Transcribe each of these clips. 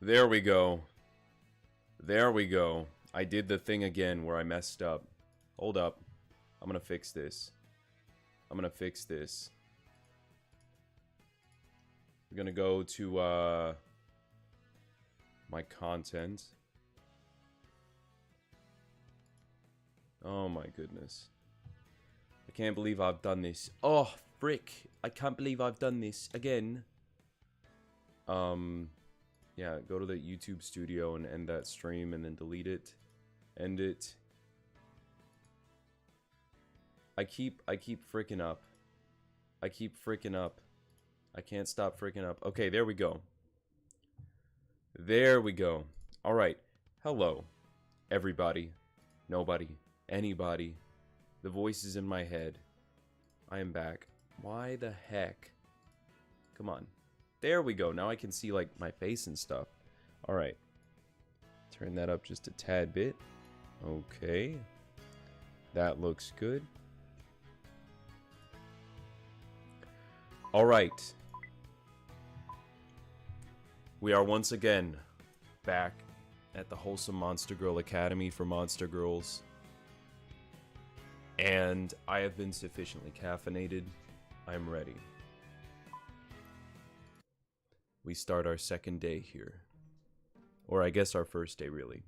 There we go. There we go. I did the thing again where I messed up. Hold up. I'm gonna fix this. I'm gonna fix this. We're gonna go to, my content. Oh my goodness. I can't believe I've done this. Oh, frick. I can't believe I've done this again. Yeah, go to the YouTube studio and end that stream and then delete it. End it. I keep freaking up. I keep freaking up. I can't stop freaking up. Okay, there we go. There we go. Alright. Hello, everybody. Nobody. Anybody. The voices in my head. I am back. Why the heck? Come on. There we go. Now I can see, like, my face and stuff. Alright. Turn that up just a tad bit. Okay. That looks good. Alright. We are once again back at the Wholesome Monster Girl Academy for Monster Girls. And I have been sufficiently caffeinated. I'm ready. We start our second day here. Or I guess our first day, really.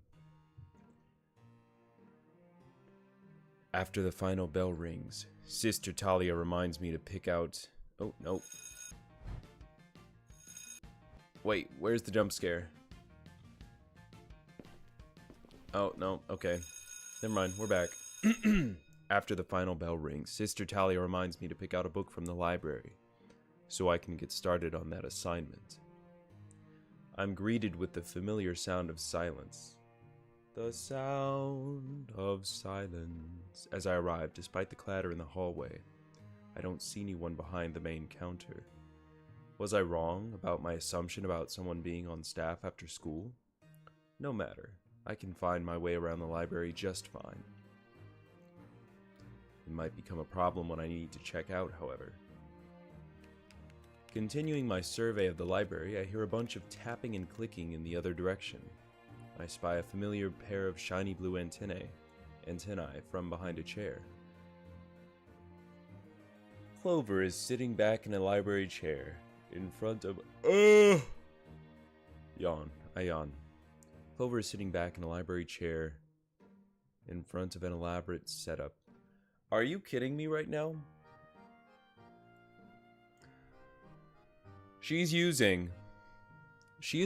After the final bell rings, Sister Talia reminds me to pick out... Oh, no. Wait, where's the jump scare? Oh, no, okay. Never mind, we're back. After the final bell rings, Sister Talia reminds me to pick out a book from the library, so I can get started on that assignment. I'm greeted with the familiar sound of silence. The sound of silence. As I arrive, despite the clatter in the hallway, I don't see anyone behind the main counter. Was I wrong about my assumption about someone being on staff after school? No matter. I can find my way around the library just fine. It might become a problem when I need to check out, however. Continuing my survey of the library, I hear a bunch of tapping and clicking in the other direction. I spy a familiar pair of shiny blue antennae from behind a chair. Clover is sitting back in a library chair in front of... Yawn. I yawn. Clover is sitting back in a library chair in front of an elaborate setup. Are you kidding me right now? She is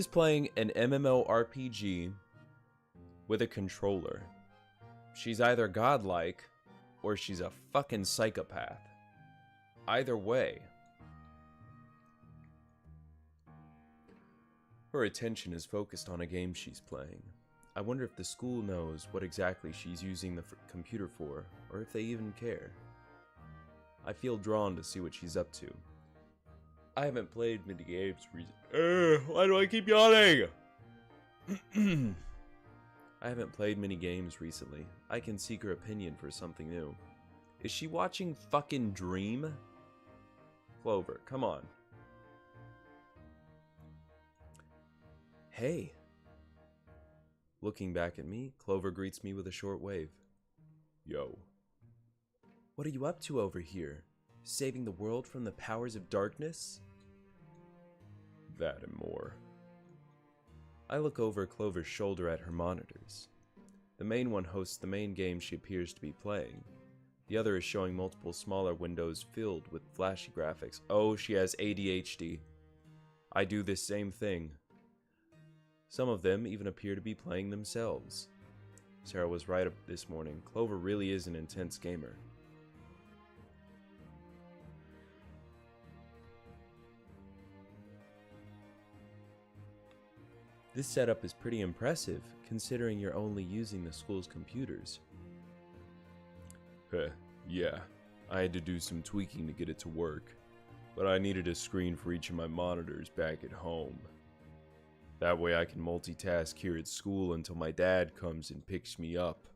playing an MMORPG with a controller. She's either godlike or she's a fucking psychopath. Either way. Her attention is focused on a game she's playing. I wonder if the school knows what exactly she's using the computer for, or if they even care. I feel drawn to see what she's up to. I haven't played many games recently. Why do I keep yawning? I haven't played many games recently. I can seek her opinion for something new. Is she watching fucking Dream? Clover, come on. Hey. Looking back at me, Clover greets me with a short wave. Yo. What are you up to over here? Saving the world from the powers of darkness? That and more. I look over Clover's shoulder at her monitors. The main one hosts the main game she appears to be playing. The other is showing multiple smaller windows filled with flashy graphics. Oh, she has ADHD. I do this same thing. Some of them even appear to be playing themselves. Sarah was right this morning. Clover really is an intense gamer. This setup is pretty impressive, considering you're only using the school's computers. Yeah. I had to do some tweaking to get it to work, but I needed a screen for each of my monitors back at home. That way I can multitask here at school until my dad comes and picks me up.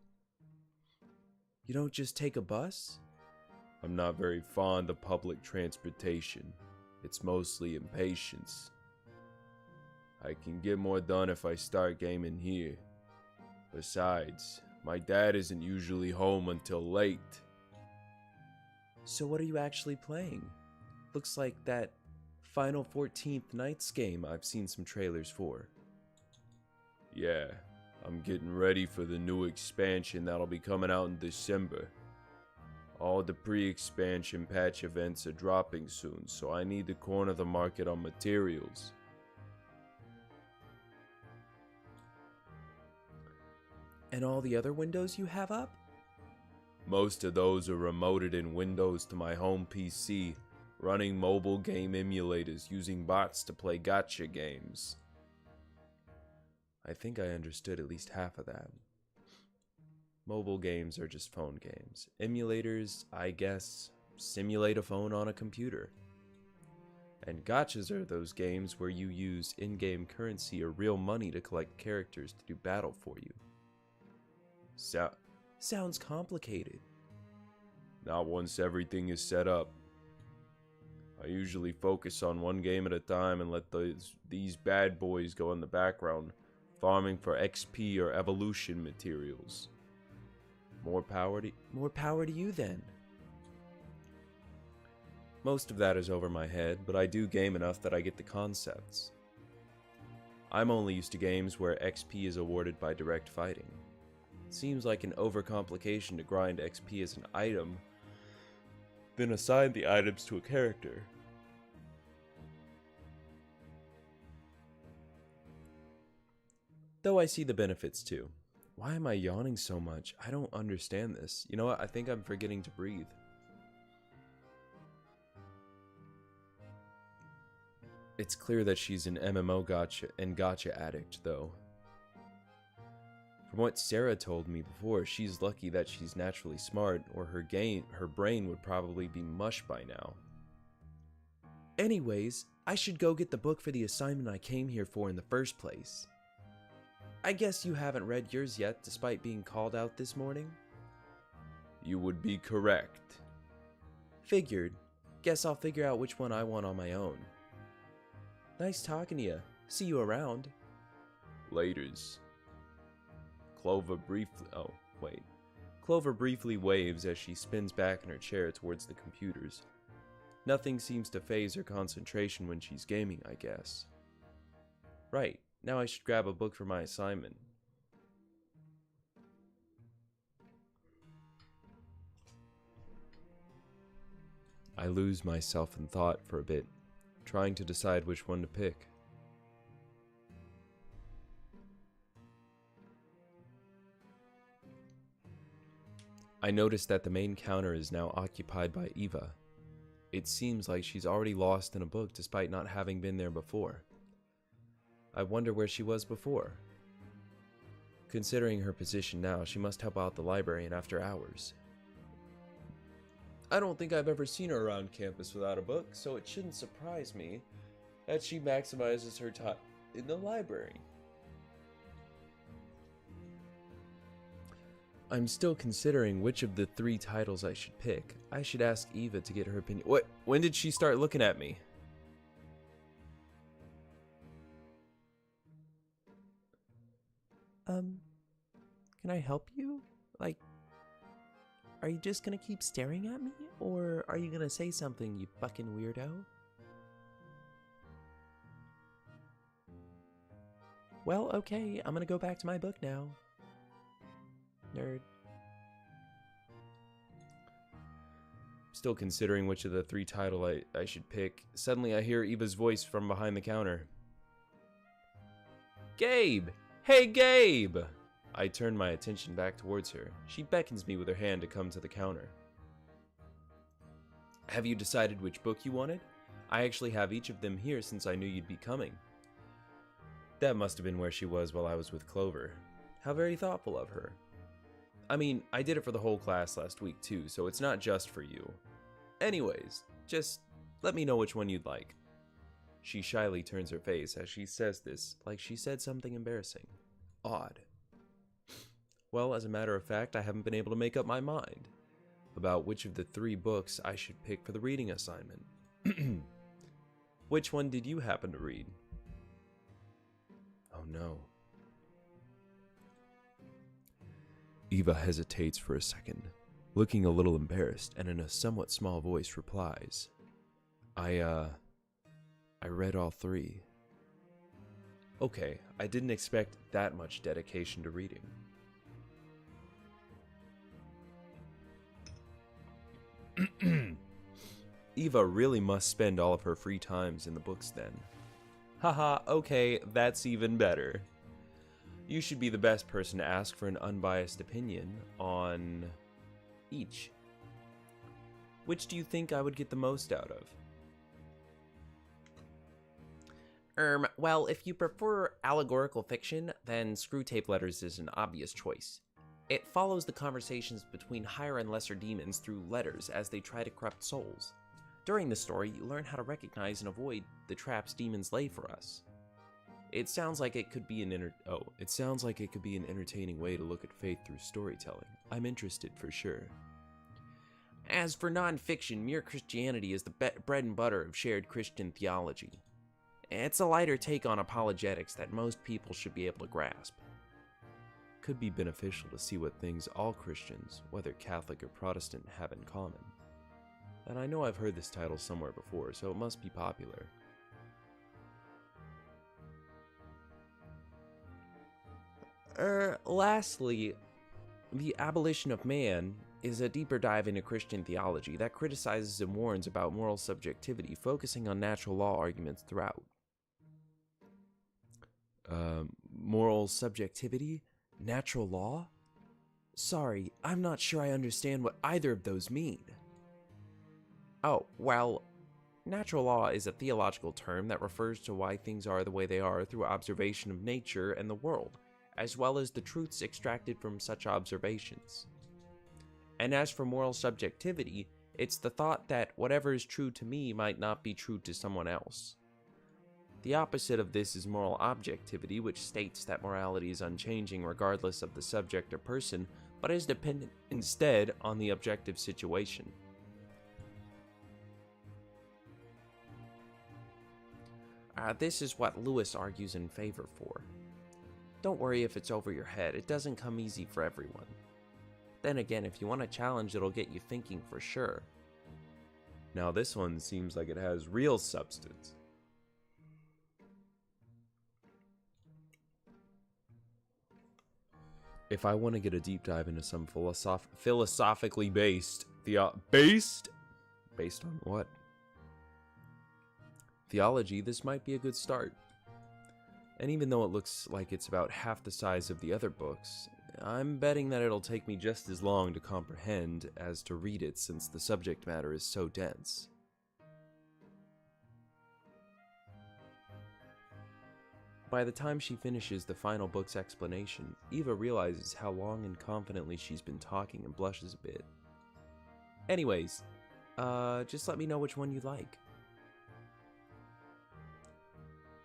You don't just take a bus? I'm not very fond of public transportation. It's mostly impatience. I can get more done if I start gaming here. Besides, my dad isn't usually home until late. So what are you actually playing? Looks like that Final 14th Nights game I've seen some trailers for. Yeah, I'm getting ready for the new expansion that'll be coming out in December. All the pre-expansion patch events are dropping soon, so I need to corner the market on materials. And all the other windows you have up? Most of those are remoted in Windows to my home PC, running mobile game emulators using bots to play gacha games. I think I understood at least half of that. Mobile games are just phone games. Emulators, I guess, simulate a phone on a computer. And gachas are those games where you use in-game currency or real money to collect characters to do battle for you. Sounds complicated. Not once everything is set up. I usually focus on one game at a time and let these bad boys go in the background, farming for XP or evolution materials. More power to you then. Most of that is over my head, but I do game enough that I get the concepts. I'm only used to games where XP is awarded by direct fighting. Seems like an overcomplication to grind XP as an item, then assign the items to a character. Though I see the benefits too. Why am I yawning so much? I don't understand this. You know what? I think I'm forgetting to breathe. It's clear that she's an MMO gacha addict, though. From what Sarah told me before, she's lucky that she's naturally smart, or her brain would probably be mush by now. Anyways, I should go get the book for the assignment I came here for in the first place. I guess you haven't read yours yet, despite being called out this morning? You would be correct. Figured. Guess I'll figure out which one I want on my own. Nice talking to you. See you around. Laters. Clover briefly waves as she spins back in her chair towards the computers. Nothing seems to phase her concentration when she's gaming, I guess. Right, now I should grab a book for my assignment. I lose myself in thought for a bit, trying to decide which one to pick. I notice that the main counter is now occupied by Eva. It seems like she's already lost in a book despite not having been there before. I wonder where she was before. Considering her position now, she must help out the librarian after hours. I don't think I've ever seen her around campus without a book, so it shouldn't surprise me that she maximizes her time in the library. I'm still considering which of the 3 titles I should pick. I should ask Eva to get her opinion. What? When did she start looking at me? Can I help you? Like, are you just gonna keep staring at me? Or are you gonna say something, you fucking weirdo? Well, okay, I'm gonna go back to my book now. Nerd. Still considering which of the 3 titles I should pick. Suddenly I hear Eva's voice from behind the counter. Gabe! Hey, Gabe! I turn my attention back towards her. She beckons me with her hand to come to the counter. Have you decided which book you wanted? I actually have each of them here since I knew you'd be coming. That must have been where she was while I was with Clover. How very thoughtful of her. I mean, I did it for the whole class last week too, so it's not just for you. Anyways, just let me know which one you'd like. She shyly turns her face as she says this, like she said something embarrassing. Odd. Well, as a matter of fact, I haven't been able to make up my mind about which of the 3 books I should pick for the reading assignment. Which one did you happen to read? no. Eva hesitates for a second, looking a little embarrassed, and in a somewhat small voice replies, I read all 3. Okay, I didn't expect that much dedication to reading. Eva really must spend all of her free times in the books then. Haha, okay, that's even better. You should be the best person to ask for an unbiased opinion on each. Which do you think I would get the most out of? Well, if you prefer allegorical fiction, then Screwtape Letters is an obvious choice. It follows the conversations between higher and lesser demons through letters as they try to corrupt souls. During the story, you learn how to recognize and avoid the traps demons lay for us. It sounds like it could be an entertaining way to look at faith through storytelling. I'm interested for sure. As for non-fiction, Mere Christianity is the bread and butter of shared Christian theology. It's a lighter take on apologetics that most people should be able to grasp. Could be beneficial to see what things all Christians, whether Catholic or Protestant, have in common. And I know I've heard this title somewhere before, so it must be popular. Lastly, The Abolition of Man is a deeper dive into Christian theology that criticizes and warns about moral subjectivity, focusing on natural law arguments throughout. Moral subjectivity? Natural law? Sorry, I'm not sure I understand what either of those mean. Oh, well, natural law is a theological term that refers to why things are the way they are through observation of nature and the world, as well as the truths extracted from such observations. And as for moral subjectivity, it's the thought that whatever is true to me might not be true to someone else. The opposite of this is moral objectivity, which states that morality is unchanging regardless of the subject or person, but is dependent instead on the objective situation. This is what Lewis argues in favor for. Don't worry if it's over your head, it doesn't come easy for everyone. Then again, if you want a challenge, it'll get you thinking for sure. Now this one seems like it has real substance. If I want to get a deep dive into some philosophically based based on what? Theology, this might be a good start. And even though it looks like it's about half the size of the other books, I'm betting that it'll take me just as long to comprehend as to read it since the subject matter is so dense. By the time she finishes the final book's explanation, Eva realizes how long and confidently she's been talking and blushes a bit. Anyways, just let me know which one you like.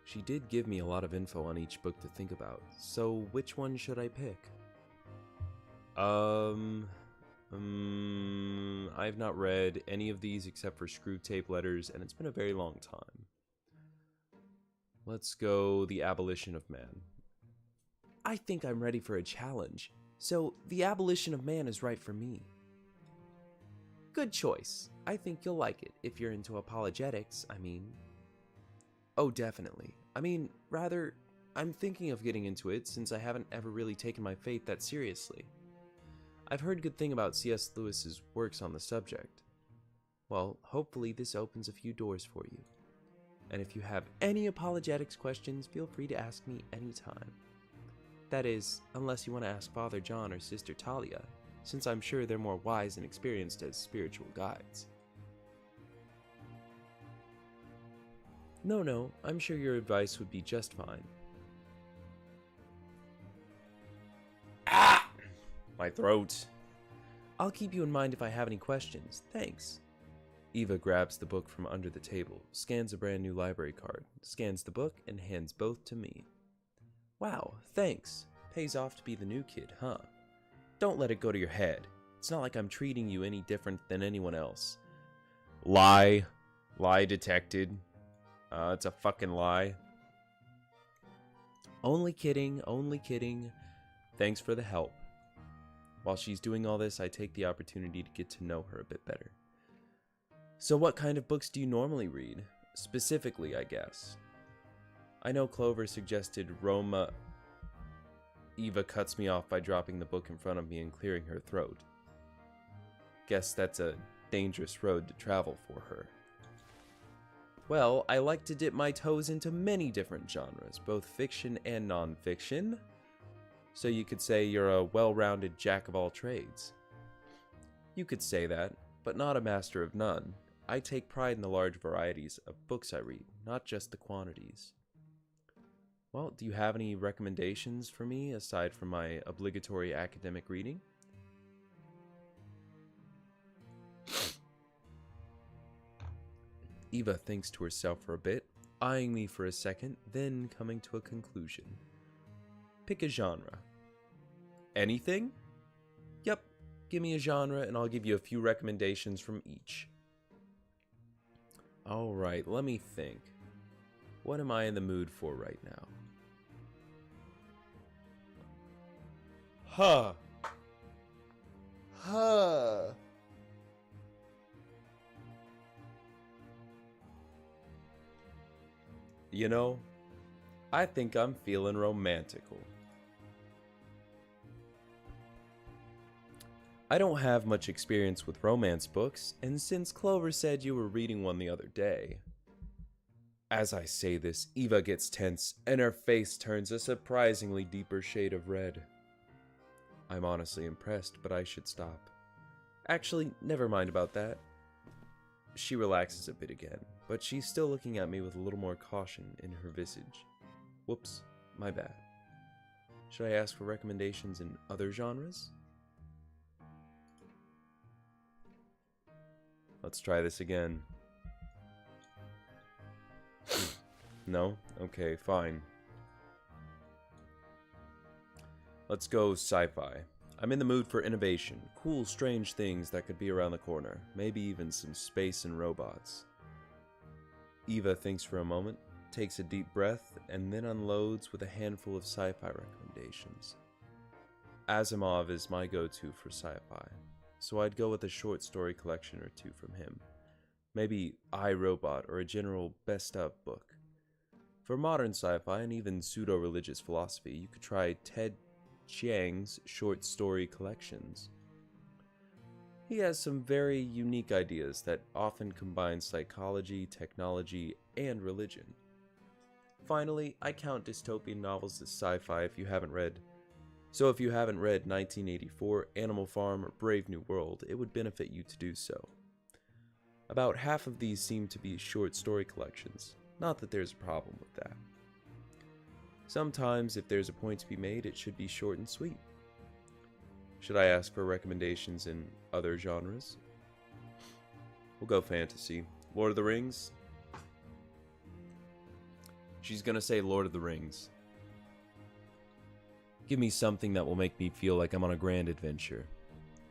She did give me a lot of info on each book to think about, so which one should I pick? I've not read any of these except for Screwtape Letters, and it's been a very long time. Let's go The Abolition of Man. I think I'm ready for a challenge, so The Abolition of Man is right for me. Good choice. I think you'll like it, if you're into apologetics, I mean. Oh, definitely. I'm thinking of getting into it since I haven't ever really taken my faith that seriously. I've heard good thing about C.S. Lewis's works on the subject. Well, hopefully this opens a few doors for you. And if you have any apologetics questions, feel free to ask me anytime. That is, unless you want to ask Father John or Sister Talia, since I'm sure they're more wise and experienced as spiritual guides. No, I'm sure your advice would be just fine. Ah! My throat. I'll keep you in mind if I have any questions. Thanks. Eva grabs the book from under the table, scans a brand new library card, scans the book, and hands both to me. Wow, thanks. Pays off to be the new kid, huh? Don't let it go to your head. It's not like I'm treating you any different than anyone else. Lie. Lie detected. It's a fucking lie. Only kidding, only kidding. Thanks for the help. While she's doing all this, I take the opportunity to get to know her a bit better. So what kind of books do you normally read? Specifically, I guess. I know Clover suggested Roma... Eva cuts me off by dropping the book in front of me and clearing her throat. Guess that's a dangerous road to travel for her. Well, I like to dip my toes into many different genres, both fiction and non-fiction. So you could say you're a well-rounded jack of all trades. You could say that, but not a master of none. I take pride in the large varieties of books I read, not just the quantities. Well, do you have any recommendations for me aside from my obligatory academic reading? Eva thinks to herself for a bit, eyeing me for a second, then coming to a conclusion. Pick a genre. Anything? Yep, give me a genre and I'll give you a few recommendations from each. Alright, let me think. What am I in the mood for right now? You know, I think I'm feeling romantical. I don't have much experience with romance books, and since Clover said you were reading one the other day... As I say this, Eva gets tense, and her face turns a surprisingly deeper shade of red. I'm honestly impressed, but I should stop. Actually, never mind about that. She relaxes a bit again, but she's still looking at me with a little more caution in her visage. Whoops, my bad. Should I ask for recommendations in other genres? Let's try this again. No? Okay, fine. Let's go sci-fi. I'm in the mood for innovation, cool, strange things that could be around the corner, maybe even some space and robots. Eva thinks for a moment, takes a deep breath, and then unloads with a handful of sci-fi recommendations. Asimov is my go-to for sci-fi, so I'd go with a short story collection or two from him. Maybe I, Robot or a general best-of book. For modern sci-fi and even pseudo-religious philosophy, you could try Ted Chiang's short story collections. He has some very unique ideas that often combine psychology, technology, and religion. Finally, I count dystopian novels as sci-fi if you haven't read 1984, Animal Farm, or Brave New World, it would benefit you to do so. About half of these seem to be short story collections, not that there's a problem with that. Sometimes, if there's a point to be made, it should be short and sweet. Should I ask for recommendations in other genres? We'll go fantasy. Lord of the Rings? She's gonna say Lord of the Rings. Give me something that will make me feel like I'm on a grand adventure.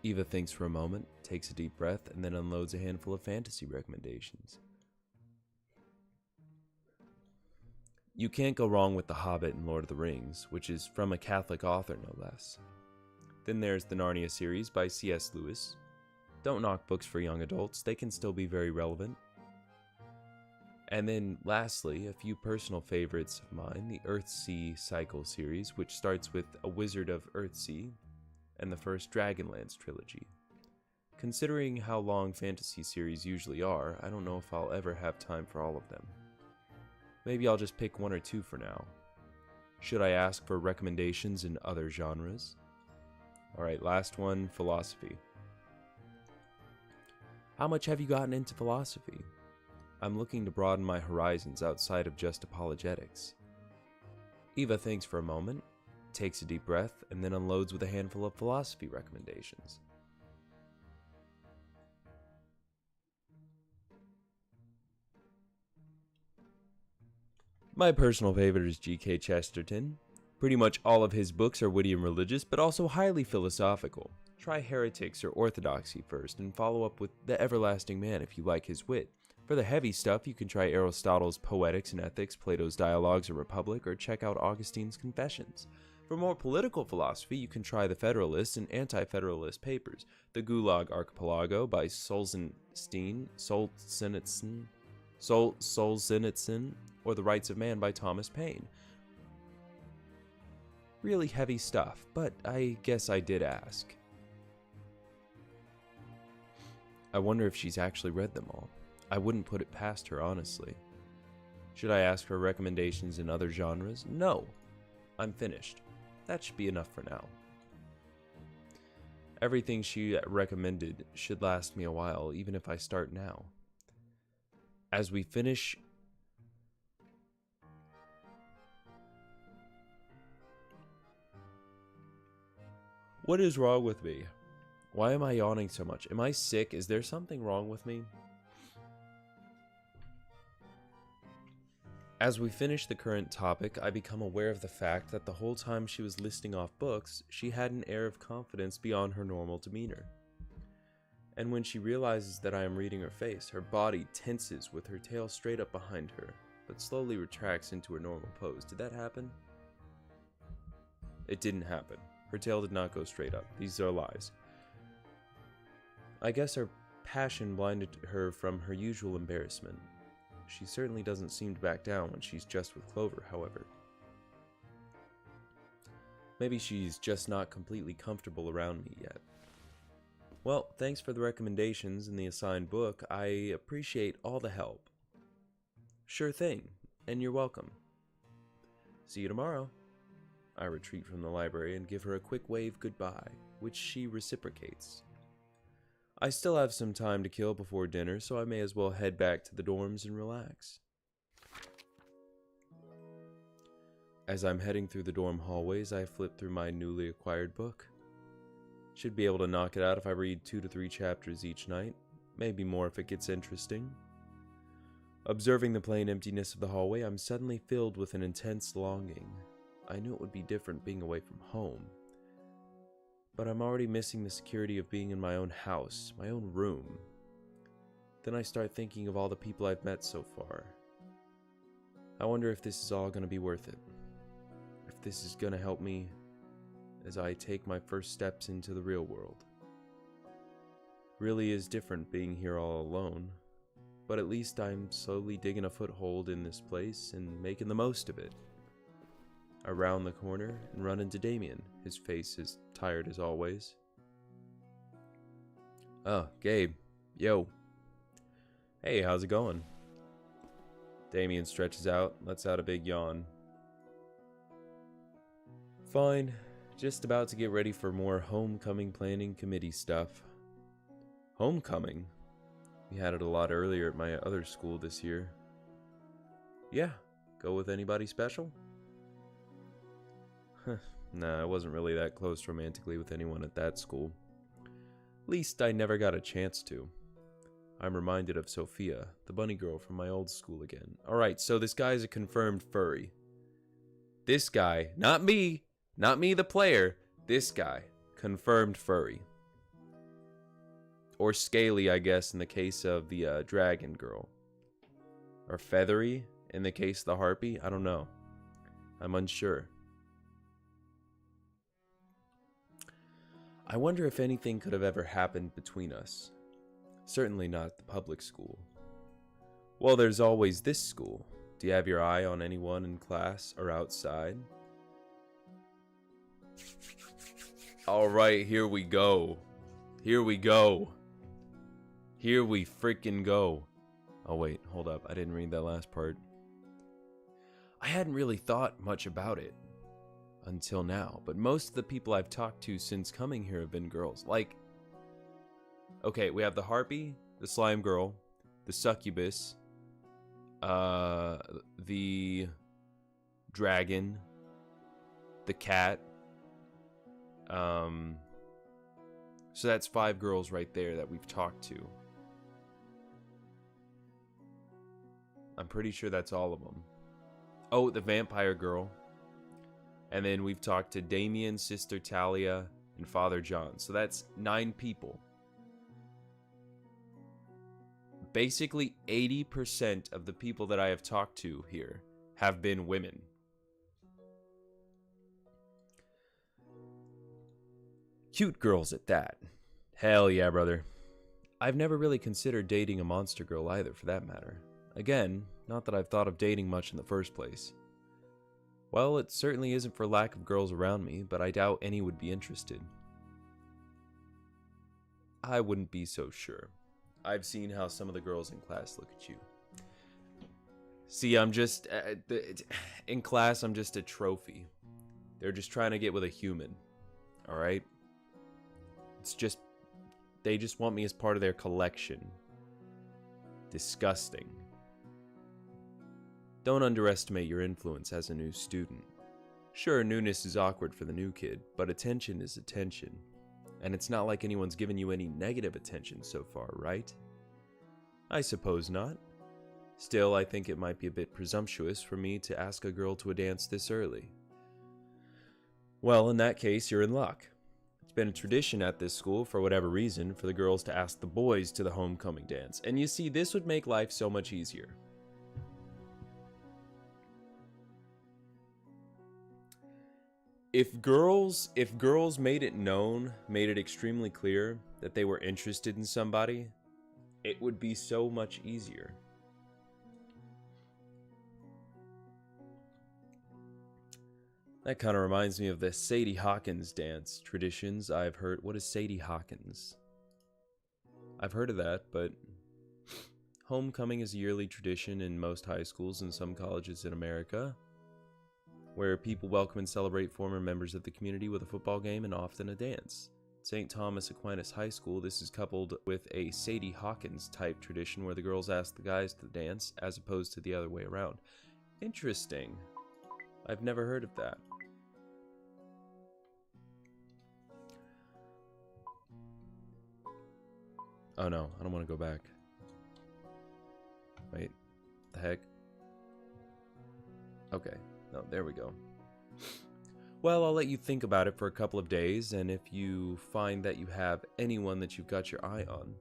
Eva thinks for a moment, takes a deep breath, and then unloads a handful of fantasy recommendations. You can't go wrong with The Hobbit and Lord of the Rings, which is from a Catholic author no less. Then there's the Narnia series by C.S. Lewis. Don't knock books for young adults, they can still be very relevant. And then lastly, a few personal favorites of mine, the Earthsea Cycle series, which starts with A Wizard of Earthsea and the first Dragonlance trilogy. Considering how long fantasy series usually are, I don't know if I'll ever have time for all of them. Maybe I'll just pick one or two for now. Should I ask for recommendations in other genres? Alright, last one, philosophy. How much have you gotten into philosophy? I'm looking to broaden my horizons outside of just apologetics. Eva thinks for a moment, takes a deep breath, and then unloads with a handful of philosophy recommendations. My personal favorite is G.K. Chesterton. Pretty much all of his books are witty and religious, but also highly philosophical. Try Heretics or Orthodoxy first, and follow up with The Everlasting Man if you like his wit. For the heavy stuff, you can try Aristotle's Poetics and Ethics, Plato's Dialogues or Republic, or check out Augustine's Confessions. For more political philosophy, you can try the Federalist and Anti-Federalist papers, the Gulag Archipelago by Solzhenitsyn, or The Rights of Man by Thomas Paine. Really heavy stuff, but I guess I did ask. I wonder if she's actually read them all. I wouldn't put it past her, honestly. Should I ask for recommendations in other genres? No. I'm finished. That should be enough for now. Everything she recommended should last me a while, even if I start now. As we finish... What is wrong with me? Why am I yawning so much? Am I sick? Is there something wrong with me? As we finish the current topic, I become aware of the fact that the whole time she was listing off books, she had an air of confidence beyond her normal demeanor. And when she realizes that I am reading her face, her body tenses with her tail straight up behind her, but slowly retracts into her normal pose. Did that happen? It didn't happen. Her tail did not go straight up. These are lies. I guess her passion blinded her from her usual embarrassment. She certainly doesn't seem to back down when she's just with Clover, however. Maybe she's just not completely comfortable around me yet. Well, thanks for the recommendations and the assigned book. I appreciate all the help. Sure thing, and you're welcome. See you tomorrow. I retreat from the library and give her a quick wave goodbye, which she reciprocates. I still have some time to kill before dinner, so I may as well head back to the dorms and relax. As I'm heading through the dorm hallways, I flip through my newly acquired book. Should be able to knock it out if I read 2 to 3 chapters each night, maybe more if it gets interesting. Observing the plain emptiness of the hallway, I'm suddenly filled with an intense longing. I knew it would be different being away from home. But I'm already missing the security of being in my own house, my own room. Then I start thinking of all the people I've met so far. I wonder if this is all going to be worth it. If this is going to help me as I take my first steps into the real world. Really is different being here all alone, but at least I'm slowly digging a foothold in this place and making the most of it. I round the corner and run into Damien, his face as tired as always. Oh, Gabe. Yo. Hey, how's it going? Damien stretches out, lets out a big yawn. Fine. Just about to get ready for more homecoming planning committee stuff. Homecoming? We had it a lot earlier at my other school this year. Yeah. Go with anybody special? Nah, I wasn't really that close romantically with anyone at that school. At least I never got a chance to. I'm reminded of Sophia, the bunny girl from my old school again. Alright, so this guy's a confirmed furry. This guy, not me the player, this guy, confirmed furry. Or scaly, I guess, in the case of the dragon girl. Or feathery in the case of the harpy, I don't know. I'm unsure. I wonder if anything could have ever happened between us. Certainly not at the public school. Well, there's always this school. Do you have your eye on anyone in class or outside? Alright, here we go. Here we go. Here we freaking go. Oh wait, hold up. I didn't read that last part. I hadn't really thought much about it until now, but most of the people I've talked to since coming here have been girls. Like, okay, we have the harpy, the slime girl, the succubus, the dragon, the cat. So that's 5 girls right there that we've talked to. I'm pretty sure that's all of them. Oh, the vampire girl. And then we've talked to Damien, Sister Talia, and Father John. So that's 9 people. Basically, 80% of the people that I have talked to here have been women. Cute girls at that. Hell yeah, brother. I've never really considered dating a monster girl either, for that matter. Again, not that I've thought of dating much in the first place. Well, it certainly isn't for lack of girls around me, but I doubt any would be interested. I wouldn't be so sure. I've seen how some of the girls in class look at you. See, I'm just... in class, I'm just a trophy. They're just trying to get with a human. Alright? It's just... They just want me as part of their collection. Disgusting. Don't underestimate your influence as a new student. Sure, newness is awkward for the new kid, but attention is attention. And it's not like anyone's given you any negative attention so far, right? I suppose not. Still, I think it might be a bit presumptuous for me to ask a girl to a dance this early. Well, in that case, you're in luck. It's been a tradition at this school, for whatever reason, for the girls to ask the boys to the homecoming dance. And you see, this would make life so much easier. If girls made it known, made it extremely clear that they were interested in somebody, it would be so much easier. That kind of reminds me of the Sadie Hawkins dance traditions I've heard. What is Sadie Hawkins? I've heard of that, but homecoming is a yearly tradition in most high schools and some colleges in America, where people welcome and celebrate former members of the community with a football game and often a dance. St. Thomas Aquinas High School, this is coupled with a Sadie Hawkins type tradition where the girls ask the guys to dance as opposed to the other way around. Interesting. I've never heard of that. Oh no, I don't want to go back. Wait, the heck? Okay. No, there we go. Well, I'll let you think about it for a couple of days, and if you find that you have anyone that you've got your eye on...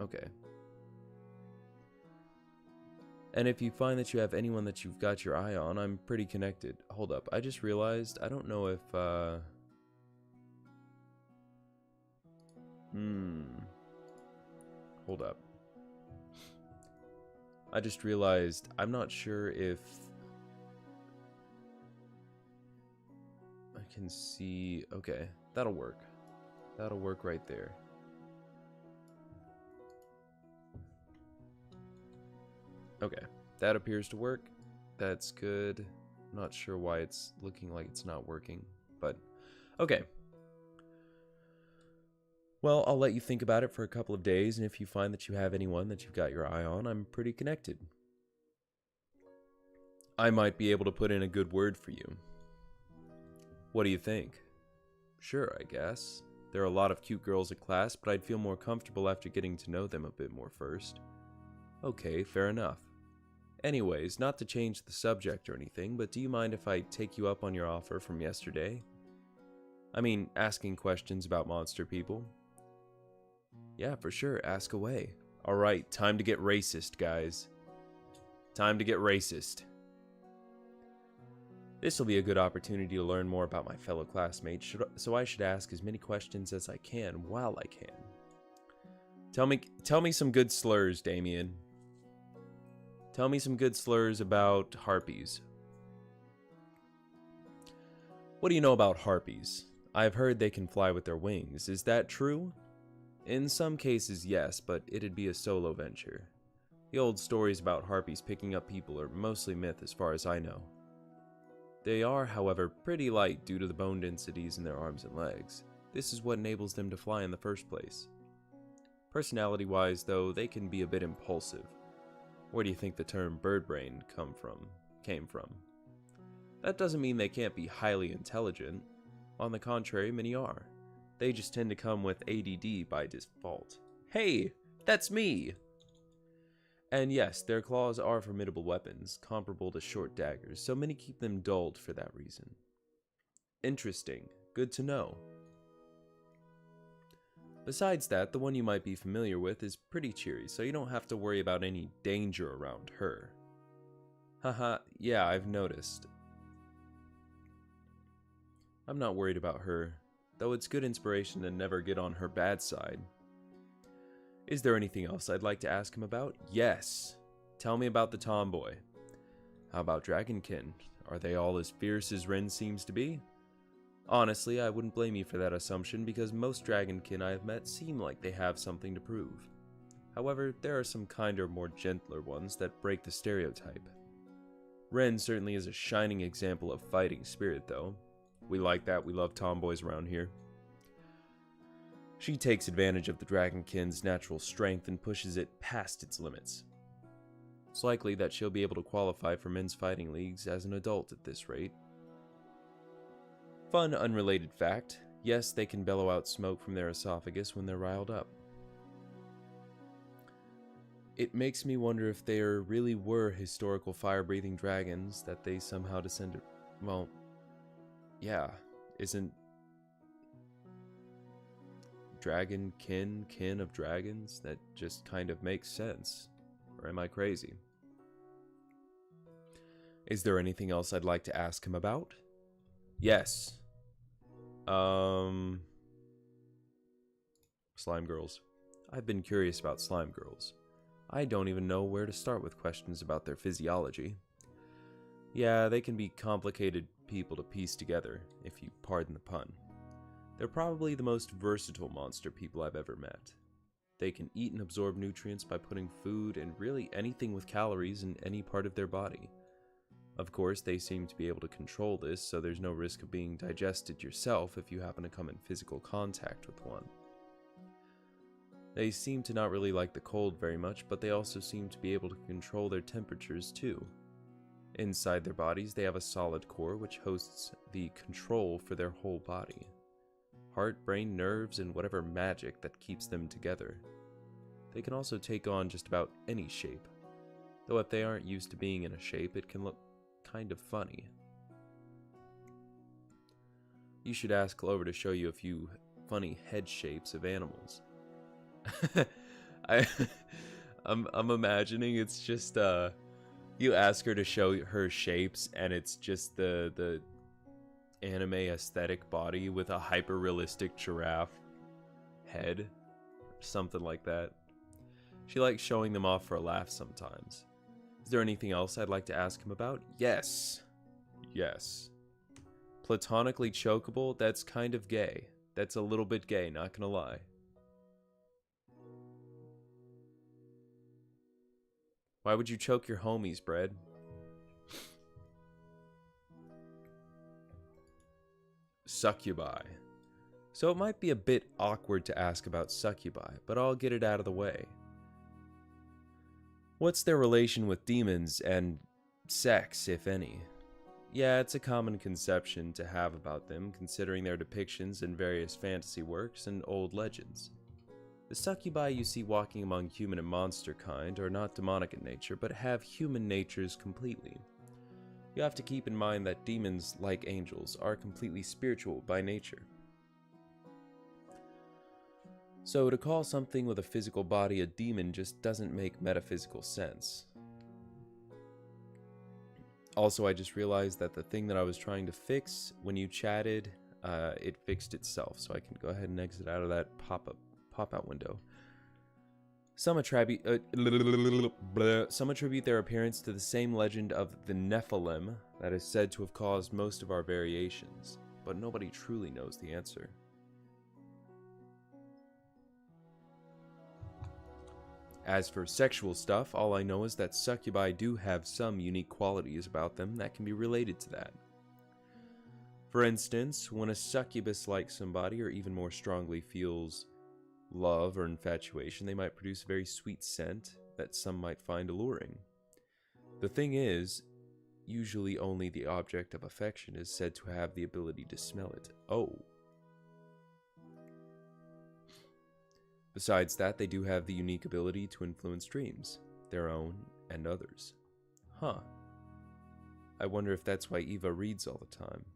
okay. And if you find that you have anyone that you've got your eye on, I'm pretty connected. Hold up, I just realized, I don't know if, hold up. I just realized I'm not sure if I can see. Okay, that'll work. That'll work right there. Okay, that appears to work. That's good. I'm not sure why it's looking like it's not working, but okay. Well, I'll let you think about it for a couple of days, and if you find that you have anyone that you've got your eye on, I'm pretty connected. I might be able to put in a good word for you. What do you think? Sure, I guess. There are a lot of cute girls at class, but I'd feel more comfortable after getting to know them a bit more first. Okay, fair enough. Anyways, not to change the subject or anything, but do you mind if I take you up on your offer from yesterday? I mean, asking questions about monster people. Yeah, for sure, ask away. Alright, time to get racist, guys. Time to get racist. This will be a good opportunity to learn more about my fellow classmates, so I should ask as many questions as I can while I can. Tell me some good slurs, Damien. Tell me some good slurs about harpies. What do you know about harpies? I've heard they can fly with their wings. Is that true? In some cases, yes, but it'd be a solo venture. The old stories about harpies picking up people are mostly myth as far as I know. They are, however, pretty light due to the bone densities in their arms and legs. This is what enables them to fly in the first place. Personality-wise, though, they can be a bit impulsive. Where do you think the term bird brain came from? That doesn't mean they can't be highly intelligent. On the contrary, many are. They just tend to come with ADD by default. Hey, that's me! And yes, their claws are formidable weapons, comparable to short daggers, so many keep them dulled for that reason. Interesting. Good to know. Besides that, the one you might be familiar with is pretty cheery, so you don't have to worry about any danger around her. Haha, yeah, I've noticed. I'm not worried about her, though it's good inspiration to never get on her bad side. Is there anything else I'd like to ask him about? Yes! Tell me about the tomboy. How about Dragonkin? Are they all as fierce as Ren seems to be? Honestly, I wouldn't blame you for that assumption, because most Dragonkin I have met seem like they have something to prove. However, there are some kinder, more gentler ones that break the stereotype. Ren certainly is a shining example of fighting spirit, though. We like that, we love tomboys around here. She takes advantage of the Dragonkin's natural strength and pushes it past its limits. It's likely that she'll be able to qualify for men's fighting leagues as an adult at this rate. Fun, unrelated fact, yes, they can bellow out smoke from their esophagus when they're riled up. It makes me wonder if there really were historical fire-breathing dragons that they somehow descended... Well, yeah, isn't dragon kin of dragons? That just kind of makes sense. Or am I crazy? Is there anything else I'd like to ask him about? Yes. Slime girls. I've been curious about slime girls. I don't even know where to start with questions about their physiology. Yeah, they can be complicated people to piece together, if you pardon the pun. They're probably the most versatile monster people I've ever met. They can eat and absorb nutrients by putting food and really anything with calories in any part of their body. Of course, they seem to be able to control this, so there's no risk of being digested yourself if you happen to come in physical contact with one. They seem to not really like the cold very much, but they also seem to be able to control their temperatures too. Inside their bodies, they have a solid core which hosts the control for their whole body. Heart, brain, nerves, and whatever magic that keeps them together. They can also take on just about any shape, though if they aren't used to being in a shape, it can look kind of funny. You should ask Clover to show you a few funny head shapes of animals. I'm imagining it's just you ask her to show her shapes and it's just the anime aesthetic body with a hyper realistic giraffe head or something like that. She likes showing them off for a laugh sometimes. Is there anything else I'd like to ask him about? Yes. Yes. Platonically chokeable, that's kind of gay. That's a little bit gay, not gonna lie. Why would you choke your homies, Brad? Succubi. So it might be a bit awkward to ask about succubi, but I'll get it out of the way. What's their relation with demons and sex, if any? Yeah, it's a common conception to have about them, considering their depictions in various fantasy works and old legends. The succubi you see walking among human and monster kind are not demonic in nature, but have human natures completely. You have to keep in mind that demons, like angels, are completely spiritual by nature. So to call something with a physical body a demon just doesn't make metaphysical sense. Also, I just realized that the thing that I was trying to fix when you chatted, it fixed itself, so I can go ahead and exit out of that pop-out window. Some attribute their appearance to the same legend of the Nephilim that is said to have caused most of our variations, but nobody truly knows the answer. As for sexual stuff, all I know is that succubi do have some unique qualities about them that can be related to that. For instance, when a succubus likes somebody or even more strongly feels love or infatuation, they might produce a very sweet scent that some might find alluring. The thing is, usually only the object of affection is said to have the ability to smell it. Oh. Besides that, they do have the unique ability to influence dreams, their own and others. Huh. I wonder if that's why Eva reads all the time.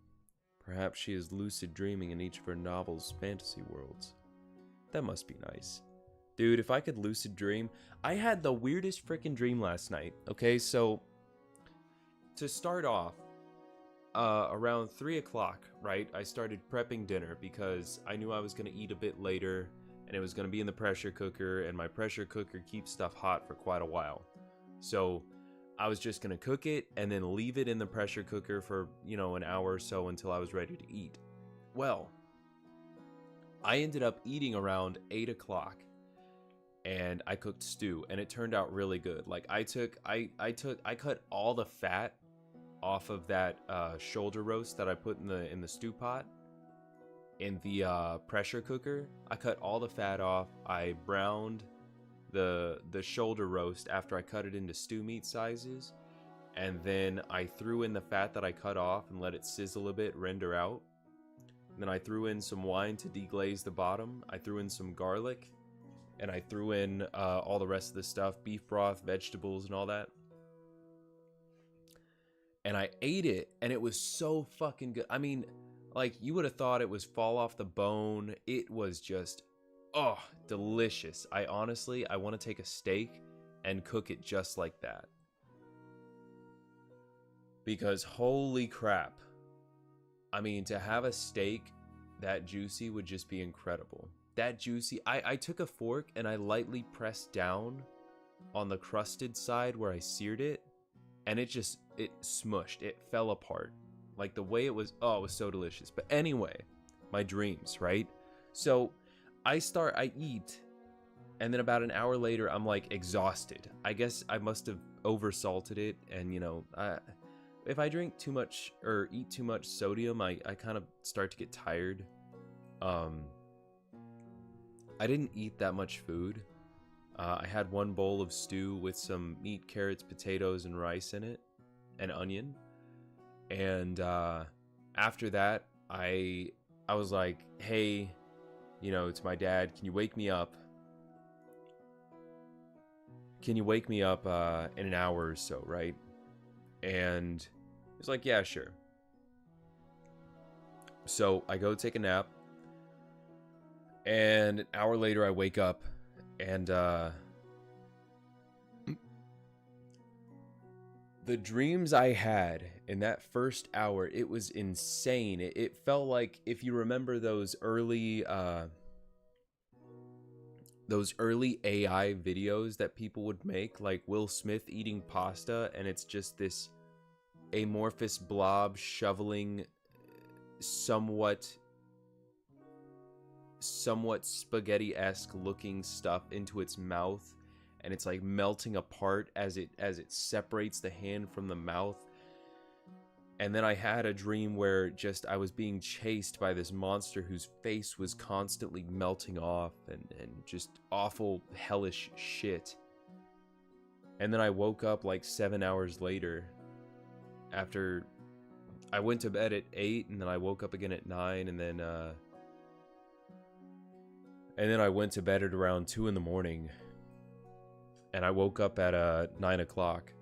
Perhaps she is lucid dreaming in each of her novels' fantasy worlds. That must be nice. Dude, if I could lucid dream... I had the weirdest freaking dream last night. Okay, so... to start off, around 3 o'clock, right? I started prepping dinner because I knew I was going to eat a bit later, and it was going to be in the pressure cooker, and my pressure cooker keeps stuff hot for quite a while. So I was just going to cook it and then leave it in the pressure cooker for, an hour or so until I was ready to eat. Well, I ended up eating around 8 o'clock, and I cooked stew, and it turned out really good. Like, I cut all the fat off of that shoulder roast that I put in the stew pot in the pressure cooker. I cut all the fat off. I browned the shoulder roast after I cut it into stew meat sizes, and then I threw in the fat that I cut off and let it sizzle a bit, render out. And then I threw in some wine to deglaze the bottom. I threw in some garlic, and I threw in all the rest of the stuff, beef broth, vegetables, and all that. And I ate it, and it was so fucking good. I mean, like, you would have thought it was fall off the bone. It was just, delicious. I want to take a steak and cook it just like that. Because holy crap. I mean, to have a steak that juicy would just be incredible. That juicy. I took a fork and I lightly pressed down on the crusted side where I seared it, and it smushed. It fell apart. Like, the way it was so delicious. But anyway, my dreams, right? So I eat, and then about an hour later, I'm like exhausted. I guess I must have oversalted it, and if I drink too much or eat too much sodium, I kind of start to get tired. I didn't eat that much food. I had one bowl of stew with some meat, carrots, potatoes, and rice in it, and onion. And after that, I was like, hey, to my dad, can you wake me up? Can you wake me up in an hour or so, right? And he was like, yeah, sure. So I go take a nap, and an hour later I wake up, and the dreams I had in that first hour, it was insane. It felt like, if you remember those early AI videos that people would make, like Will Smith eating pasta, and it's just this amorphous blob shoveling somewhat spaghetti-esque looking stuff into its mouth, and it's like melting apart as it separates the hand from the mouth. And then I had a dream where I was being chased by this monster whose face was constantly melting off, and just awful, hellish shit. And then I woke up like 7 hours later, after I went to bed at 8, and then I woke up again at 9, and then I went to bed at around 2 in the morning, and I woke up at 9 o'clock.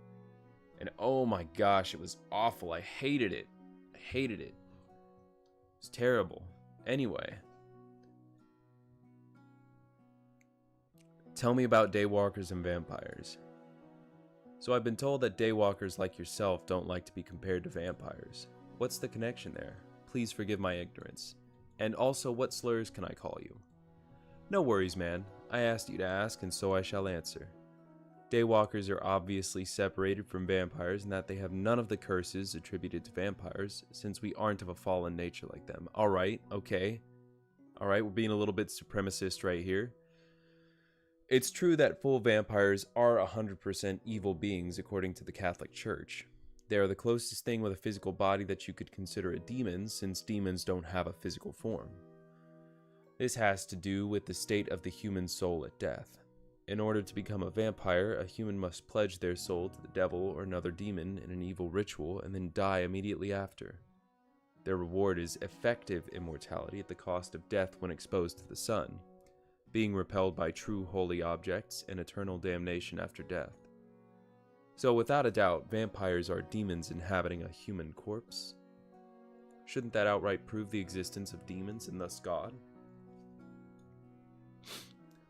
And oh my gosh, it was awful. I hated it. It was terrible. Anyway. Tell me about daywalkers and vampires. So I've been told that daywalkers like yourself don't like to be compared to vampires. What's the connection there? Please forgive my ignorance. And also, what slurs can I call you? No worries, man. I asked you to ask, and so I shall answer. Daywalkers are obviously separated from vampires in that they have none of the curses attributed to vampires, since we aren't of a fallen nature like them. Alright, okay. Alright, we're being a little bit supremacist right here. It's true that full vampires are 100% evil beings according to the Catholic Church. They are the closest thing with a physical body that you could consider a demon, since demons don't have a physical form. This has to do with the state of the human soul at death. In order to become a vampire, a human must pledge their soul to the devil or another demon in an evil ritual and then die immediately after. Their reward is effective immortality at the cost of death when exposed to the sun, being repelled by true holy objects, and eternal damnation after death. So without a doubt, vampires are demons inhabiting a human corpse. Shouldn't that outright prove the existence of demons and thus God?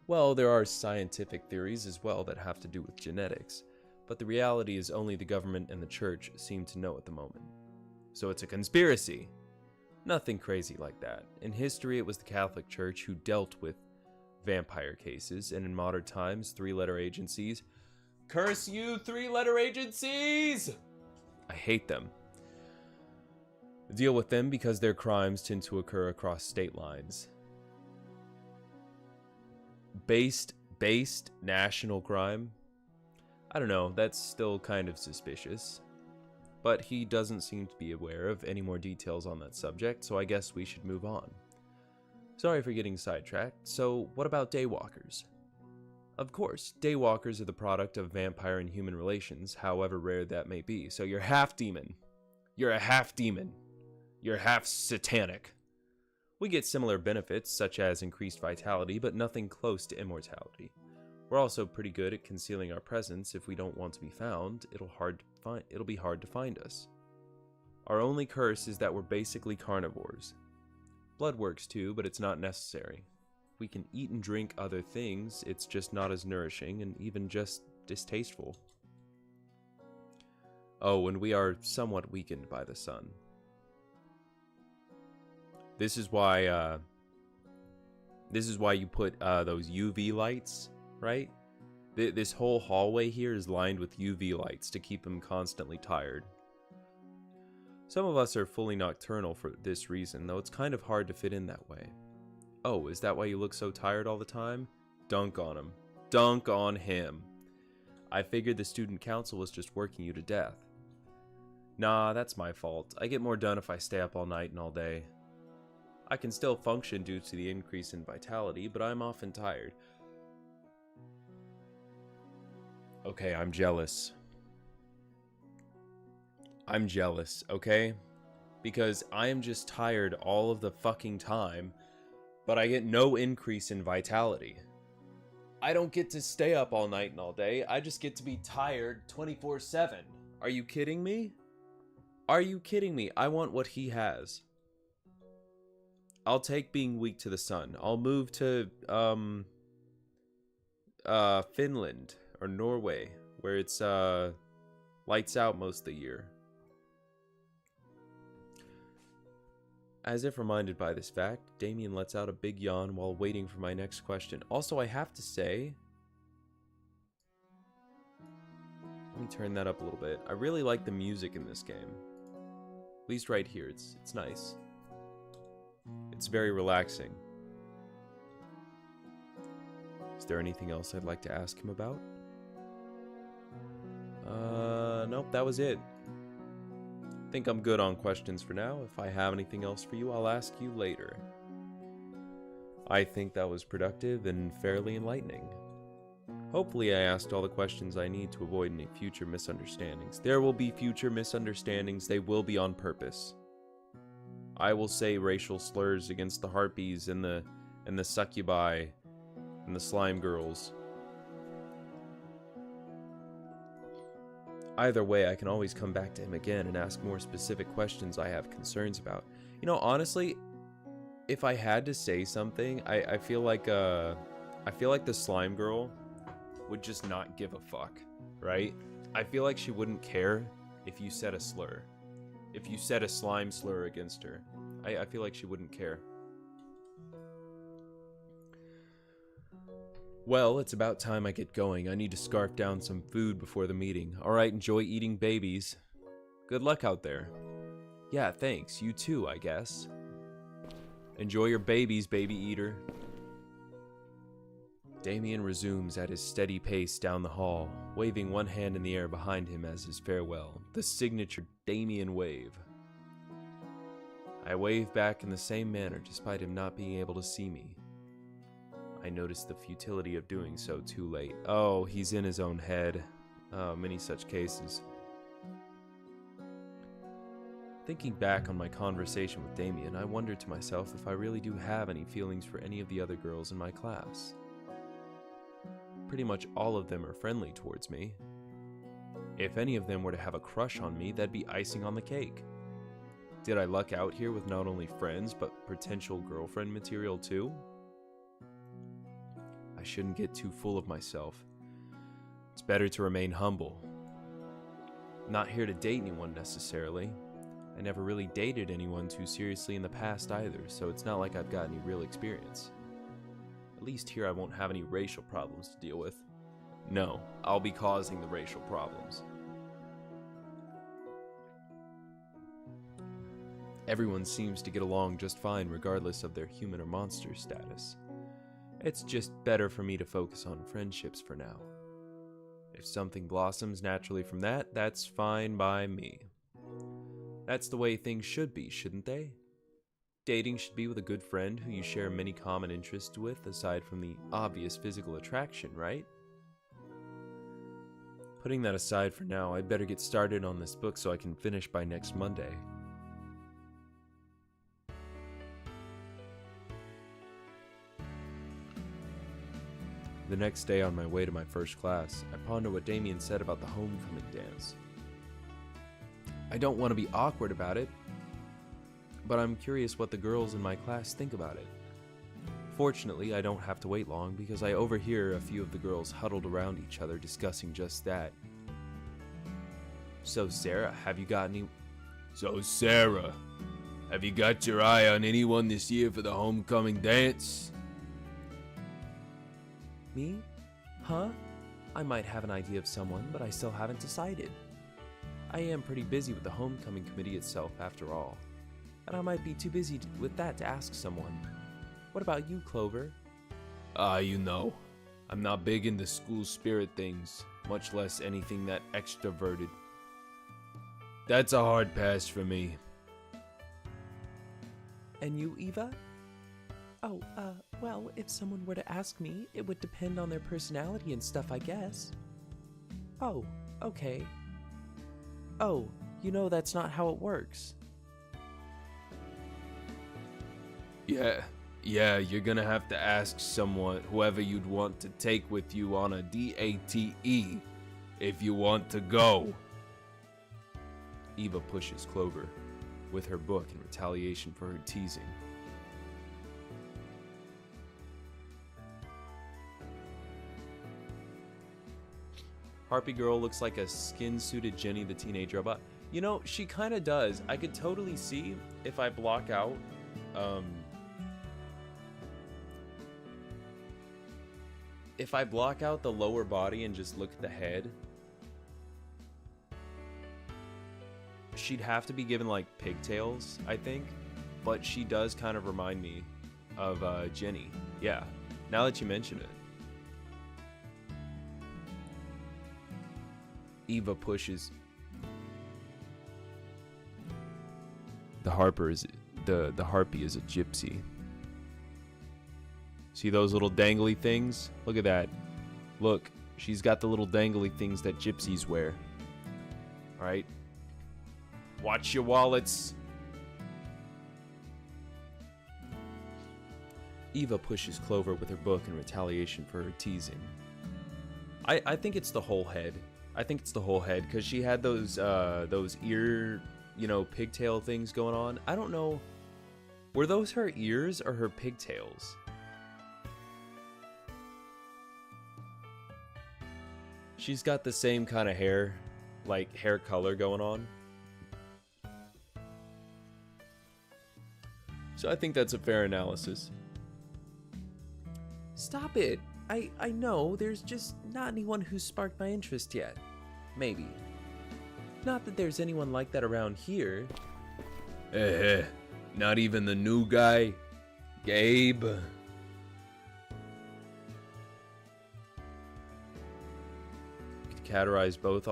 Well, there are scientific theories as well that have to do with genetics, but the reality is only the government and the church seem to know at the moment. So it's a conspiracy. Nothing crazy like that. In history, it was the Catholic Church who dealt with vampire cases, and in modern times, three-letter agencies. Curse you, three-letter agencies! I hate them. Deal with them because their crimes tend to occur across state lines. Based national crime? I don't know, that's still kind of suspicious. But he doesn't seem to be aware of any more details on that subject, so I guess we should move on. Sorry for getting sidetracked. So, what about daywalkers? Of course, daywalkers are the product of vampire and human relations, however rare that may be. So you're half demon. You're a half demon. You're half satanic. We get similar benefits, such as increased vitality, but nothing close to immortality. We're also pretty good at concealing our presence. If we don't want to be found, it'll be hard to find us. Our only curse is that we're basically carnivores. Blood works too, but it's not necessary. We can eat and drink other things, it's just not as nourishing and even just distasteful. Oh, and we are somewhat weakened by the sun. This is why you put those UV lights, right? This whole hallway here is lined with UV lights to keep them constantly tired. Some of us are fully nocturnal for this reason, though it's kind of hard to fit in that way. Oh, is that why you look so tired all the time? Dunk on him. Dunk on him. I figured the student council was just working you to death. Nah, that's my fault. I get more done if I stay up all night and all day. I can still function due to the increase in vitality, but I'm often tired. Okay, I'm jealous. I'm jealous, okay? Because I am just tired all of the fucking time, but I get no increase in vitality. I don't get to stay up all night and all day, I just get to be tired 24/7. Are you kidding me? Are you kidding me? I want what he has. I'll take being weak to the sun. I'll move to, Finland or Norway, where it's, lights out most of the year. As if reminded by this fact, Damien lets out a big yawn while waiting for my next question. Also, I have to say, let me turn that up a little bit. I really like the music in this game. At least right here, it's nice. It's very relaxing. Is there anything else I'd like to ask him about? Nope, that was it. I think I'm good on questions for now. If I have anything else for you, I'll ask you later. I think that was productive and fairly enlightening. Hopefully I asked all the questions I need to avoid any future misunderstandings. There will be future misunderstandings. They will be on purpose. I will say racial slurs against the harpies and the succubi and the slime girls. Either way, I can always come back to him again and ask more specific questions I have concerns about. You know, honestly, if I had to say something, I feel like the slime girl would just not give a fuck, right? I feel like she wouldn't care if you said a slur. If you said a slime slur against her. I feel like she wouldn't care. Well, it's about time I get going. I need to scarf down some food before the meeting. Alright, enjoy eating babies. Good luck out there. Yeah, thanks. You too, I guess. Enjoy your babies, baby eater. Damien resumes at his steady pace down the hall, waving one hand in the air behind him as his farewell, the signature Damien wave. I wave back in the same manner despite him not being able to see me. I notice the futility of doing so too late. Oh, he's in his own head. Many such cases. Thinking back on my conversation with Damien, I wonder to myself if I really do have any feelings for any of the other girls in my class. Pretty much all of them are friendly towards me. If any of them were to have a crush on me, that'd be icing on the cake. Did I luck out here with not only friends, but potential girlfriend material too? I shouldn't get too full of myself. It's better to remain humble. I'm not here to date anyone necessarily. I never really dated anyone too seriously in the past either, so it's not like I've got any real experience. At least here I won't have any racial problems to deal with. No, I'll be causing the racial problems. Everyone seems to get along just fine regardless of their human or monster status. It's just better for me to focus on friendships for now. If something blossoms naturally from that, that's fine by me. That's the way things should be, shouldn't they? Dating should be with a good friend who you share many common interests with aside from the obvious physical attraction, right? Putting that aside for now, I'd better get started on this book so I can finish by next Monday. The next day on my way to my first class, I ponder what Damien said about the homecoming dance. I don't want to be awkward about it, but I'm curious what the girls in my class think about it. Fortunately, I don't have to wait long because I overhear a few of the girls huddled around each other discussing just that. So Sarah, have you got your eye on anyone this year for the homecoming dance? Me? Huh? I might have an idea of someone, but I still haven't decided. I am pretty busy with the homecoming committee itself after all, and I might be too busy with that to ask someone. What about you, Clover? I'm not big into school spirit things, much less anything that extroverted. That's a hard pass for me. And you, Eva? Oh, well, if someone were to ask me, it would depend on their personality and stuff, I guess. Oh, okay. Oh, that's not how it works. Yeah, you're gonna have to ask someone, whoever you'd want to take with you on a DATE, if you want to go. Eva pushes Clover with her book in retaliation for her teasing. Harpy Girl looks like a skin-suited Jenny the Teenage Robot. She kind of does. I could totally see if I block out, if I block out the lower body and just look at the head, she'd have to be given like pigtails, I think. But she does kind of remind me of Jenny. Yeah, now that you mention it. Eva pushes. The harpy is a gypsy. See those little dangly things? Look at that. Look, she's got the little dangly things that gypsies wear. Alright? Watch your wallets. Eva pushes Clover with her book in retaliation for her teasing. I think it's the whole head. I think it's the whole head, because she had those ear, pigtail things going on. I don't know. Were those her ears or her pigtails? She's got the same kind of hair, like hair color going on. So I think that's a fair analysis. Stop it. I know, there's just not anyone who's sparked my interest yet. Maybe. Not that there's anyone like that around here. Not even the new guy, Gabe. Categorize both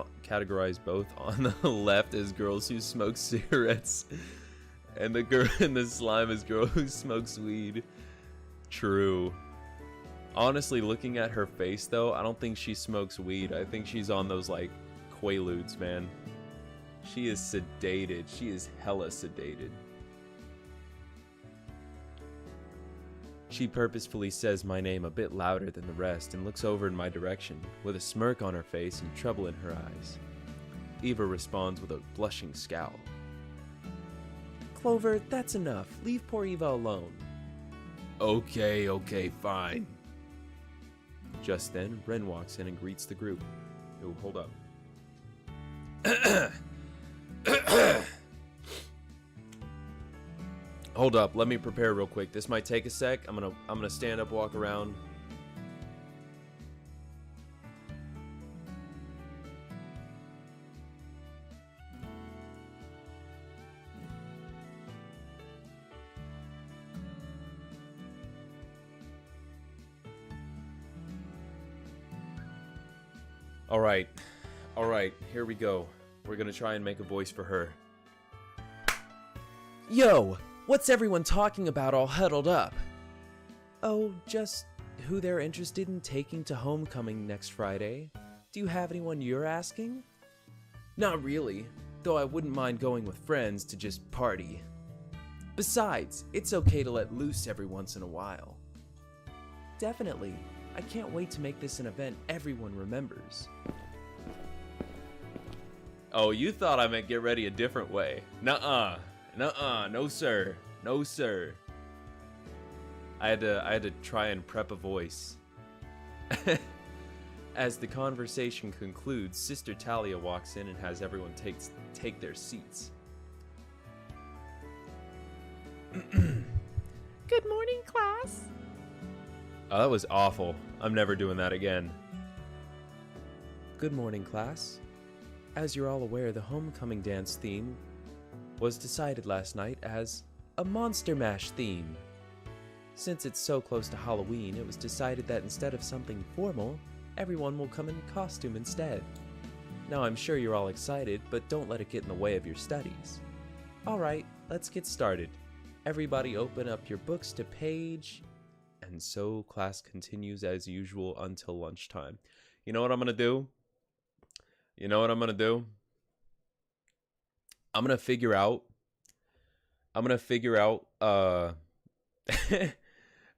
on the left as girls who smoke cigarettes, and the girl in the slime as girl who smokes weed. True. Honestly, looking at her face though, I don't think she smokes weed. I think she's on those like Quaaludes, man. She is sedated. She is hella sedated. She purposefully says my name a bit louder than the rest and looks over in my direction with a smirk on her face and trouble in her eyes. Eva responds with a blushing scowl. Clover, that's enough. Leave poor Eva alone. Okay, fine. Just then, Ren walks in and greets the group. Ooh, hold up. Hold up, let me prepare real quick. This might take a sec. I'm gonna stand up, walk around. All right, here we go. We're gonna try and make a voice for her. Yo, what's everyone talking about all huddled up? Oh, just who they're interested in taking to homecoming next Friday. Do you have anyone you're asking? Not really, though I wouldn't mind going with friends to just party. Besides, it's okay to let loose every once in a while. Definitely. I can't wait to make this an event everyone remembers. Oh, you thought I meant get ready a different way. Nuh-uh. Nuh-uh. No, sir. No, sir. I had to try and prep a voice. As the conversation concludes, Sister Talia walks in and has everyone take their seats. Good morning, class. Oh, that was awful. I'm never doing that again. Good morning, class. As you're all aware, the homecoming dance theme was decided last night as a Monster Mash theme. Since it's so close to Halloween, it was decided that instead of something formal, everyone will come in costume instead. Now I'm sure you're all excited, but don't let it get in the way of your studies. Alright, let's get started. Everybody open up your books to page... And so class continues as usual until lunchtime. You know what I'm gonna do? I'm gonna figure out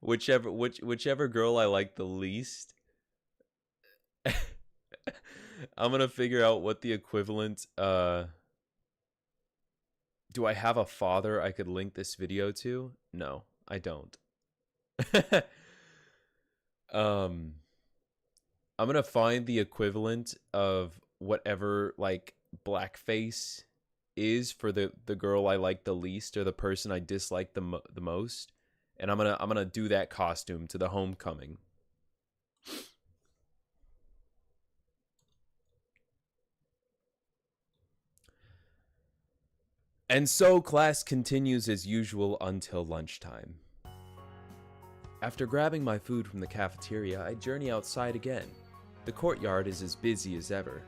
whichever girl I like the least. I'm gonna figure out what the equivalent do I have a father I could link this video to? No, I don't. I'm gonna find the equivalent of whatever like blackface is for the girl I like the least or the person I dislike the most, and I'm gonna do that costume to the homecoming. And so class continues as usual until lunchtime. After grabbing my food from the cafeteria, I journey outside again. The courtyard is as busy as ever.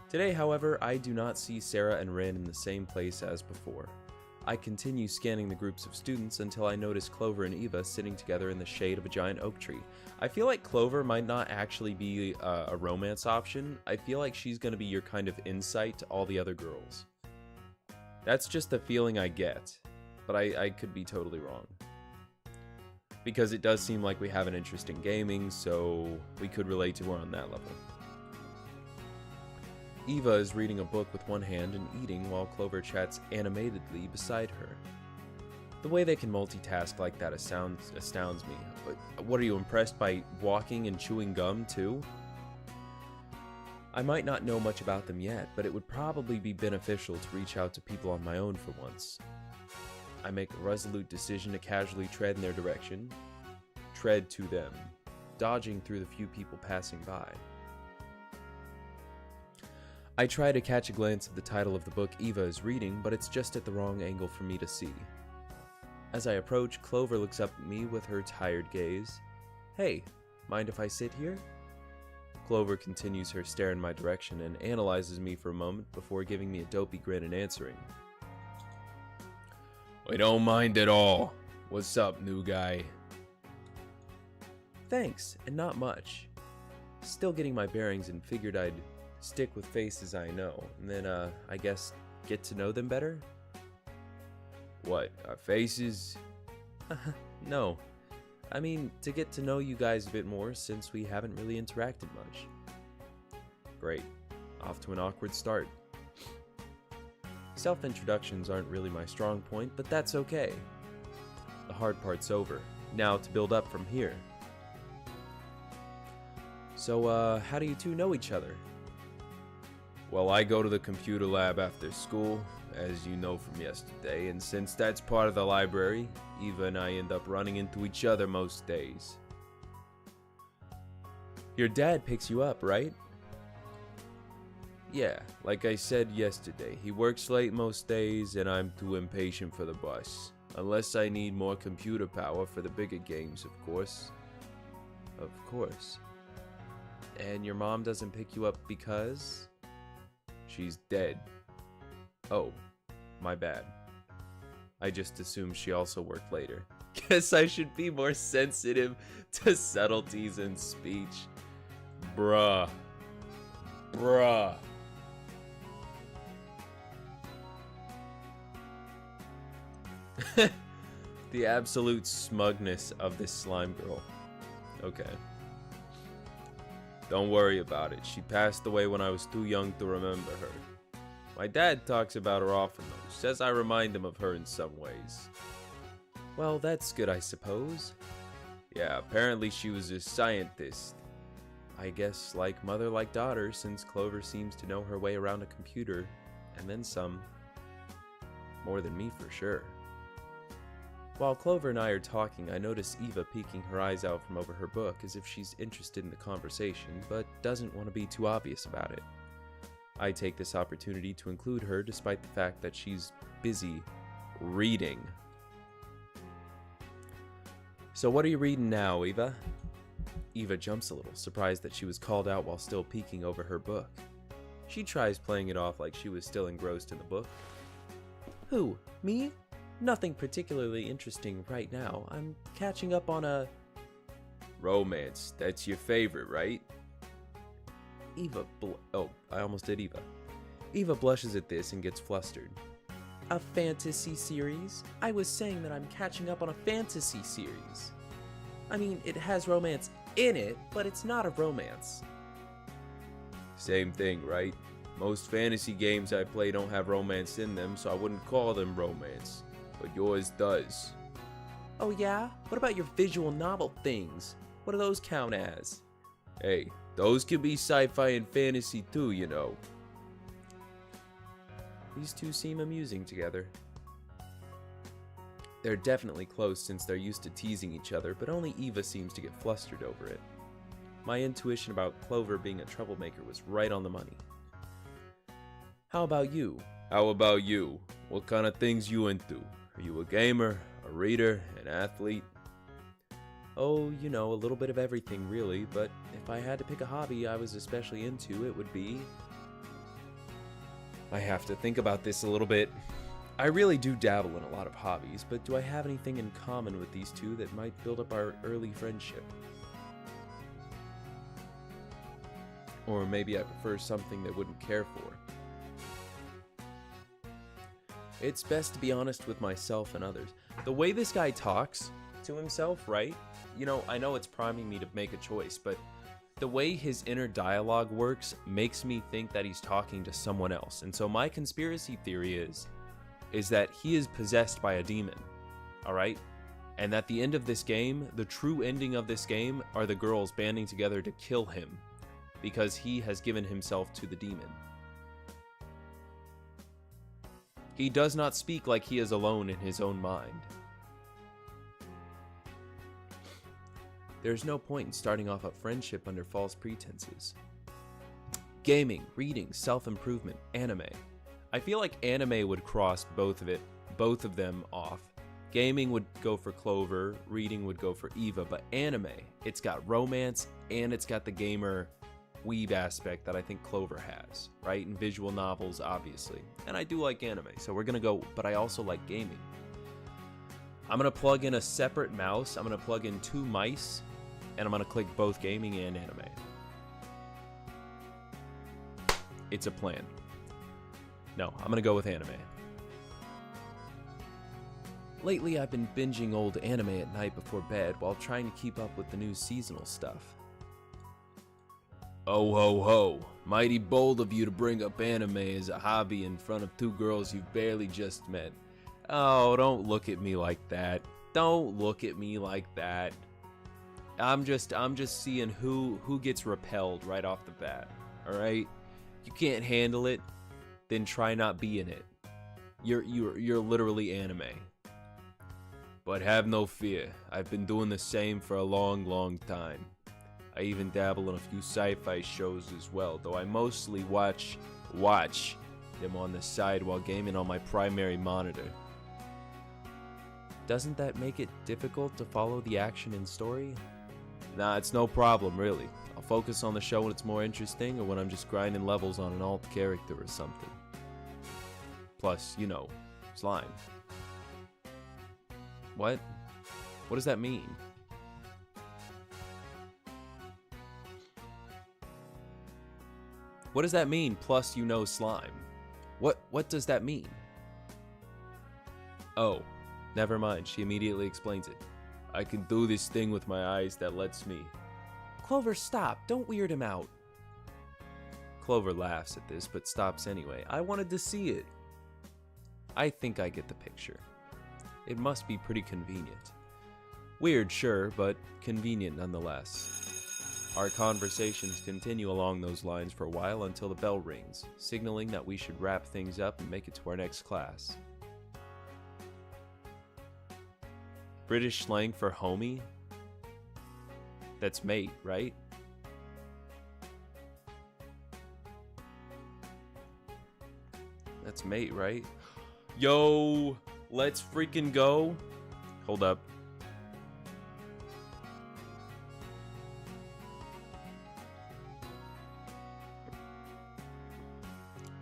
Today, however, I do not see Sarah and Ren in the same place as before. I continue scanning the groups of students until I notice Clover and Eva sitting together in the shade of a giant oak tree. I feel like Clover might not actually be a romance option. I feel like she's going to be your kind of insight to all the other girls. That's just the feeling I get, but I could be totally wrong. Because it does seem like we have an interest in gaming, so we could relate to her on that level. Eva is reading a book with one hand and eating while Clover chats animatedly beside her. The way they can multitask like that astounds me. What, are you impressed by walking and chewing gum too? I might not know much about them yet, but it would probably be beneficial to reach out to people on my own for once. I make a resolute decision to casually tread in their direction, tread to them, dodging through the few people passing by. I try to catch a glance at the title of the book Eva is reading, but it's just at the wrong angle for me to see. As I approach, Clover looks up at me with her tired gaze. Hey, mind if I sit here? Clover continues her stare in my direction and analyzes me for a moment before giving me a dopey grin and answering. I don't mind at all. What's up, new guy? Thanks, and not much. Still getting my bearings and figured I'd stick with faces I know, and then, I guess, get to know them better? What, faces? No. I mean, to get to know you guys a bit more since we haven't really interacted much. Great. Off to an awkward start. Self-introductions aren't really my strong point, but that's okay. The hard part's over. Now to build up from here. So, how do you two know each other? Well, I go to the computer lab after school, as you know from yesterday, and since that's part of the library, Eva and I end up running into each other most days. Your dad picks you up, right? Yeah, like I said yesterday, he works late most days and I'm too impatient for the bus. Unless I need more computer power for the bigger games, of course. Of course. And your mom doesn't pick you up because? She's dead. Oh, my bad. I just assumed she also worked later. Guess I should be more sensitive to subtleties in speech. Bruh. The absolute smugness of this slime girl. Okay. Don't worry about it. She passed away when I was too young to remember her. My dad talks about her often though. Says I remind him of her in some ways. Well, that's good, I suppose. Yeah, apparently she was a scientist. I guess like mother like daughter, since Clover seems to know her way around a computer, and then some. More than me for sure. While Clover and I are talking, I notice Eva peeking her eyes out from over her book as if she's interested in the conversation, but doesn't want to be too obvious about it. I take this opportunity to include her despite the fact that she's busy reading. So what are you reading now, Eva? Eva jumps a little, surprised that she was called out while still peeking over her book. She tries playing it off like she was still engrossed in the book. Who? Me? Nothing particularly interesting right now. I'm catching up on a... Romance. That's your favorite, right? Eva Oh, I almost did Eva. Eva blushes at this and gets flustered. A fantasy series? I was saying that I'm catching up on a fantasy series. I mean, it has romance in it, but it's not a romance. Same thing, right? Most fantasy games I play don't have romance in them, so I wouldn't call them romance. But yours does. Oh yeah? What about your visual novel things? What do those count as? Hey, those can be sci-fi and fantasy too, you know. These two seem amusing together. They're definitely close since they're used to teasing each other, but only Eva seems to get flustered over it. My intuition about Clover being a troublemaker was right on the money. How about you? How about you? What kind of things you into? Are you a gamer, a reader, an athlete? Oh, you know, a little bit of everything really, but if I had to pick a hobby I was especially into, it would be... I have to think about this a little bit. I really do dabble in a lot of hobbies, but do I have anything in common with these two that might build up our early friendship? Or maybe I prefer something they wouldn't care for. It's best to be honest with myself and others. The way this guy talks to himself, right? You know, I know it's priming me to make a choice, but the way his inner dialogue works makes me think that he's talking to someone else. And so my conspiracy theory is that he is possessed by a demon, all right? And at the end of this game, the true ending of this game are the girls banding together to kill him because he has given himself to the demon. He does not speak like he is alone in his own mind. There's no point in starting off a friendship under false pretenses. Gaming, reading, self-improvement, anime. I feel like anime would cross both of them off. Gaming would go for Clover, reading would go for Eva, but anime, it's got romance and it's got the gamer weeb aspect that I think Clover has, right? And visual novels, obviously. And I do like anime, so we're gonna go, but I also like gaming. I'm gonna plug in a separate mouse, I'm gonna plug in 2 mice, and I'm gonna click both gaming and anime. It's a plan. No, I'm gonna go with anime. Lately, I've been binging old anime at night before bed while trying to keep up with the new seasonal stuff. Oh ho ho, mighty bold of you to bring up anime as a hobby in front of 2 girls you've barely just met. Oh, don't look at me like that. Don't look at me like that. I'm just seeing who gets repelled right off the bat. All right? You can't handle it, then try not be in it. You're literally anime. But have no fear. I've been doing the same for a long time. I even dabble in a few sci-fi shows as well, though I mostly watch them on the side while gaming on my primary monitor. Doesn't that make it difficult to follow the action and story? Nah, it's no problem, really. I'll focus on the show when it's more interesting or when I'm just grinding levels on an alt character or something. Plus, you know, slime. What? What does that mean? What does that mean, plus you know slime? What does that mean? Oh, never mind, she immediately explains it. I can do this thing with my eyes that lets me... Clover, stop. Don't weird him out. Clover laughs at this, but stops anyway. I wanted to see it. I think I get the picture. It must be pretty convenient. Weird, sure, but convenient nonetheless. Our conversations continue along those lines for a while until the bell rings, signaling that we should wrap things up and make it to our next class. British slang for homie? That's mate, right? That's mate, right? Yo, let's freaking go. Hold up.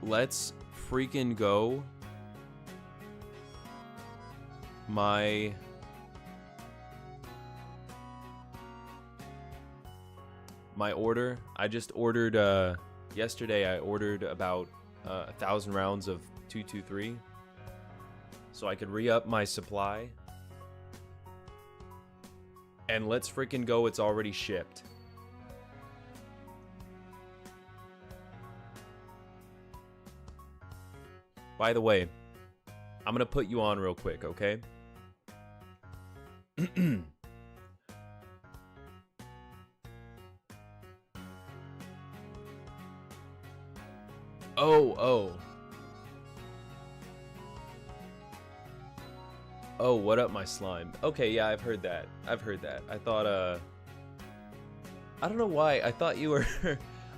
Let's freaking go. My order. I just ordered yesterday I ordered about 1,000 rounds of 223 so I could re-up my supply. And let's freaking go, it's already shipped. By the way, I'm gonna put you on real quick, okay? Oh, what up, my slime? Okay, yeah, I've heard that. I thought, I don't know why. I thought you were...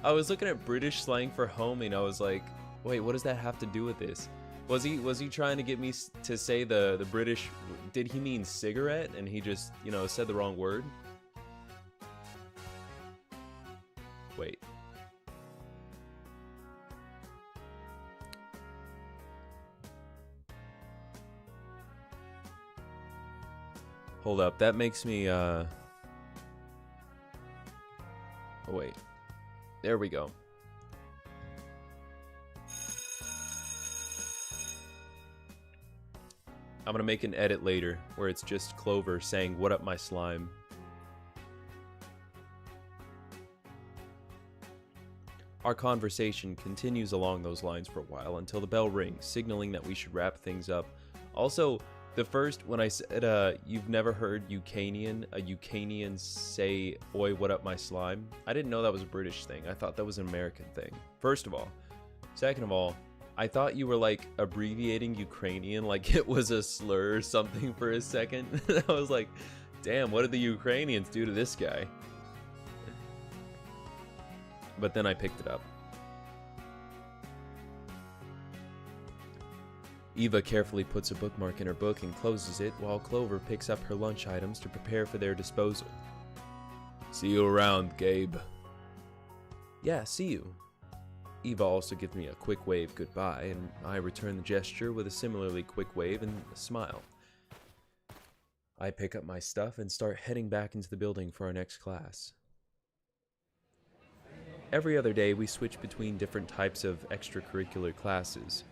I was looking at British slang for homie, and I was like, wait, what does that have to do with this? Was he trying to get me to say the British... Did he mean cigarette, and he just, you know, said the wrong word? Wait. Hold up, that makes me, Oh, wait. There we go. I'm gonna make an edit later where it's just Clover saying, "What up, my slime?" Our conversation continues along those lines for a while until the bell rings, signaling that we should wrap things up. Also, the first, when I said, you've never heard a Ukrainian say, "Oi, what up, my slime?" I didn't know that was a British thing. I thought that was an American thing. First of all. Second of all, I thought you were, like, abbreviating Ukrainian, like it was a slur or something for a second. I was like, damn, what did the Ukrainians do to this guy? But then I picked it up. Eva carefully puts a bookmark in her book and closes it, while Clover picks up her lunch items to prepare for their disposal. See you around, Gabe. Yeah, see you. Eva also gives me a quick wave goodbye, and I return the gesture with a similarly quick wave and a smile. I pick up my stuff and start heading back into the building for our next class. Every other day, we switch between different types of extracurricular classes.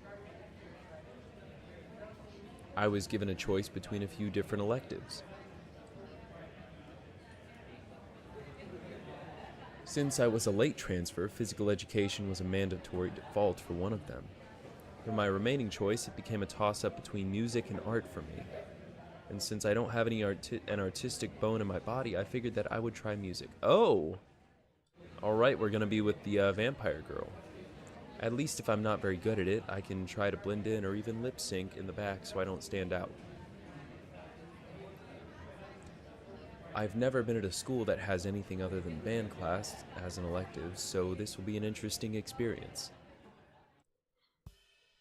I was given a choice between a few different electives. Since I was a late transfer, physical education was a mandatory default for one of them. For my remaining choice, it became a toss-up between music and art for me. And since I don't have an artistic bone in my body, I figured that I would try music. Oh! Alright, we're gonna be with the vampire girl. At least if I'm not very good at it, I can try to blend in or even lip sync in the back so I don't stand out. I've never been at a school that has anything other than band class as an elective, so this will be an interesting experience.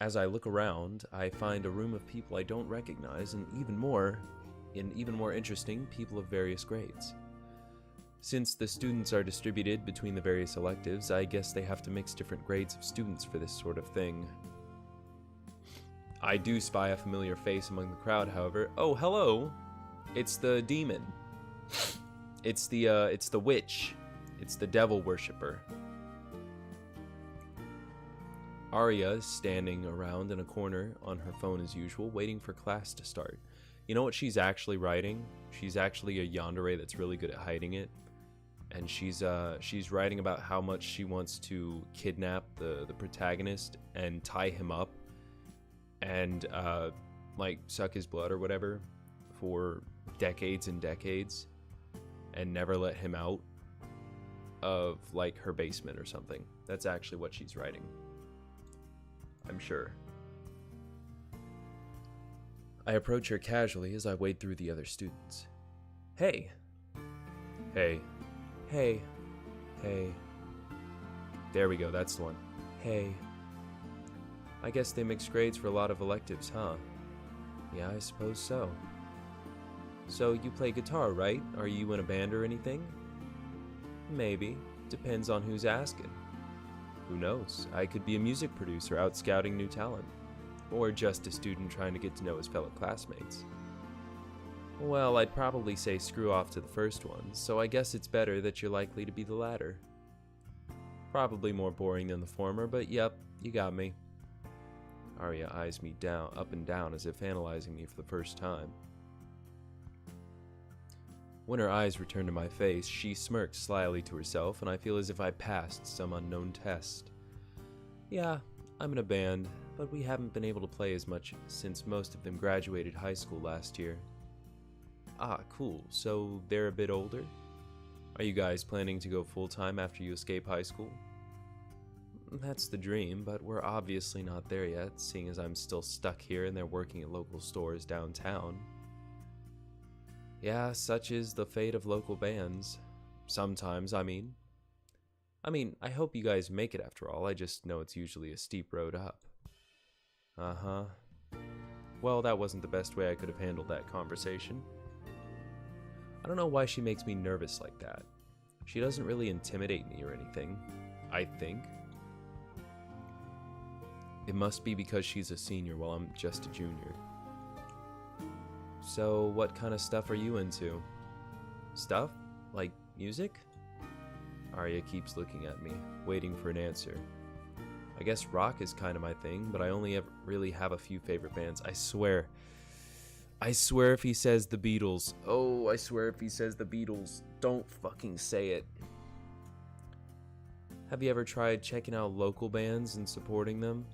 As I look around, I find a room of people I don't recognize, and even more interesting, people of various grades. Since the students are distributed between the various electives, I guess they have to mix different grades of students for this sort of thing. I do spy a familiar face among the crowd, however. Oh, hello! It's the demon. It's the witch. It's the devil worshipper. Arya is standing around in a corner on her phone as usual, waiting for class to start. You know what she's actually writing? She's actually a yandere that's really good at hiding it. And she's writing about how much she wants to kidnap the protagonist and tie him up and like suck his blood or whatever for decades and decades and never let him out of like her basement or something. That's actually what she's writing. I'm sure. I approach her casually as I wade through the other students. Hey. Hey. Hey. Hey. There we go, that's the one. Hey. I guess they mix grades for a lot of electives, huh? Yeah, I suppose so. So you play guitar, right? Are you in a band or anything? Maybe. Depends on who's asking. Who knows? I could be a music producer out scouting new talent. Or just a student trying to get to know his fellow classmates. Well, I'd probably say screw off to the first one, so I guess it's better that you're likely to be the latter. Probably more boring than the former, but yep, you got me. Arya eyes me up and down as if analyzing me for the first time. When her eyes return to my face, she smirks slyly to herself, and I feel as if I passed some unknown test. Yeah, I'm in a band, but we haven't been able to play as much since most of them graduated high school last year. Ah, cool. So they're a bit older? Are you guys planning to go full-time after you escape high school? That's the dream, but we're obviously not there yet, seeing as I'm still stuck here and they're working at local stores downtown. Yeah, such is the fate of local bands. Sometimes, I mean, I hope you guys make it after all, I just know it's usually a steep road up. Uh-huh. Well, that wasn't the best way I could have handled that conversation. I don't know why she makes me nervous like that. She doesn't really intimidate me or anything, I think. It must be because she's a senior while I'm just a junior. So, what kind of stuff are you into? Stuff? Like music? Arya keeps looking at me, waiting for an answer. I guess rock is kind of my thing, but I only really have a few favorite bands. I swear if he says the Beatles. Oh, I swear if he says the Beatles. Don't fucking say it. Have you ever tried checking out local bands and supporting them?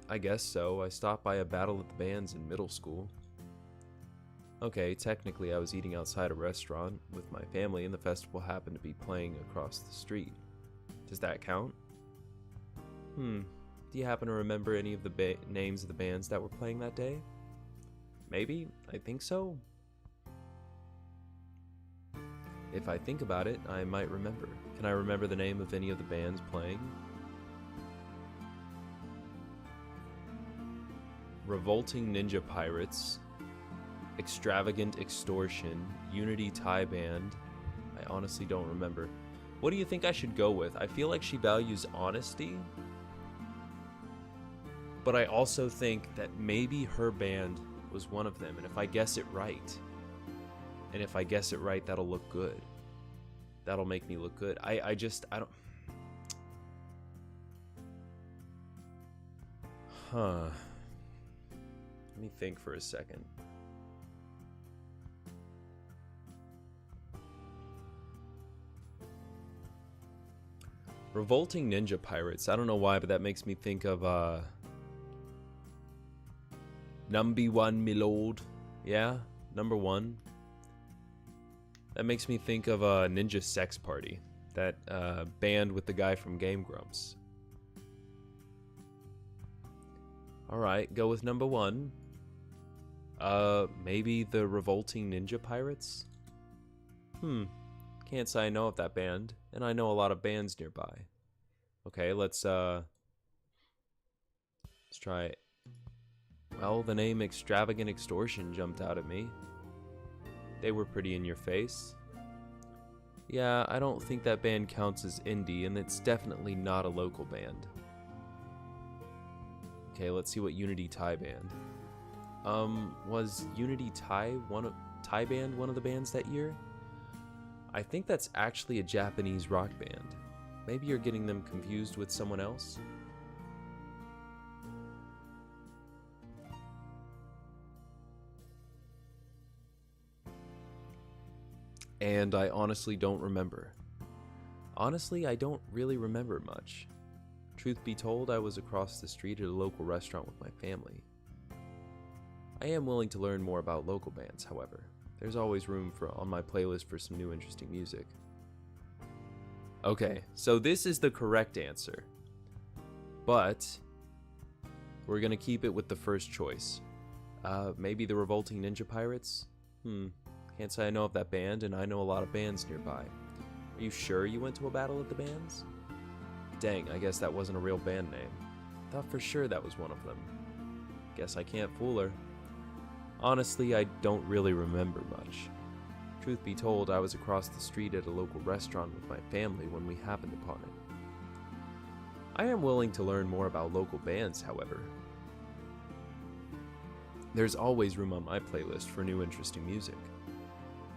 I guess so. I stopped by a battle of the bands in middle school. Okay, technically I was eating outside a restaurant with my family and the festival happened to be playing across the street. Does that count? Do you happen to remember any of the names of the bands that were playing that day? Maybe? I think so. If I think about it, I might remember. Can I remember the name of any of the bands playing? Revolting Ninja Pirates, Extravagant Extortion, Unity Thai Band. I honestly don't remember. What do you think I should go with? I feel like she values honesty, but I also think that maybe her band was one of them, and if I guess it right, that'll look good. That'll make me look good. I don't... Huh. Let me think for a second. Revolting Ninja Pirates. I don't know why, but that makes me think of, Numby One, me lord. Yeah? number one, that makes me think of a Ninja Sex Party, that band with the guy from Game Grumps. Alright, go with number one. Maybe the Revolting Ninja Pirates? Can't say I know of that band, and I know a lot of bands nearby. Okay, let's try it. Well, the name Extravagant Extortion jumped out at me. They were pretty in your face. Yeah, I don't think that band counts as indie, and it's definitely not a local band. Okay, let's see what Unity Thai band. Was Unity Thai band one of the bands that year? I think that's actually a Japanese rock band. Maybe you're getting them confused with someone else? And I honestly don't remember. Honestly, I don't really remember much. Truth be told, I was across the street at a local restaurant with my family. I am willing to learn more about local bands, however. There's always room on my playlist for some new interesting music. Okay, so this is the correct answer. But we're gonna keep it with the first choice. Maybe the Revolting Ninja Pirates? Can't say I know of that band, and I know a lot of bands nearby. Are you sure you went to a battle of the bands? Dang, I guess that wasn't a real band name. Thought for sure that was one of them. Guess I can't fool her. Honestly, I don't really remember much. Truth be told, I was across the street at a local restaurant with my family when we happened upon it. I am willing to learn more about local bands, however. There's always room on my playlist for new interesting music.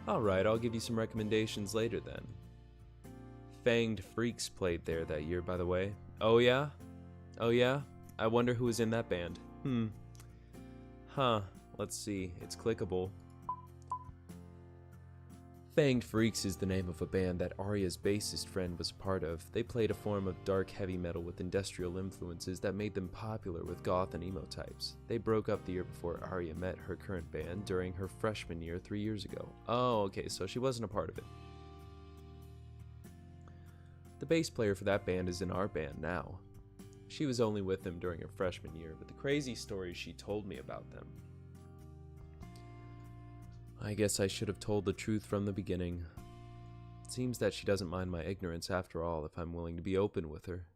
Alright, I'll give you some recommendations later then. Fanged Freaks played there that year, by the way. Oh yeah? Oh yeah? I wonder who was in that band. Let's see. It's clickable. Fanged Freaks is the name of a band that Arya's bassist friend was a part of. They played a form of dark heavy metal with industrial influences that made them popular with goth and emo types. They broke up the year before Arya met her current band during her freshman year 3 years ago. Oh, okay, so she wasn't a part of it. The bass player for that band is in our band now. She was only with them during her freshman year, but the crazy stories she told me about them. I guess I should have told the truth from the beginning. It seems that she doesn't mind my ignorance after all if I'm willing to be open with her.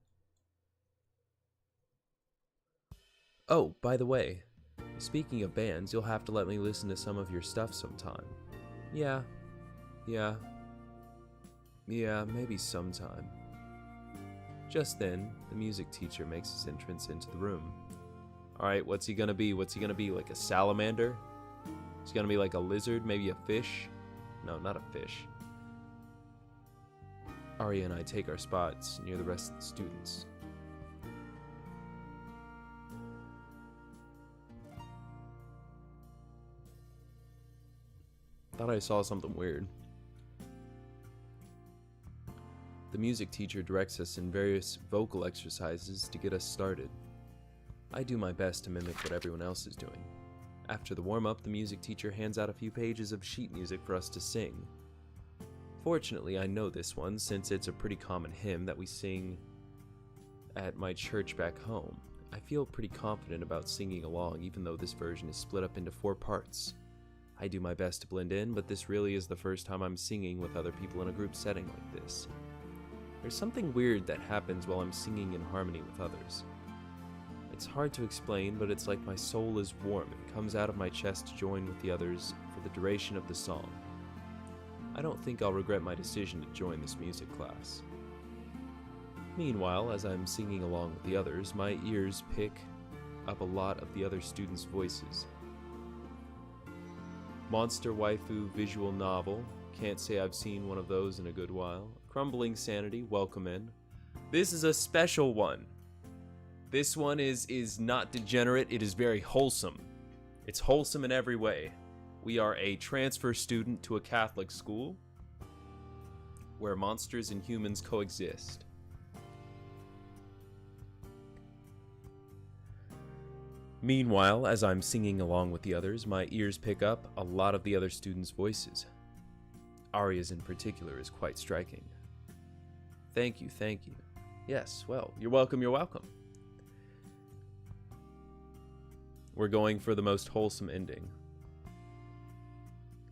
Oh, by the way, speaking of bands, you'll have to let me listen to some of your stuff sometime. Yeah, maybe sometime. Just then, the music teacher makes his entrance into the room. Alright, what's he gonna be? What's he gonna be, like a salamander? Is he gonna be like a lizard, maybe a fish? No, not a fish. Arya and I take our spots near the rest of the students. Thought I saw something weird. The music teacher directs us in various vocal exercises to get us started. I do my best to mimic what everyone else is doing. After the warm-up, the music teacher hands out a few pages of sheet music for us to sing. Fortunately, I know this one since it's a pretty common hymn that we sing at my church back home. I feel pretty confident about singing along even though this version is split up into 4 parts. I do my best to blend in, but this really is the first time I'm singing with other people in a group setting like this. There's something weird that happens while I'm singing in harmony with others. It's hard to explain, but it's like my soul is warm and comes out of my chest to join with the others for the duration of the song. I don't think I'll regret my decision to join this music class. Meanwhile, as I'm singing along with the others, my ears pick up a lot of the other students' voices. Monster Waifu visual novel. Can't say I've seen one of those in a good while. Crumbling Sanity, welcome in. This is a special one. This one is not degenerate, it is very wholesome. It's wholesome in every way. We are a transfer student to a Catholic school where monsters and humans coexist. Meanwhile, as I'm singing along with the others, my ears pick up a lot of the other students' voices. Arya's in particular is quite striking. Thank you, thank you. Yes, well, you're welcome, you're welcome. We're going for the most wholesome ending.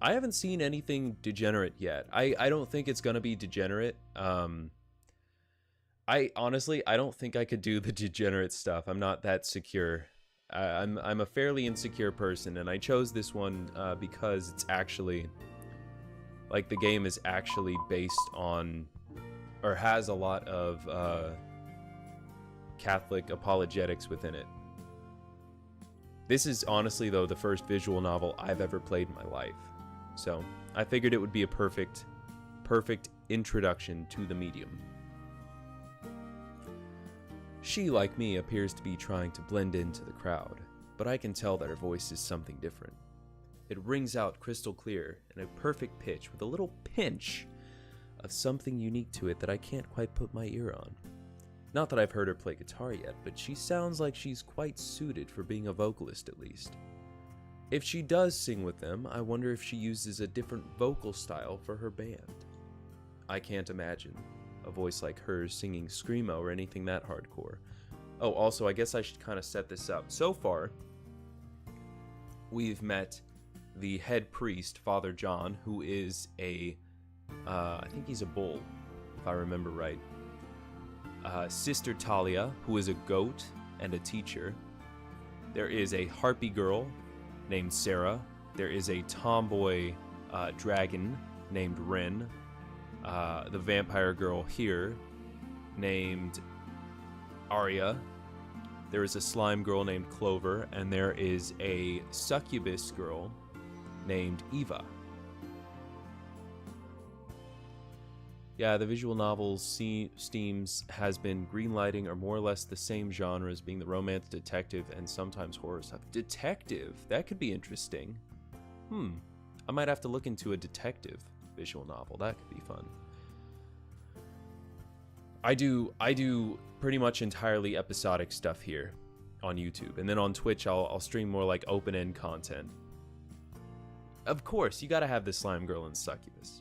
I haven't seen anything degenerate yet. I don't think it's gonna be degenerate. I honestly don't think I could do the degenerate stuff. I'm not that secure. I'm a fairly insecure person, and I chose this one because it's actually, like, the game is actually based on, or has a lot of Catholic apologetics within it. This is honestly, though, the first visual novel I've ever played in my life. So I figured it would be a perfect introduction to the medium. She, like me, appears to be trying to blend into the crowd, but I can tell that her voice is something different. It rings out crystal clear in a perfect pitch with a little pinch of something unique to it that I can't quite put my ear on. Not that I've heard her play guitar yet, but she sounds like she's quite suited for being a vocalist at least. If she does sing with them, I wonder if she uses a different vocal style for her band. I can't imagine a voice like hers singing screamo or anything that hardcore. Oh, also, I guess I should kind of set this up. So far, we've met the head priest, Father John, who is I think he's a bull, if I remember right. Sister Talia, who is a goat and a teacher. There is a harpy girl named Sarah. There is a tomboy dragon named Ren. The vampire girl here named Arya. There is a slime girl named Clover, and there is a succubus girl named Eva. Yeah, the visual novel's themes has been greenlighting are more or less the same genres, being the romance, detective, and sometimes horror stuff. Detective? That could be interesting. I might have to look into a detective visual novel. That could be fun. I do pretty much entirely episodic stuff here on YouTube, and then on Twitch I'll stream more like open-end content. Of course, you gotta have the slime girl and succubus.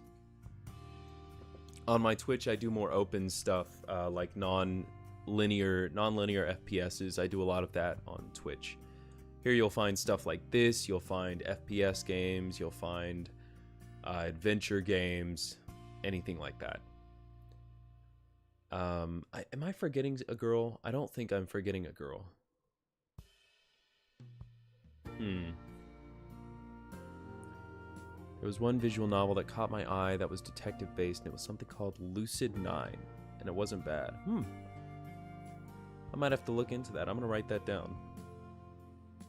On my Twitch, I do more open stuff, like non-linear FPSs. I do a lot of that on Twitch. Here you'll find stuff like this. You'll find FPS games. You'll find adventure games, anything like that. Am I forgetting a girl? I don't think I'm forgetting a girl. There was one visual novel that caught my eye that was detective-based, and it was something called Lucid 9, and it wasn't bad. I might have to look into that. I'm going to write that down.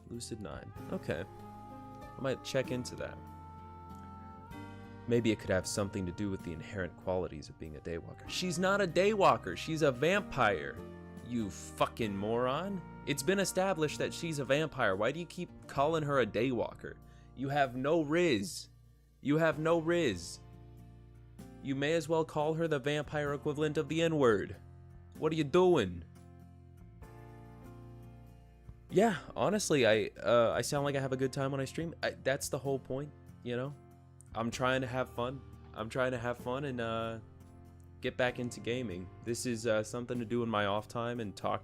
Lucid 9. Okay. I might check into that. Maybe it could have something to do with the inherent qualities of being a daywalker. She's not a daywalker. She's a vampire. You fucking moron. It's been established that she's a vampire. Why do you keep calling her a daywalker? You have no riz. You have no riz. You may as well call her the vampire equivalent of the N-word. What are you doing? Yeah, honestly, I sound like I have a good time when I stream. That's the whole point, you know? I'm trying to have fun. I'm trying to have fun and get back into gaming. This is something to do in my off time and talk.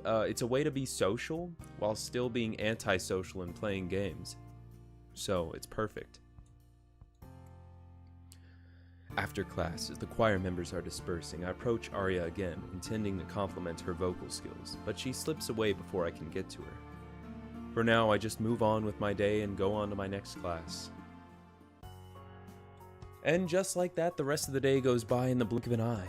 It's a way to be social while still being antisocial and playing games. So it's perfect. After class, as the choir members are dispersing, I approach Arya again, intending to compliment her vocal skills, but she slips away before I can get to her. For now, I just move on with my day and go on to my next class. And just like that, the rest of the day goes by in the blink of an eye.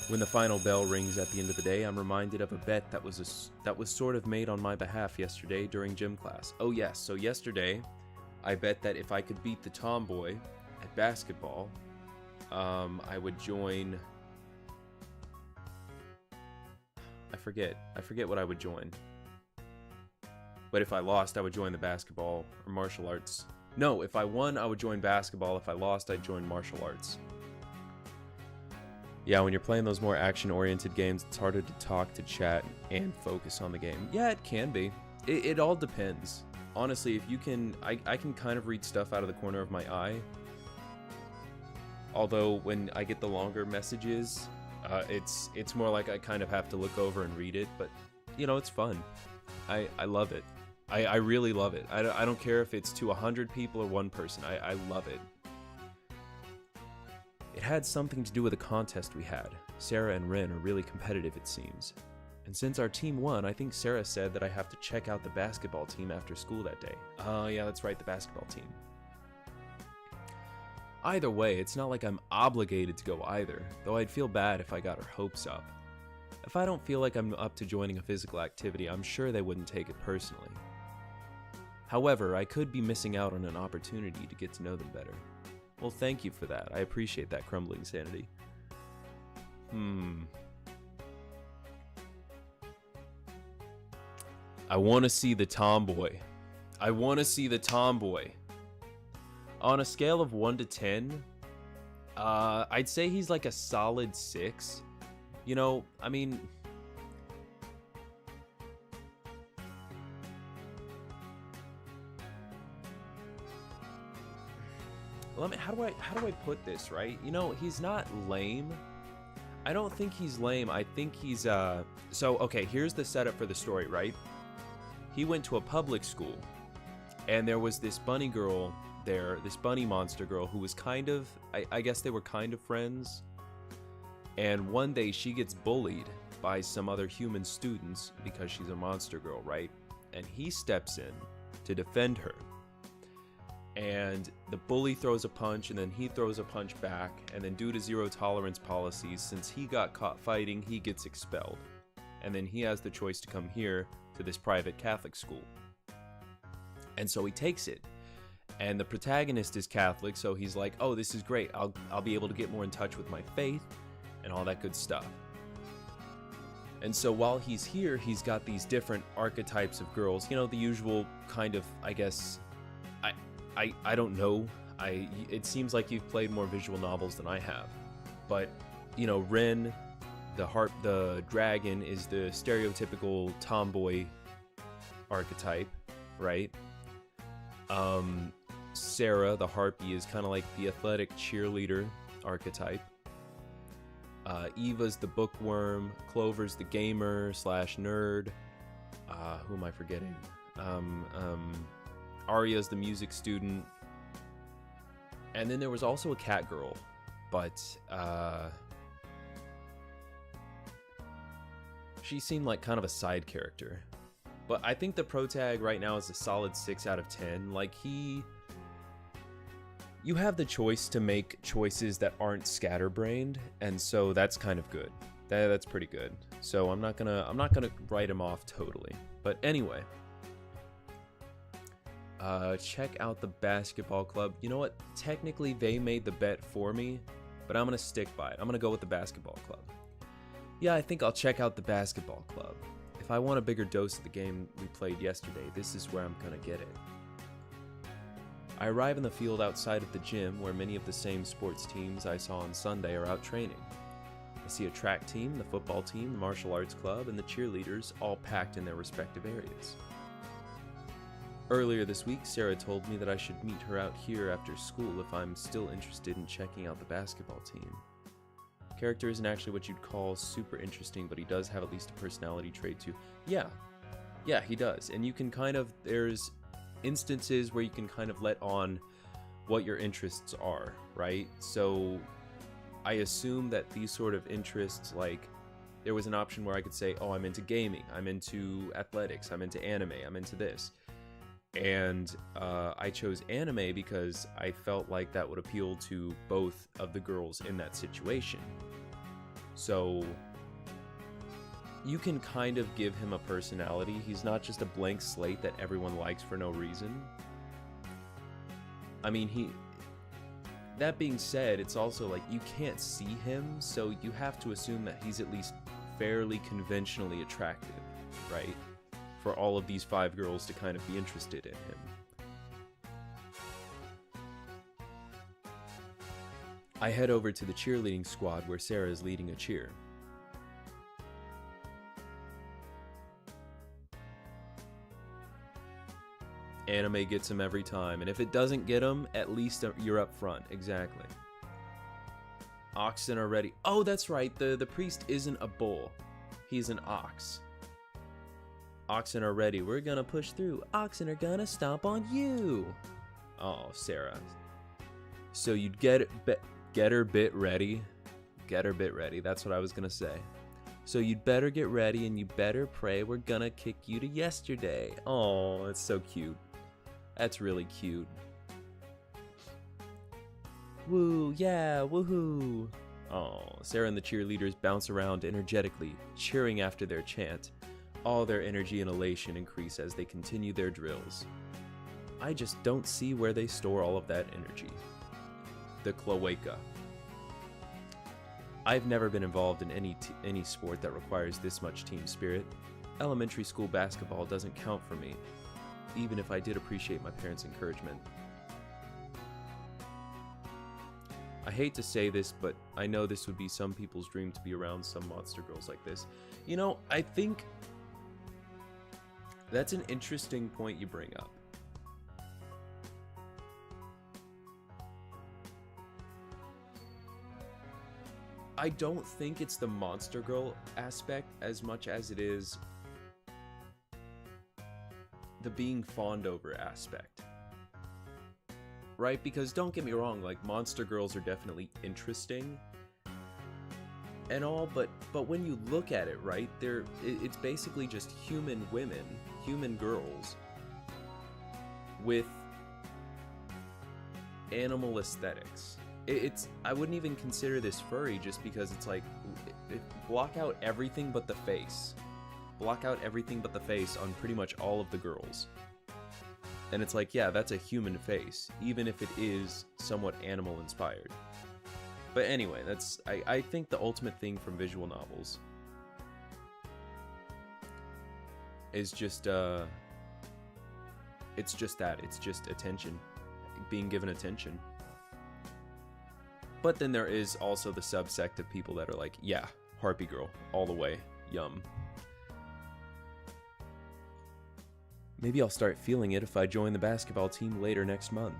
When the final bell rings at the end of the day, I'm reminded of a bet that was sort of made on my behalf yesterday during gym class. Oh yes, so yesterday, I bet that if I could beat the tomboy at basketball, I would join... I forget what I would join. But if I lost, I would join the basketball or martial arts. No, if I won, I would join basketball. If I lost, I'd join martial arts. Yeah, when you're playing those more action-oriented games, it's harder to talk, to chat, and focus on the game. Yeah, it can be. It all depends. Honestly, if you can, I can kind of read stuff out of the corner of my eye. Although when I get the longer messages, it's more like I kind of have to look over and read it. But, you know, it's fun. I love it. I really love it. I don't care if it's to 100 people or one person. I love it. It had something to do with a contest we had. Sarah and Ren are really competitive, it seems. And since our team won, I think Sarah said that I have to check out the basketball team after school that day. Oh, yeah, that's right, the basketball team. Either way, it's not like I'm obligated to go either, though I'd feel bad if I got her hopes up. If I don't feel like I'm up to joining a physical activity, I'm sure they wouldn't take it personally. However, I could be missing out on an opportunity to get to know them better. Well, thank you for that. I appreciate that crumbling sanity. I want to see the tomboy. I want to see the tomboy. On a scale of 1 to 10, I'd say he's like a solid 6. You know, I mean... How do I put this, right? You know, he's not lame. I don't think he's lame. I think he's, So, okay, here's the setup for the story, right? He went to a public school, and there was this bunny girl there, this bunny monster girl, who was kind of, I guess they were kind of friends. And one day she gets bullied by some other human students because she's a monster girl, right? And he steps in to defend her. And the bully throws a punch, and then he throws a punch back, and then due to zero tolerance policies, since he got caught fighting, he gets expelled. And then he has the choice to come here to this private Catholic school. And so he takes it. And the protagonist is Catholic, so he's like, oh, this is great. I'll be able to get more in touch with my faith and all that good stuff. And so while he's here, he's got these different archetypes of girls. You know, the usual kind of, I guess... I don't know. It seems like you've played more visual novels than I have. But, you know, Ren, the dragon, is the stereotypical tomboy archetype, right? Sarah, the harpy, is kind of like the athletic cheerleader archetype. Eva's the bookworm. Clover's the gamer / nerd. Who am I forgetting? Arya's the music student. And then there was also a cat girl, but she seemed like kind of a side character. But I think the protag right now is a solid 6 out of 10. Like, you have the choice to make choices that aren't scatterbrained, and so that's kind of good. That's pretty good. So I'm not gonna write him off totally. But anyway, check out the basketball club. You know what? Technically, they made the bet for me, but I'm gonna stick by it. I'm gonna go with the basketball club. Yeah, I think I'll check out the basketball club. If I want a bigger dose of the game we played yesterday, this is where I'm gonna get it. I arrive in the field outside of the gym, where many of the same sports teams I saw on Sunday are out training. I see a track team, the football team, the martial arts club, and the cheerleaders all packed in their respective areas. Earlier this week, Sarah told me that I should meet her out here after school if I'm still interested in checking out the basketball team. Character isn't actually what you'd call super interesting, but he does have at least a personality trait too. Yeah, he does. And you can there's instances where you can kind of let on what your interests are, right? So I assume that these sort of interests, like, there was an option where I could say, oh, I'm into gaming, I'm into athletics, I'm into anime, I'm into this. And I chose anime because I felt like that would appeal to both of the girls in that situation. So you can kind of give him a personality. He's not just a blank slate that everyone likes for no reason. I mean, that being said, it's also like you can't see him, so you have to assume that he's at least fairly conventionally attractive, right? For all of these 5 girls to kind of be interested in him. I head over to the cheerleading squad where Sarah is leading a cheer. Anime gets him every time, and if it doesn't get him, at least you're up front. Exactly. Oxen are ready. Oh, that's right. The priest isn't a bull. He's an ox. Oxen are ready. We're gonna push through. Oxen are gonna stomp on you. Oh, Sarah. So you'd get her bit ready. Get her bit ready. That's what I was gonna say. So you'd better get ready and you better pray we're gonna kick you to yesterday. Oh, that's so cute. That's really cute. Woo, yeah, woohoo. Oh, Sarah and the cheerleaders bounce around energetically, cheering after their chant. All their energy and elation increase as they continue their drills. I just don't see where they store all of that energy. The cloaca. I've never been involved in any sport that requires this much team spirit. Elementary school basketball doesn't count for me, even if I did appreciate my parents' encouragement. I hate to say this, but I know this would be some people's dream to be around some monster girls like this. You know, I think that's an interesting point you bring up. I don't think it's the monster girl aspect as much as it is the being fawned over aspect. Right? Because don't get me wrong, like, monster girls are definitely interesting and all, but when you look at it, right, it's basically just human women, human girls with animal aesthetics. I wouldn't even consider this furry just because it's like, block out everything but the face. Block out everything but the face on pretty much all of the girls. And it's like, yeah, that's a human face, even if it is somewhat animal inspired. But anyway, I think the ultimate thing from visual novels is just, it's just that. It's just attention. Being given attention. But then there is also the subsect of people that are like, yeah, Harpy Girl, all the way, yum. Maybe I'll start feeling it if I join the basketball team later next month.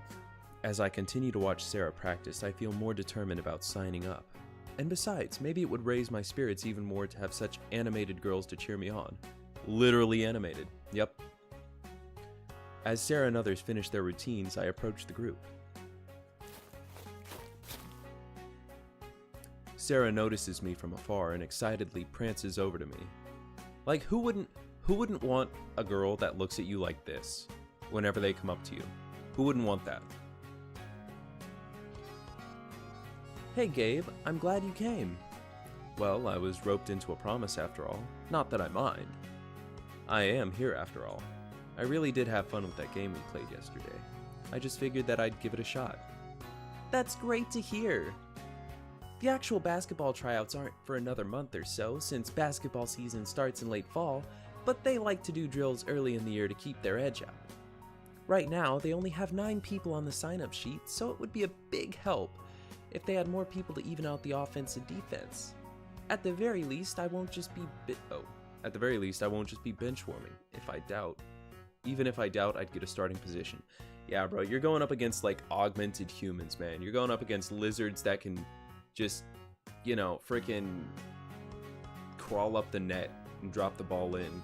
As I continue to watch Sarah practice, I feel more determined about signing up. And besides, maybe it would raise my spirits even more to have such animated girls to cheer me on. Literally animated, yep. As Sarah and others finish their routines, I approach the group. Sarah notices me from afar and excitedly prances over to me. Like, who wouldn't want a girl that looks at you like this whenever they come up to you? Who wouldn't want that? Hey Gabe, I'm glad you came. Well, I was roped into a promise after all. Not that I mind. I am here after all. I really did have fun with that game we played yesterday. I just figured that I'd give it a shot. That's great to hear. The actual basketball tryouts aren't for another month or so, since basketball season starts in late fall, but they like to do drills early in the year to keep their edge out. Right now, they only have 9 people on the sign-up sheet, so it would be a big help if they had more people to even out the offense and defense. At the very least, I won't just be bench warming. Even if I doubt I'd get a starting position. Yeah, bro, you're going up against like augmented humans, man. You're going up against lizards that can just, you know, freaking crawl up the net and drop the ball in.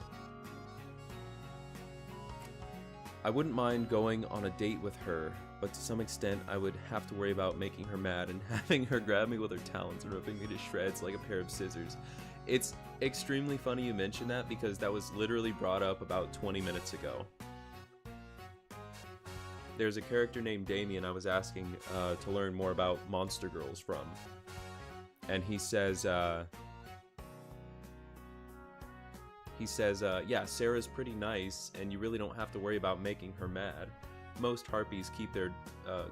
I wouldn't mind going on a date with her, but to some extent I would have to worry about making her mad and having her grab me with her talons and ripping me to shreds like a pair of scissors. It's extremely funny you mention that because that was literally brought up about 20 minutes ago. There's a character named Damien I was asking to learn more about Monster Girls from. And he says, yeah, Sarah's pretty nice, and you really don't have to worry about making her mad. Most harpies keep their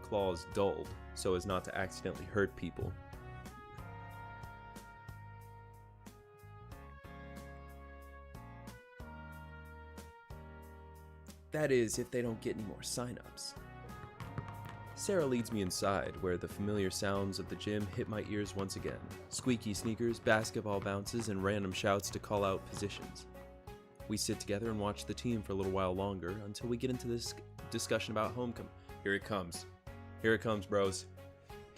claws dulled, so as not to accidentally hurt people. That is, if they don't get any more sign-ups. Sarah leads me inside, where the familiar sounds of the gym hit my ears once again. Squeaky sneakers, basketball bounces, and random shouts to call out positions. We sit together and watch the team for a little while longer until we get into discussion about homecoming. Here it comes. Here it comes, bros.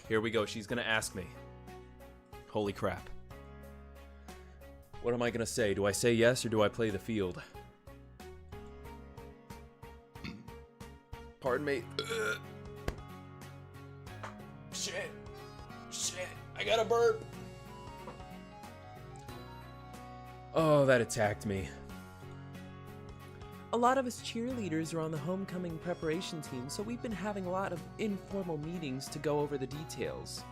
Here we go. She's gonna ask me. Holy crap. What am I gonna say? Do I say yes or do I play the field? Pardon me. Shit. I got a burp. Oh, that attacked me. A lot of us cheerleaders are on the homecoming preparation team, so we've been having a lot of informal meetings to go over the details.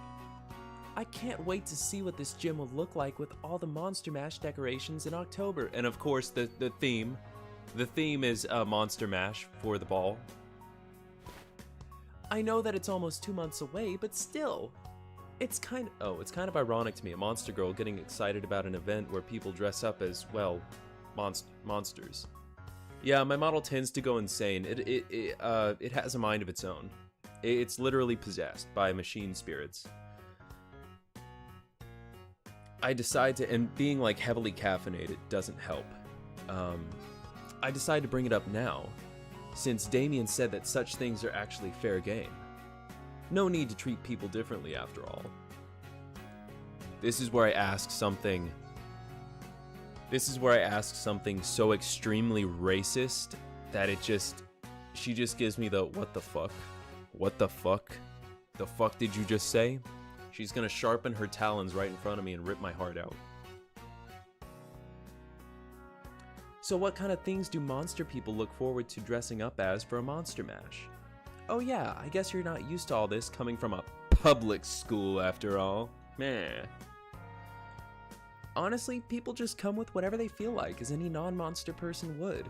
I can't wait to see what this gym will look like with all the Monster Mash decorations in October. And of course, the theme. The theme is Monster Mash for the ball. I know that it's almost 2 months away, but still. It's kind of ironic to me, a monster girl getting excited about an event where people dress up as, well, monsters. Yeah, my model tends to go insane. It has a mind of its own. It's literally possessed by machine spirits. I decide to, and being like heavily caffeinated doesn't help. I decide to bring it up now, since Damien said that such things are actually fair game. No need to treat people differently after all. This is where I ask something so extremely racist that she just gives me the what the fuck? What the fuck? The fuck did you just say? She's gonna sharpen her talons right in front of me and rip my heart out. So what kind of things do monster people look forward to dressing up as for a Monster Mash? Oh yeah, I guess you're not used to all this coming from a public school after all. Meh. Honestly, people just come with whatever they feel like, as any non-monster person would.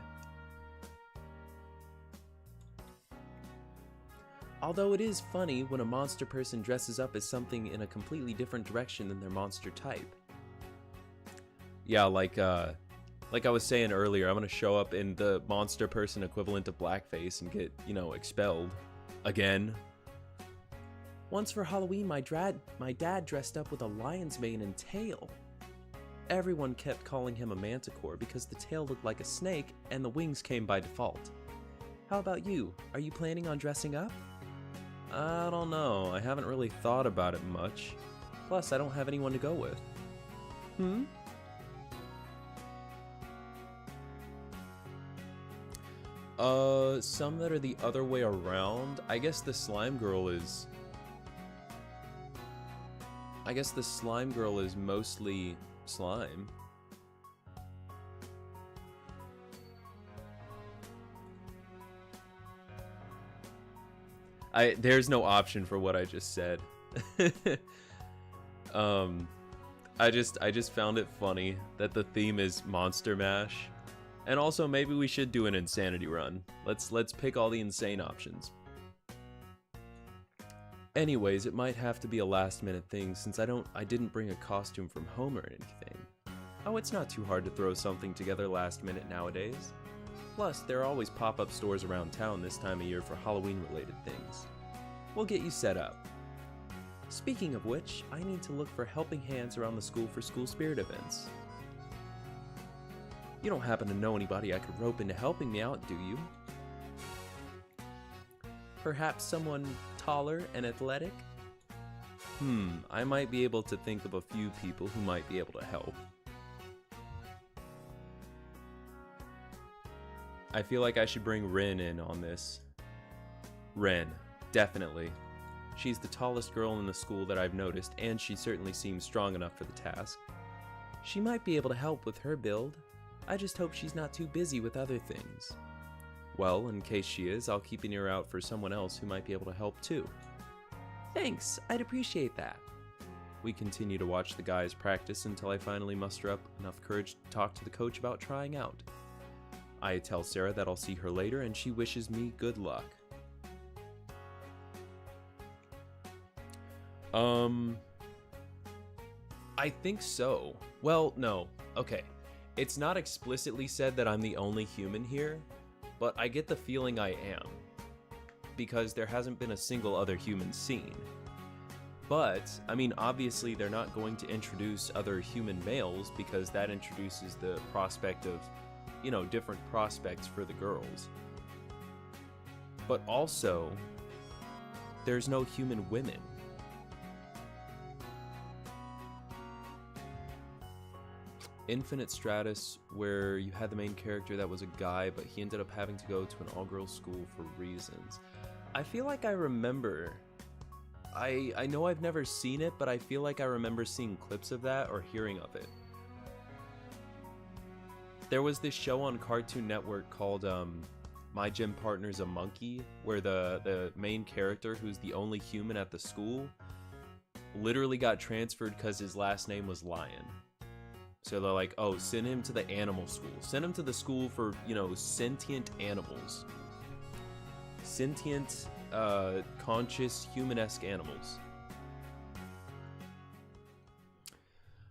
Although it is funny when a monster person dresses up as something in a completely different direction than their monster type. Yeah, like I was saying earlier, I'm gonna show up in the monster person equivalent of blackface and get, expelled. Again. Once for Halloween, my dad dressed up with a lion's mane and tail. Everyone kept calling him a manticore because the tail looked like a snake and the wings came by default. How about you? Are you planning on dressing up? I don't know. I haven't really thought about it much. Plus, I don't have anyone to go with. Some that are the other way around. I guess the slime girl is mostly slime. There's no option for what I just said. I just found it funny that the theme is Monster Mash. And also, maybe we should do an insanity run. Let's pick all the insane options. Anyways, it might have to be a last-minute thing since I didn't bring a costume from home or anything. Oh, it's not too hard to throw something together last minute nowadays. Plus, there are always pop-up stores around town this time of year for Halloween-related things. We'll get you set up. Speaking of which, I need to look for helping hands around the school for school spirit events. You don't happen to know anybody I could rope into helping me out, do you? Perhaps someone taller and athletic? I might be able to think of a few people who might be able to help. I feel like I should bring Rin in on this. Rin, definitely. She's the tallest girl in the school that I've noticed, and she certainly seems strong enough for the task. She might be able to help with her build. I just hope she's not too busy with other things. Well, in case she is, I'll keep an ear out for someone else who might be able to help too. Thanks, I'd appreciate that. We continue to watch the guys practice until I finally muster up enough courage to talk to the coach about trying out. I tell Sarah that I'll see her later and she wishes me good luck. I think so. Well, no. Okay. It's not explicitly said that I'm the only human here, but I get the feeling I am, because there hasn't been a single other human seen. But, I mean, obviously they're not going to introduce other human males because that introduces the prospect of, different prospects for the girls. but also there's no human women. Infinite Stratus, where you had the main character that was a guy, but he ended up having to go to an all-girls school for reasons. I feel like I remember. I know I've never seen it, but I feel like I remember seeing clips of that or hearing of it. There was this show on Cartoon Network called My Gym Partner's a Monkey, where the main character, who's the only human at the school, literally got transferred because his last name was Lion. So they're like, oh, send him to the animal school. Send him to the school for, you know, sentient animals. Sentient, conscious, human-esque animals.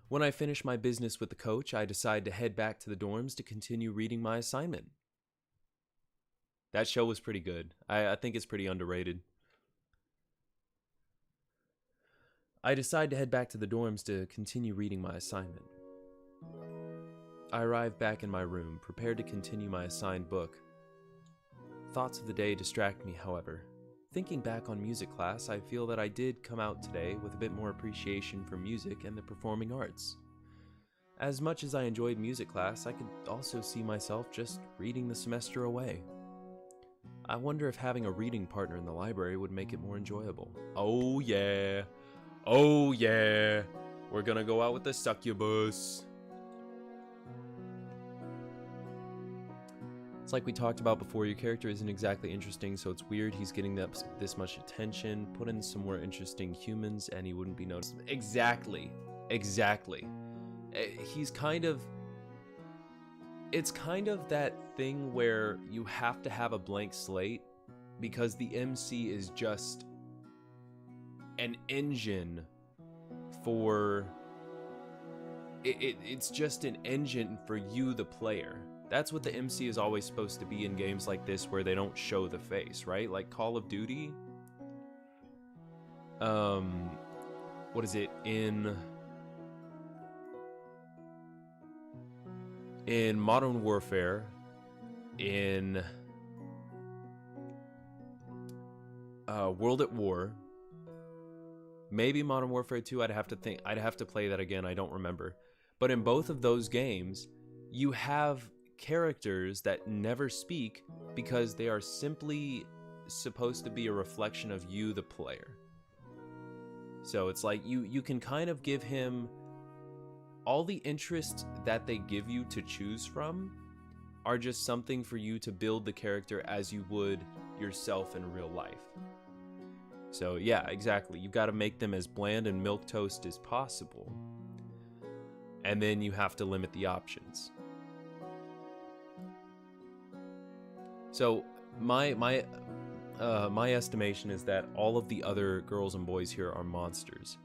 When I finish my business with the coach, I decide to head back to the dorms to continue reading my assignment. That show was pretty good. I think it's pretty underrated. I decide to head back to the dorms to continue reading my assignment. I arrive back in my room, prepared to continue my assigned book. Thoughts of the day distract me, however. Thinking back on music class, I feel that I did come out today with a bit more appreciation for music and the performing arts. As much as I enjoyed music class, I could also see myself just reading the semester away. I wonder if having a reading partner in the library would make it more enjoyable. Oh yeah! Oh yeah! We're gonna go out with the succubus! It's like we talked about before, your character isn't exactly interesting, so it's weird he's getting this much attention. Put in some more interesting humans and he wouldn't be noticed. Exactly. Exactly. He's kind of... It's kind of that thing where you have to have a blank slate because the MC is just an engine for... It's just an engine for you, the player. That's what the MC is always supposed to be in games like this where they don't show the face, right? Like Call of Duty. What is it? In Modern Warfare, in World at War, maybe Modern Warfare 2, I'd have to play that again, I don't remember. But in both of those games, you have characters that never speak because they are simply supposed to be a reflection of you, the player. So it's like you can kind of give him all the interests that they give you to choose from are just something for you to build the character as you would yourself in real life. So yeah, exactly. You've got to make them as bland and milquetoast as possible. And then you have to limit the options. So my estimation is that all of the other girls and boys here are monsters.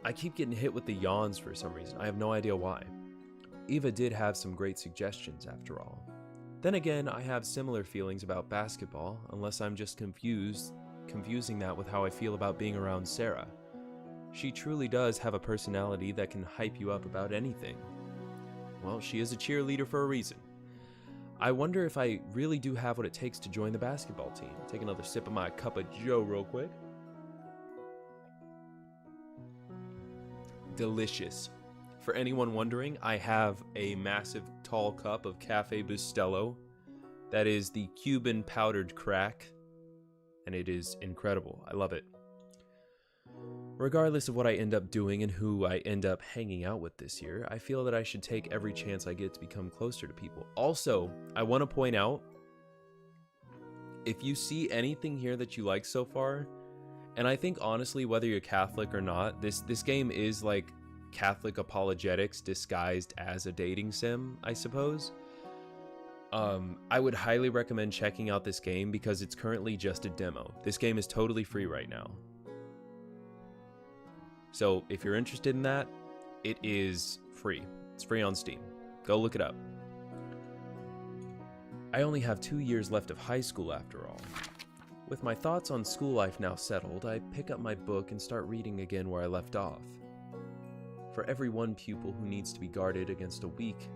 I keep getting hit with the yawns for some reason. I have no idea why. Eva did have some great suggestions after all. Then again, I have similar feelings about basketball, unless I'm just confusing that with how I feel about being around Sarah. She truly does have a personality that can hype you up about anything. Well, she is a cheerleader for a reason. I wonder if I really do have what it takes to join the basketball team. Take another sip of my cup of joe real quick. Delicious. For anyone wondering, I have a massive tall cup of Cafe Bustelo. That is the Cuban powdered crack, and it is incredible. I love it. Regardless of what I end up doing and who I end up hanging out with this year, I feel that I should take every chance I get to become closer to people. Also, I want to point out, if you see anything here that you like so far, and I think honestly, whether you're Catholic or not, this game is like Catholic apologetics disguised as a dating sim, I suppose. I would highly recommend checking out this game because it's currently just a demo. This game is totally free right now. So if you're interested in that, it is free. It's free on Steam. Go look it up. I only have 2 years left of high school after all. With my thoughts on school life now settled, I pick up my book and start reading again where I left off. For every one pupil who needs to be guarded against a weak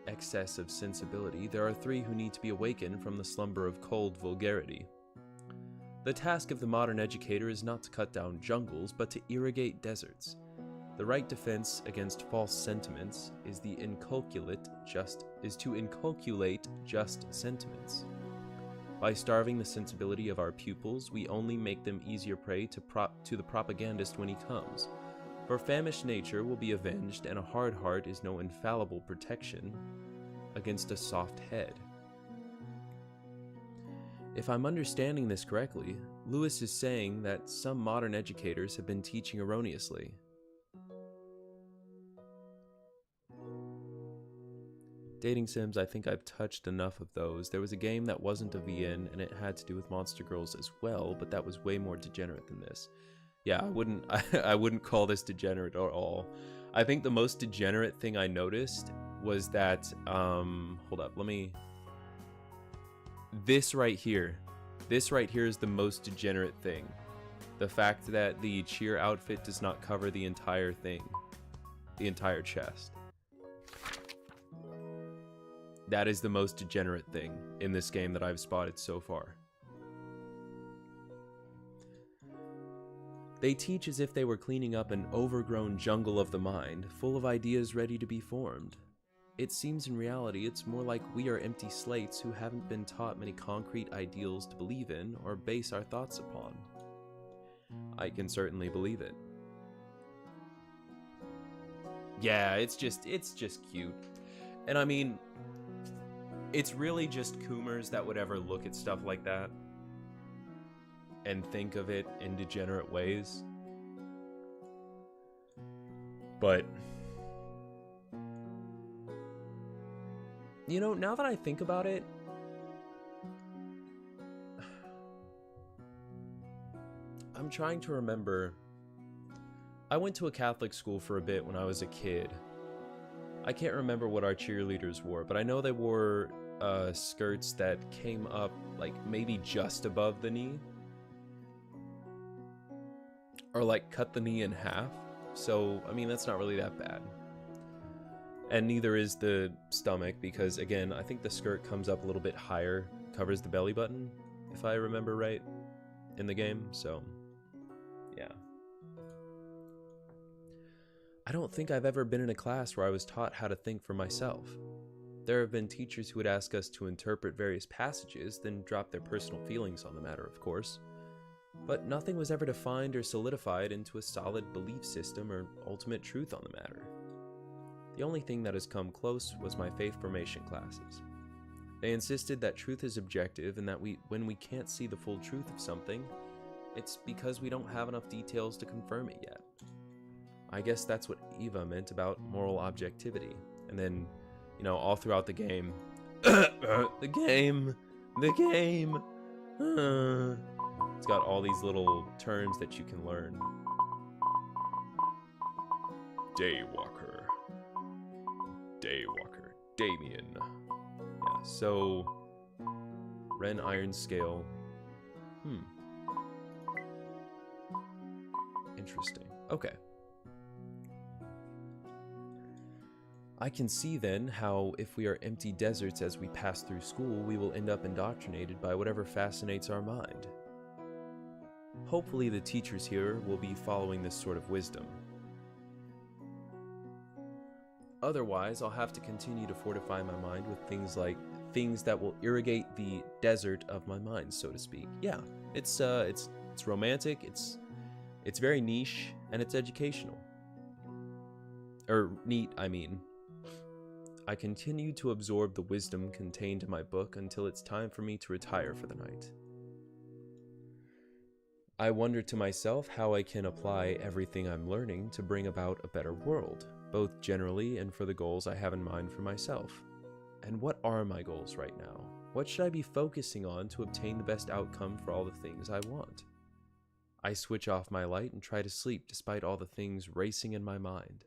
excess of sensibility, there are 3 who need to be awakened from the slumber of cold vulgarity. The task of the modern educator is not to cut down jungles, but to irrigate deserts. The right defense against false sentiments is to inculculate just sentiments. By starving the sensibility of our pupils, we only make them easier prey to the propagandist when he comes. For famished nature will be avenged, and a hard heart is no infallible protection against a soft head. If I'm understanding this correctly, Lewis is saying that some modern educators have been teaching erroneously. Dating sims, I think I've touched enough of those. There was a game that wasn't a VN, and it had to do with monster girls as well, but that was way more degenerate than this. Yeah, I wouldn't call this degenerate at all. I think the most degenerate thing I noticed was that, hold up, this right here is the most degenerate thing. The fact that the cheer outfit does not cover the entire thing, the entire chest. That is the most degenerate thing in this game that I've spotted so far. They teach as if they were cleaning up an overgrown jungle of the mind, full of ideas ready to be formed. It seems in reality it's more like we are empty slates who haven't been taught many concrete ideals to believe in or base our thoughts upon. I can certainly believe it. Yeah, it's just cute. And I mean, it's really just Coomers that would ever look at stuff like that and think of it in degenerate ways. But, you know, now that I think about it, I'm trying to remember. I went to a Catholic school for a bit when I was a kid. I can't remember what our cheerleaders wore, but I know they wore skirts that came up like maybe just above the knee, or like cut the knee in half. So I mean, that's not really that bad. And neither is the stomach, because again, I think the skirt comes up a little bit higher, covers the belly button, if I remember right, in the game. So yeah. I don't think I've ever been in a class where I was taught how to think for myself. There have been teachers who would ask us to interpret various passages, then drop their personal feelings on the matter, of course. But nothing was ever defined or solidified into a solid belief system or ultimate truth on the matter. The only thing that has come close was my faith formation classes. They insisted that truth is objective and that when we can't see the full truth of something, it's because we don't have enough details to confirm it yet. I guess that's what Eva meant about moral objectivity. And then, you know, all throughout the game, the game, it's got all these little terms that you can learn. Daywalker, Damien. Yeah, so Ren Iron Scale. Interesting. Okay. I can see then how, if we are empty deserts as we pass through school, we will end up indoctrinated by whatever fascinates our mind. Hopefully the teachers here will be following this sort of wisdom. Otherwise, I'll have to continue to fortify my mind with things that will irrigate the desert of my mind, so to speak. Yeah, it's romantic, it's very niche, and it's educational. Or neat, I mean. I continue to absorb the wisdom contained in my book until it's time for me to retire for the night. I wonder to myself how I can apply everything I'm learning to bring about a better world, both generally and for the goals I have in mind for myself. And what are my goals right now? What should I be focusing on to obtain the best outcome for all the things I want? I switch off my light and try to sleep despite all the things racing in my mind.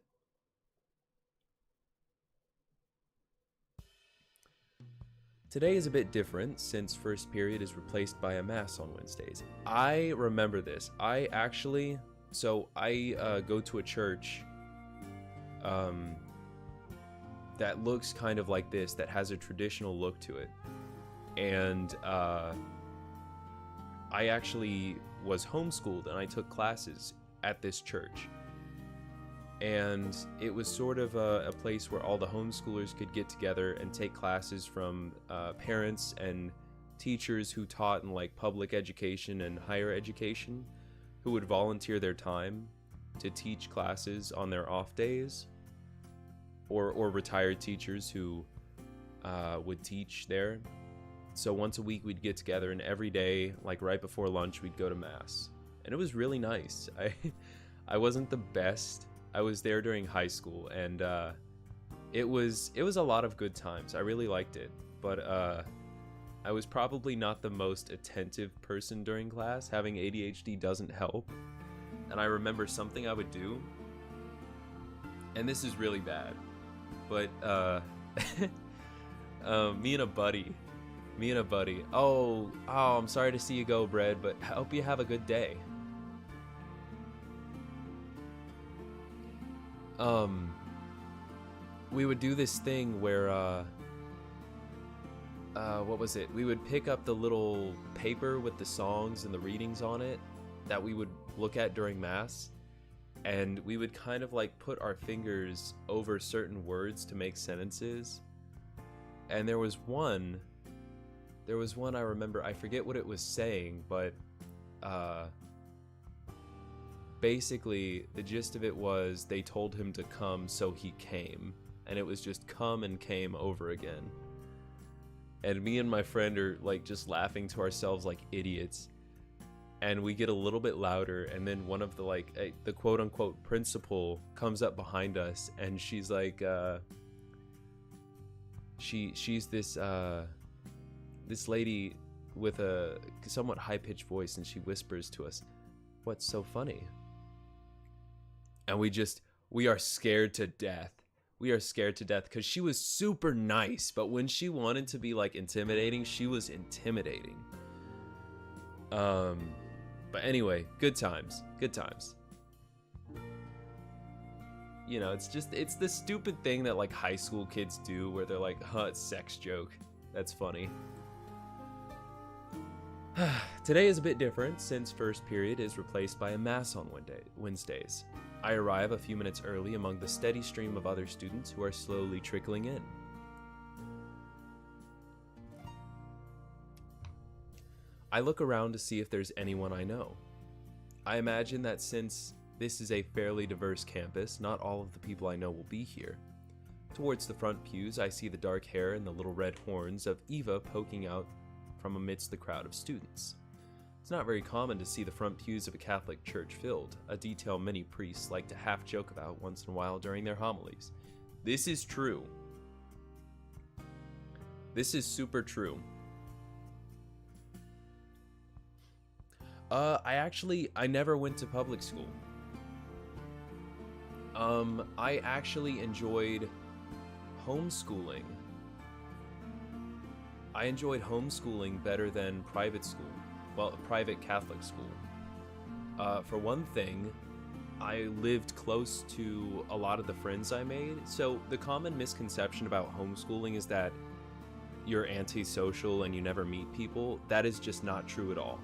Today is a bit different since first period is replaced by a mass on Wednesdays. I remember this. I go to a church that looks kind of like this, that has a traditional look to it. And I actually was homeschooled, and I took classes at this church. And it was sort of a place where all the homeschoolers could get together and take classes from parents and teachers who taught in like public education and higher education, who would volunteer their time to teach classes on their off days, or retired teachers who would teach there. So once a week we'd get together, and every day, like right before lunch, we'd go to mass. And it was really nice. I wasn't the best. I was there during high school, and it was a lot of good times. I really liked it, but I was probably not the most attentive person during class. Having ADHD doesn't help. And I remember something I would do, and this is really bad, but me and a buddy, oh, I'm sorry to see you go, Brad, but I hope you have a good day. We would do this thing where, what was it? We would pick up the little paper with the songs and the readings on it that we would look at during mass, and we would kind of like put our fingers over certain words to make sentences. And there was one I remember, I forget what it was saying, but basically the gist of it was they told him to come, so he came, and it was just come and came over again. And me and my friend are like just laughing to ourselves like idiots, and we get a little bit louder, and then one of the like the quote unquote principal comes up behind us, and she's like she's this lady with a somewhat high-pitched voice, and she whispers to us, "What's so funny?" And we are scared to death. We are scared to death because she was super nice, but when she wanted to be like intimidating, she was intimidating. But anyway, good times. You know, it's the stupid thing that like high school kids do where they're like, it's sex joke. That's funny. Today is a bit different since first period is replaced by a mass on Wednesdays. I arrive a few minutes early among the steady stream of other students who are slowly trickling in. I look around to see if there's anyone I know. I imagine that since this is a fairly diverse campus, not all of the people I know will be here. Towards the front pews, I see the dark hair and the little red horns of Eva poking out from amidst the crowd of students. It's not very common to see the front pews of a Catholic church filled, a detail many priests like to half joke about once in a while during their homilies. This is true. This is super true. I never went to public school. I actually enjoyed homeschooling. I enjoyed homeschooling better than private school. Well, private Catholic school. For one thing, I lived close to a lot of the friends I made. So the common misconception about homeschooling is that you're antisocial and you never meet people. That is just not true at all.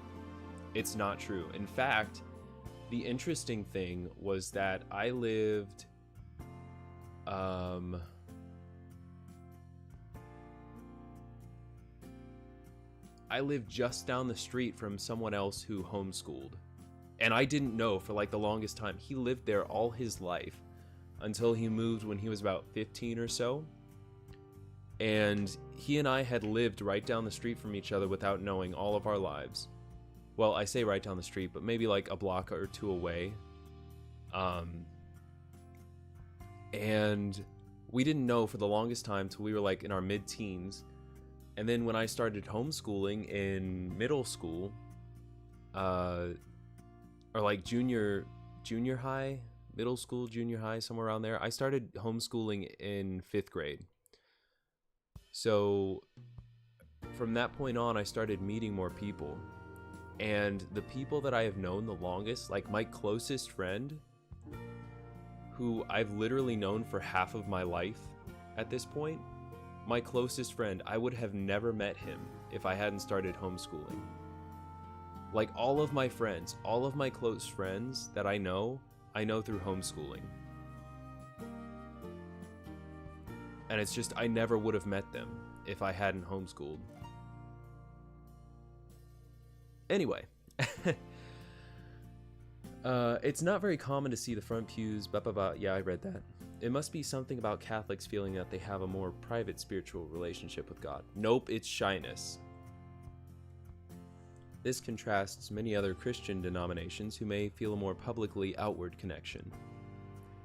It's not true. In fact, the interesting thing was that I lived just down the street from someone else who homeschooled. And I didn't know for like the longest time. He lived there all his life until he moved when he was about 15 or so. And he and I had lived right down the street from each other without knowing all of our lives. Well, I say right down the street, but maybe like a block or two away. And we didn't know for the longest time till we were like in our mid-teens. And then when I started homeschooling in middle school, or like junior high, middle school, junior high, somewhere around there, I started homeschooling in 5th grade. So from that point on, I started meeting more people. And the people that I have known the longest, like my closest friend, who I've literally known for half of my life at this point, my closest friend, I would have never met him if I hadn't started homeschooling. Like all of my friends, all of my close friends that I know through homeschooling. And it's just, I never would have met them if I hadn't homeschooled. Anyway. It's not very common to see the front pews, blah, blah, blah. Yeah, I read that. It must be something about Catholics feeling that they have a more private spiritual relationship with God. Nope, it's shyness. This contrasts many other Christian denominations who may feel a more publicly outward connection.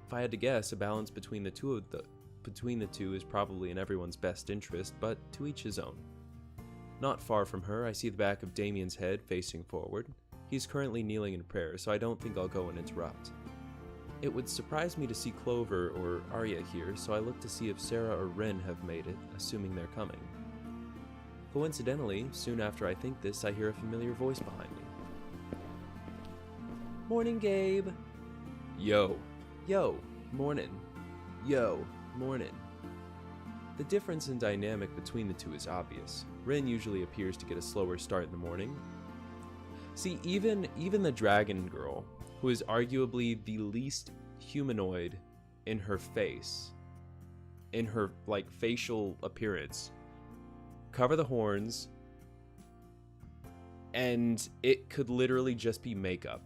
If I had to guess, a balance between the two is probably in everyone's best interest, but to each his own. Not far from her, I see the back of Damien's head facing forward. He's currently kneeling in prayer, so I don't think I'll go and interrupt. It would surprise me to see Clover or Arya here, so I look to see if Sarah or Ren have made it, assuming they're coming. Coincidentally, soon after I think this, I hear a familiar voice behind me. Morning, Gabe. Yo. Yo. Morning. Yo. Morning. The difference in dynamic between the two is obvious. Ren usually appears to get a slower start in the morning. See, even the dragon girl, who is arguably the least humanoid in her face, in her, like, facial appearance, cover the horns, and it could literally just be makeup.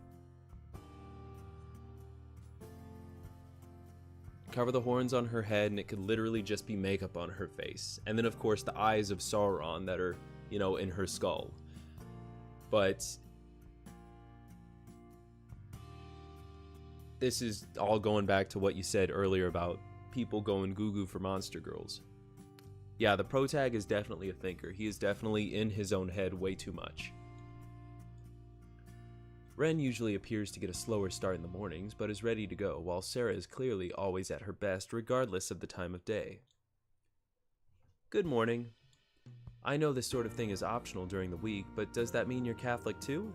Cover the horns on her head, and it could literally just be makeup on her face. And then, of course, the eyes of Sauron that are, you know, in her skull. But this is all going back to what you said earlier about people going goo-goo for monster girls. Yeah, the protag is definitely a thinker. He is definitely in his own head way too much. Ren usually appears to get a slower start in the mornings, but is ready to go, while Sarah is clearly always at her best, regardless of the time of day. Good morning. I know this sort of thing is optional during the week, but does that mean you're Catholic too?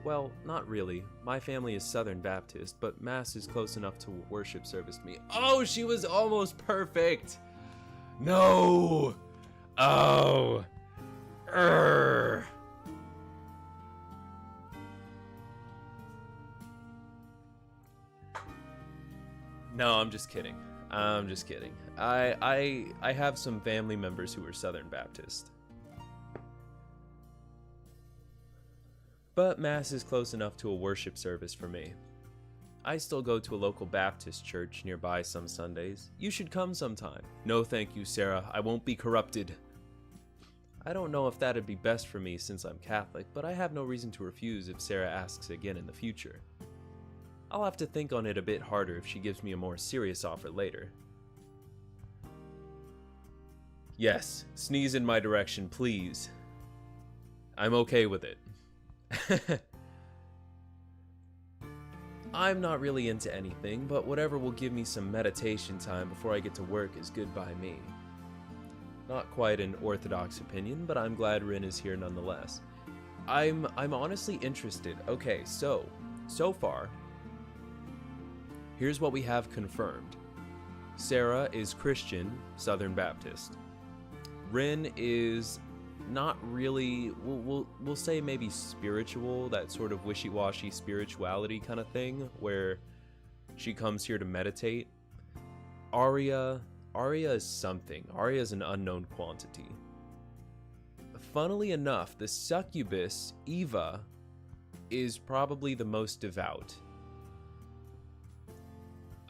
Well, not really. My family is Southern Baptist, but Mass is close enough to worship service to me. Oh, she was almost perfect! No! Oh! Urgh! No, I'm just kidding. I'm just kidding. I have some family members who are Southern Baptist. But Mass is close enough to a worship service for me. I still go to a local Baptist church nearby some Sundays. You should come sometime. No thank you, Sarah. I won't be corrupted. I don't know if that'd be best for me since I'm Catholic, but I have no reason to refuse if Sarah asks again in the future. I'll have to think on it a bit harder if she gives me a more serious offer later. Yes, sneeze in my direction, please. I'm okay with it. I'm not really into anything, but whatever will give me some meditation time before I get to work is good by me. Not quite an orthodox opinion, but I'm glad Rin is here nonetheless. I'm honestly interested. Okay, so far, here's what we have confirmed. Sarah is Christian, Southern Baptist. Rin is not really, we'll say maybe spiritual, that sort of wishy-washy spirituality kind of thing, where she comes here to meditate. Arya is something. Arya is an unknown quantity. Funnily enough, the succubus, Eva, is probably the most devout.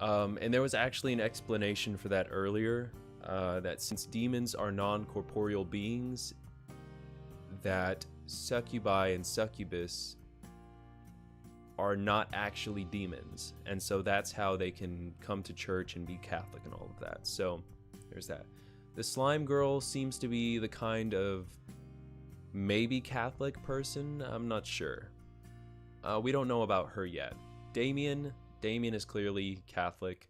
And there was actually an explanation for that earlier, that since demons are non-corporeal beings, that succubi and succubus are not actually demons, and so that's how they can come to church and be Catholic and all of that. So there's that. The slime girl seems to be the kind of maybe Catholic person. I'm not sure. We don't know about her yet. Damien is clearly Catholic,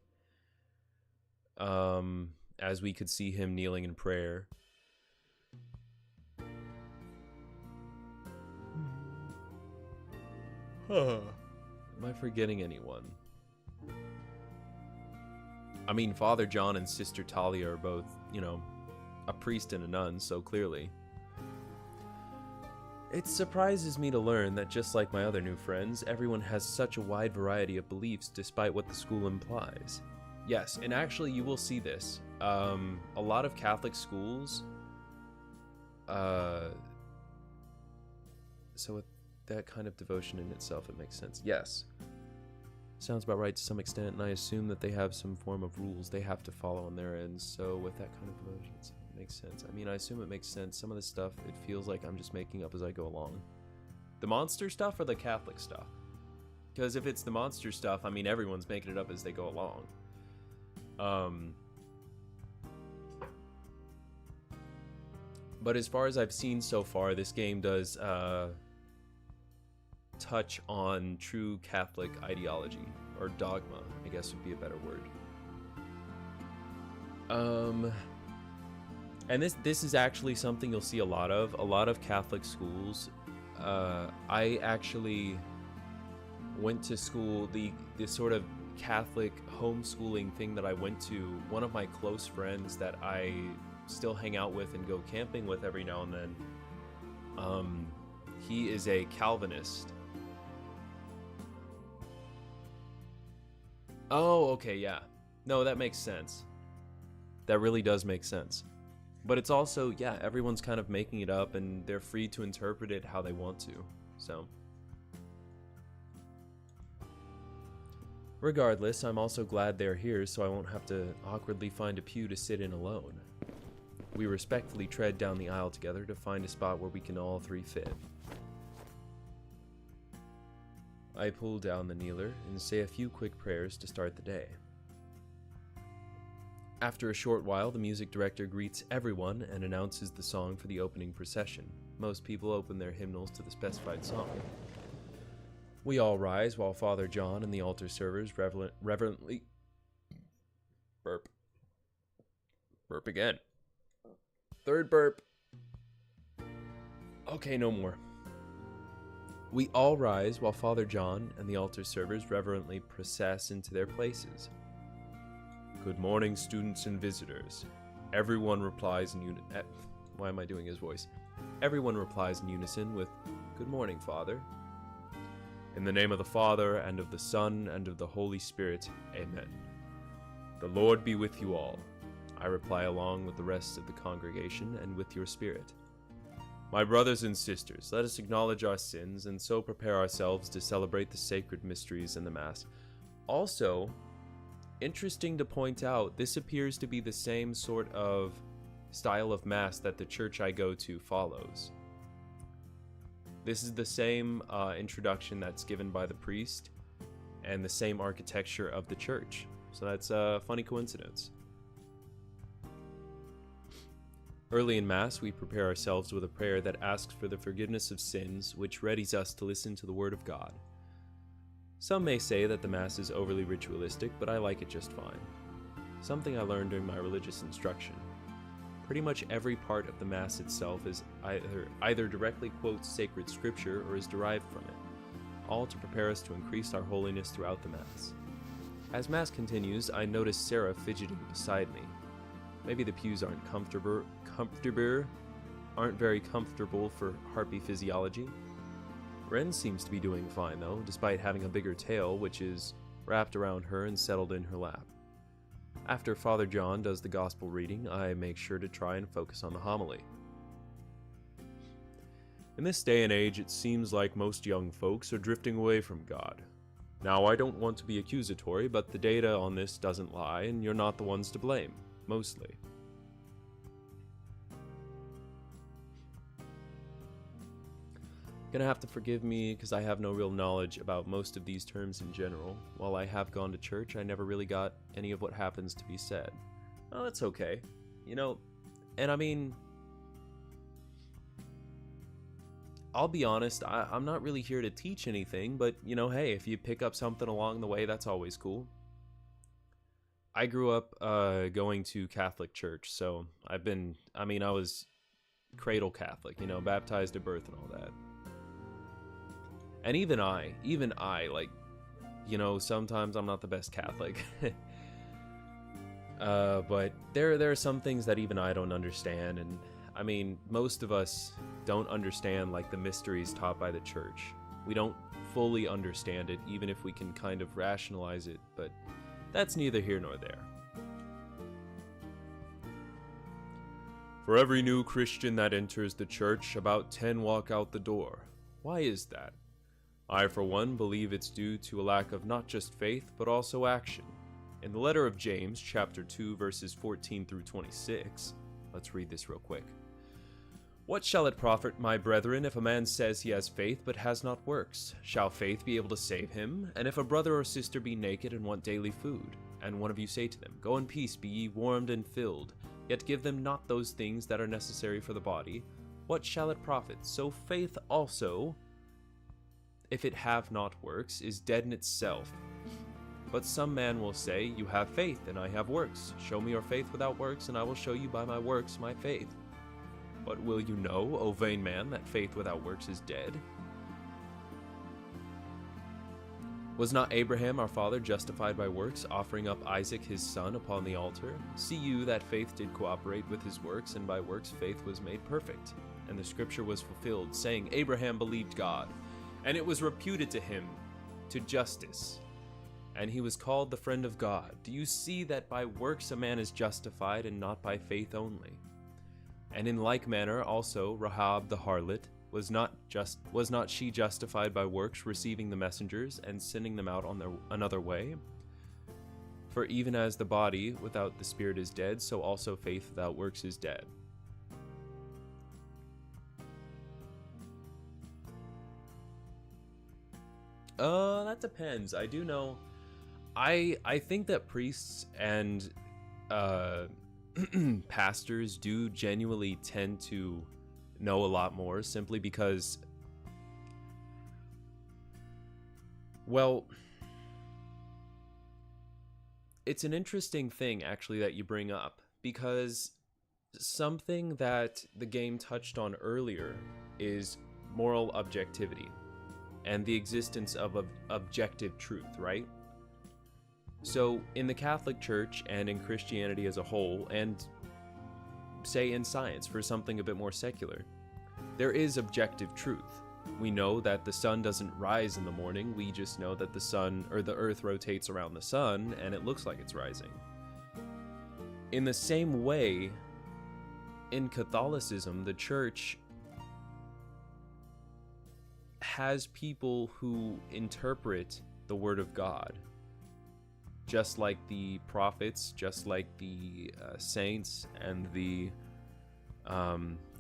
as we could see him kneeling in prayer. Am I forgetting anyone? I mean, Father John and Sister Talia are both, a priest and a nun, so clearly. It surprises me to learn that just like my other new friends, everyone has such a wide variety of beliefs despite what the school implies. Yes, and actually you will see this. A lot of Catholic schools, so with that kind of devotion in itself, it makes sense. Yes. Sounds about right to some extent, and I assume that they have some form of rules they have to follow on their end, so with that kind of devotion, it makes sense. I mean, I assume it makes sense. Some of this stuff, it feels like I'm just making up as I go along. The monster stuff or the Catholic stuff? Because if it's the monster stuff, I mean, everyone's making it up as they go along. But as far as I've seen so far, this game does touch on true Catholic ideology, or dogma, I guess would be a better word. And this is actually something you'll see a lot of Catholic schools. I actually went to school, the sort of Catholic homeschooling thing that I went to, one of my close friends that I still hang out with and go camping with every now and then, he is a Calvinist. Oh, okay, yeah. No, that makes sense. That really does make sense. But it's also, yeah, everyone's kind of making it up and they're free to interpret it how they want to. So, regardless, I'm also glad they're here so I won't have to awkwardly find a pew to sit in alone. We respectfully tread down the aisle together to find a spot where we can all three fit. I pull down the kneeler and say a few quick prayers to start the day. After a short while, the music director greets everyone and announces the song for the opening procession. Most people open their hymnals to the specified song. We all rise while Father John and the altar servers reverently... Burp. Burp again. Third burp. Okay, no more. We all rise while Father John and the altar servers reverently process into their places. Good morning, students and visitors. Everyone replies in unison. Why am I doing his voice? Everyone replies in unison with, Good morning, Father. In the name of the Father, and of the Son, and of the Holy Spirit, Amen. The Lord be with you all. I reply along with the rest of the congregation and with your spirit. My brothers and sisters, let us acknowledge our sins and so prepare ourselves to celebrate the sacred mysteries in the Mass. Also, interesting to point out, this appears to be the same sort of style of Mass that the church I go to follows. This is the same introduction that's given by the priest and the same architecture of the church. So that's a funny coincidence. Early in Mass, we prepare ourselves with a prayer that asks for the forgiveness of sins, which readies us to listen to the Word of God. Some may say that the Mass is overly ritualistic, but I like it just fine. Something I learned during my religious instruction. Pretty much every part of the Mass itself is either directly quotes sacred scripture or is derived from it, all to prepare us to increase our holiness throughout the Mass. As Mass continues, I notice Sarah fidgeting beside me. Maybe the pews aren't very comfortable for harpy physiology. Ren seems to be doing fine though, despite having a bigger tail, which is wrapped around her and settled in her lap. After Father John does the gospel reading, I make sure to try and focus on the homily. In this day and age, it seems like most young folks are drifting away from God. Now, I don't want to be accusatory, but the data on this doesn't lie, and you're not the ones to blame. Mostly. Gonna have to forgive me because I have no real knowledge about most of these terms in general. While I have gone to church, I never really got any of what happens to be said. Oh, that's okay. And I mean, I'll be honest, I'm not really here to teach anything, but hey, if you pick up something along the way, that's always cool. I grew up going to Catholic church, so I was cradle Catholic, baptized at birth and all that. And even I, sometimes I'm not the best Catholic. But there are some things that even I don't understand, and I mean, most of us don't understand like the mysteries taught by the church. We don't fully understand it, even if we can kind of rationalize it, but that's neither here nor there. For every new Christian that enters the church, about 10 walk out the door. Why is that? I, for one, believe it's due to a lack of not just faith, but also action. In the letter of James, chapter 2, verses 14 through 26, let's read this real quick. What shall it profit, my brethren, if a man says he has faith but has not works? Shall faith be able to save him? And if a brother or sister be naked and want daily food, and one of you say to them, Go in peace, be ye warmed and filled, yet give them not those things that are necessary for the body, what shall it profit? So faith also, if it have not works, is dead in itself. But some man will say, You have faith, and I have works. Show me your faith without works, and I will show you by my works my faith. But will you know, O vain man, that faith without works is dead? Was not Abraham our father justified by works, offering up Isaac his son upon the altar? See you that faith did cooperate with his works, and by works faith was made perfect. And the scripture was fulfilled, saying, Abraham believed God, and it was reputed to him to justice. And he was called the friend of God. Do you see that by works a man is justified, and not by faith only? And in like manner also Rahab the harlot, was not she justified by works, receiving the messengers and sending them out on another way? For even as the body without the spirit is dead, so also faith without works is dead. That depends. I do know. I think that priests and pastors do genuinely tend to know a lot more, simply because, well, it's an interesting thing actually that you bring up, because something that the game touched on earlier is moral objectivity and the existence of objective truth, right? So in the Catholic Church and in Christianity as a whole, and say in science for something a bit more secular, there is objective truth. We know that the sun doesn't rise in the morning, we just know that the sun, or the earth, rotates around the sun and it looks like it's rising. In the same way, in Catholicism, the church has people who interpret the Word of God, just like the prophets, just like the saints and the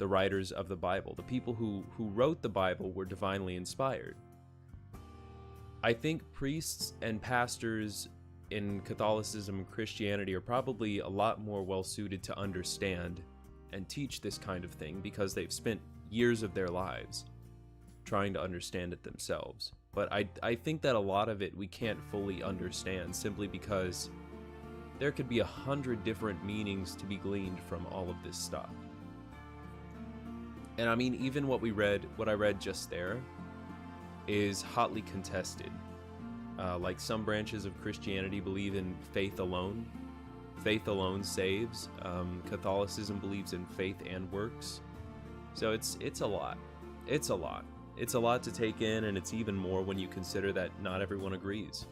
writers of the Bible. The people who wrote the Bible were divinely inspired. I think priests and pastors in Catholicism and Christianity are probably a lot more well-suited to understand and teach this kind of thing, because they've spent years of their lives trying to understand it themselves. But I think that a lot of it we can't fully understand, simply because there could be 100 different meanings to be gleaned from all of this stuff. And I mean, even what I read just there is hotly contested. Like some branches of Christianity believe in faith alone. Faith alone saves. Catholicism believes in faith and works. So it's a lot. It's a lot. It's a lot to take in, and it's even more when you consider that not everyone agrees.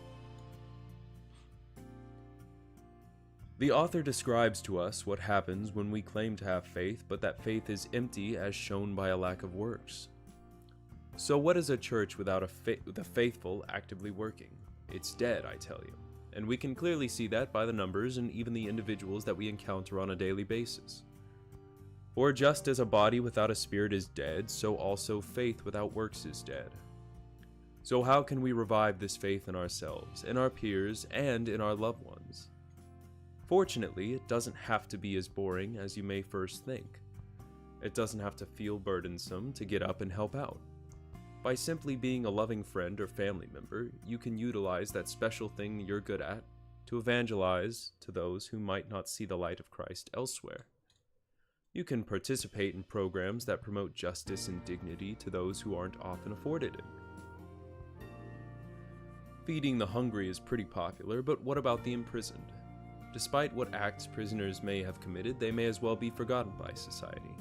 The author describes to us what happens when we claim to have faith, but that faith is empty as shown by a lack of works. So what is a church without the faithful actively working? It's dead, I tell you. And we can clearly see that by the numbers and even the individuals that we encounter on a daily basis. For just as a body without a spirit is dead, so also faith without works is dead. So how can we revive this faith in ourselves, in our peers, and in our loved ones? Fortunately, it doesn't have to be as boring as you may first think. It doesn't have to feel burdensome to get up and help out. By simply being a loving friend or family member, you can utilize that special thing you're good at to evangelize to those who might not see the light of Christ elsewhere. You can participate in programs that promote justice and dignity to those who aren't often afforded it. Feeding the hungry is pretty popular, but what about the imprisoned? Despite what acts prisoners may have committed, they may as well be forgotten by society.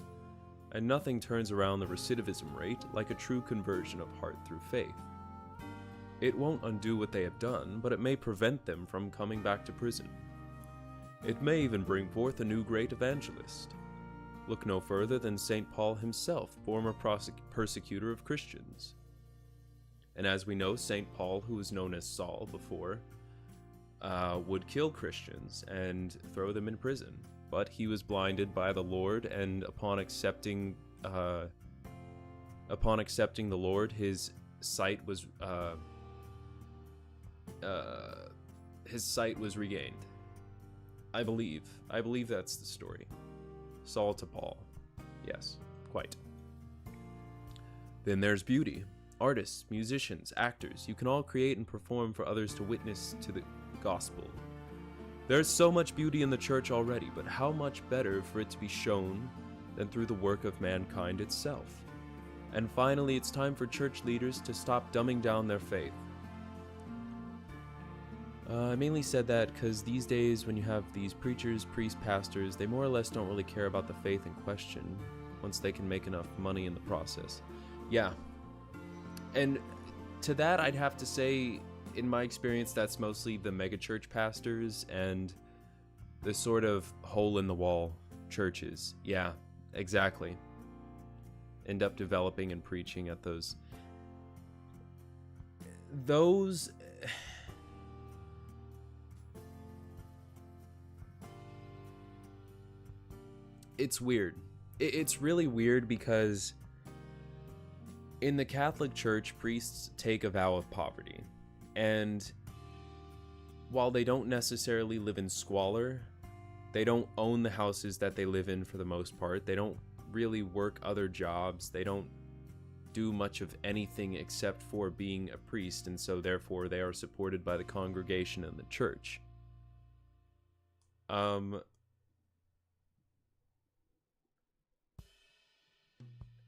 And nothing turns around the recidivism rate like a true conversion of heart through faith. It won't undo what they have done, but it may prevent them from coming back to prison. It may even bring forth a new great evangelist. Look no further than St. Paul himself, former persecutor of Christians. And as we know, St. Paul, who was known as Saul before, would kill Christians and throw them in prison. But he was blinded by the Lord, and upon accepting the Lord, his sight was regained. I believe that's the story. Saul to Paul. Yes, quite. Then there's beauty. Artists, musicians, actors, you can all create and perform for others to witness to the gospel. There's so much beauty in the church already, but how much better for it to be shown than through the work of mankind itself? And finally, it's time for church leaders to stop dumbing down their faith. I mainly said that because these days when you have these preachers, priests, pastors, they more or less don't really care about the faith in question once they can make enough money in the process. Yeah. And to that, I'd have to say, in my experience, that's mostly the megachurch pastors and the sort of hole-in-the-wall churches. Yeah, exactly. End up developing and preaching at those... It's weird. It's really weird because in the Catholic Church, priests take a vow of poverty. And while they don't necessarily live in squalor, they don't own the houses that they live in for the most part. They don't really work other jobs. They don't do much of anything except for being a priest, and so therefore they are supported by the congregation and the church.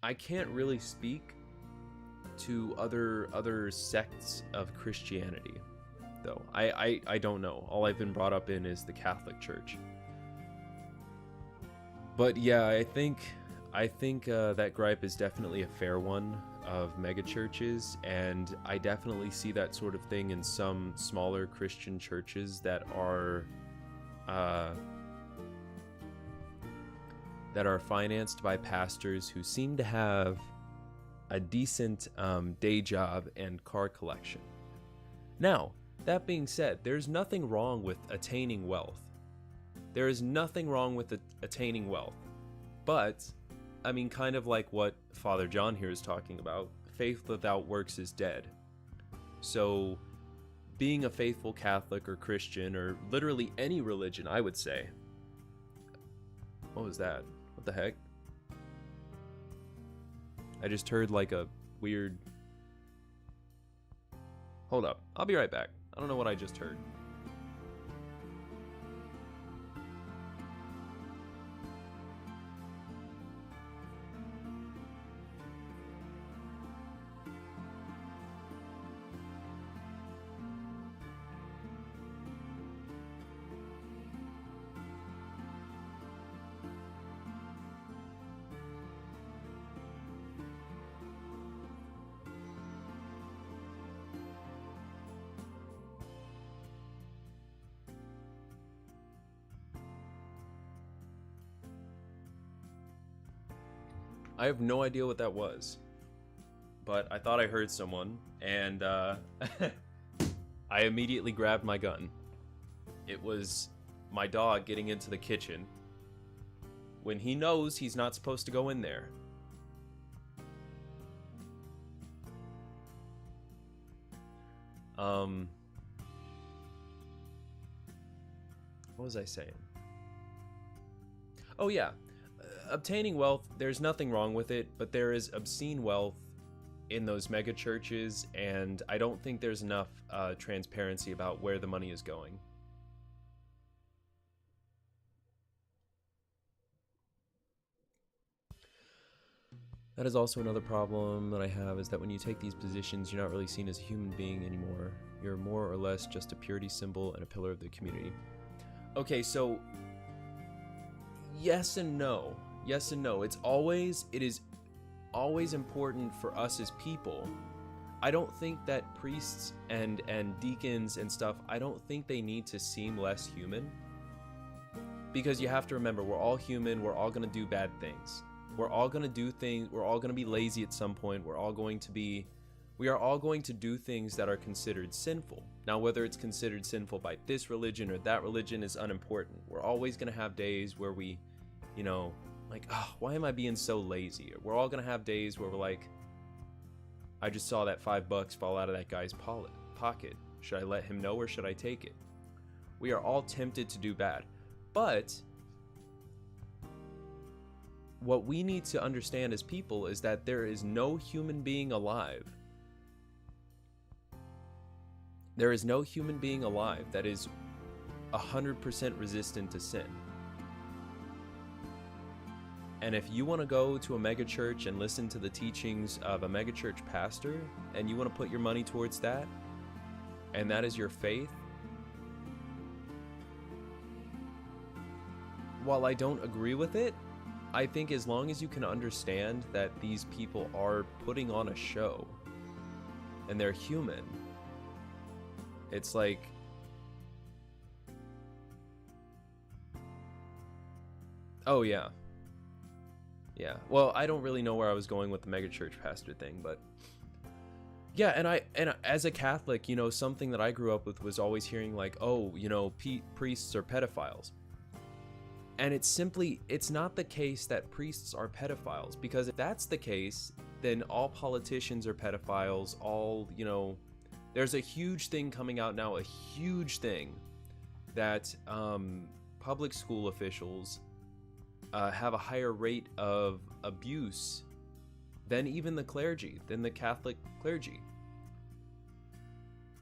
I can't really speak to other sects of Christianity, though. I don't know. All I've been brought up in is the Catholic Church. But yeah, I think that gripe is definitely a fair one of megachurches, and I definitely see that sort of thing in some smaller Christian churches that are financed by pastors who seem to have a decent day job and car collection. Now, that being said, there's nothing wrong with attaining wealth. There is nothing wrong with attaining wealth. But, I mean, kind of like what Father John here is talking about, faith without works is dead. So, being a faithful Catholic or Christian, or literally any religion, I would say. What was that? What the heck? I just heard like a weird... Hold up. I'll be right back. I don't know what I just heard. I have no idea what that was, but I thought I heard someone, and I immediately grabbed my gun. It was my dog getting into the kitchen when he knows he's not supposed to go in there. What was I saying? Oh yeah. Obtaining wealth, there's nothing wrong with it, but there is obscene wealth in those mega churches, and I don't think there's enough transparency about where the money is going. That is also another problem that I have, is that when you take these positions, you're not really seen as a human being anymore. You're more or less just a purity symbol and a pillar of the community. Okay, so yes and no. Yes and no. It is always important for us as people. I don't think that priests and deacons and stuff, I don't think they need to seem less human. Because you have to remember, we're all human, we're all going to do bad things. We're all going to do things, we're all going to be lazy at some point, we are all going to do things that are considered sinful. Now, whether it's considered sinful by this religion or that religion is unimportant. We're always going to have days where we, like, oh, why am I being so lazy? Or we're all going to have days where we're like, I just saw that $5 fall out of that guy's pocket. Should I let him know or should I take it? We are all tempted to do bad. But what we need to understand as people is that there is no human being alive. There is no human being alive that is 100% resistant to sin. And if you want to go to a megachurch and listen to the teachings of a megachurch pastor, and you want to put your money towards that, and that is your faith, while I don't agree with it, I think as long as you can understand that these people are putting on a show, and they're human, it's like, oh yeah. Yeah, well, I don't really know where I was going with the megachurch pastor thing, but yeah, and as a Catholic, something that I grew up with was always hearing like, oh, priests are pedophiles. And it's not the case that priests are pedophiles, because if that's the case, then all politicians are pedophiles, there's a huge thing coming out now, a huge thing, that public school officials have a higher rate of abuse than even the clergy, than the Catholic clergy.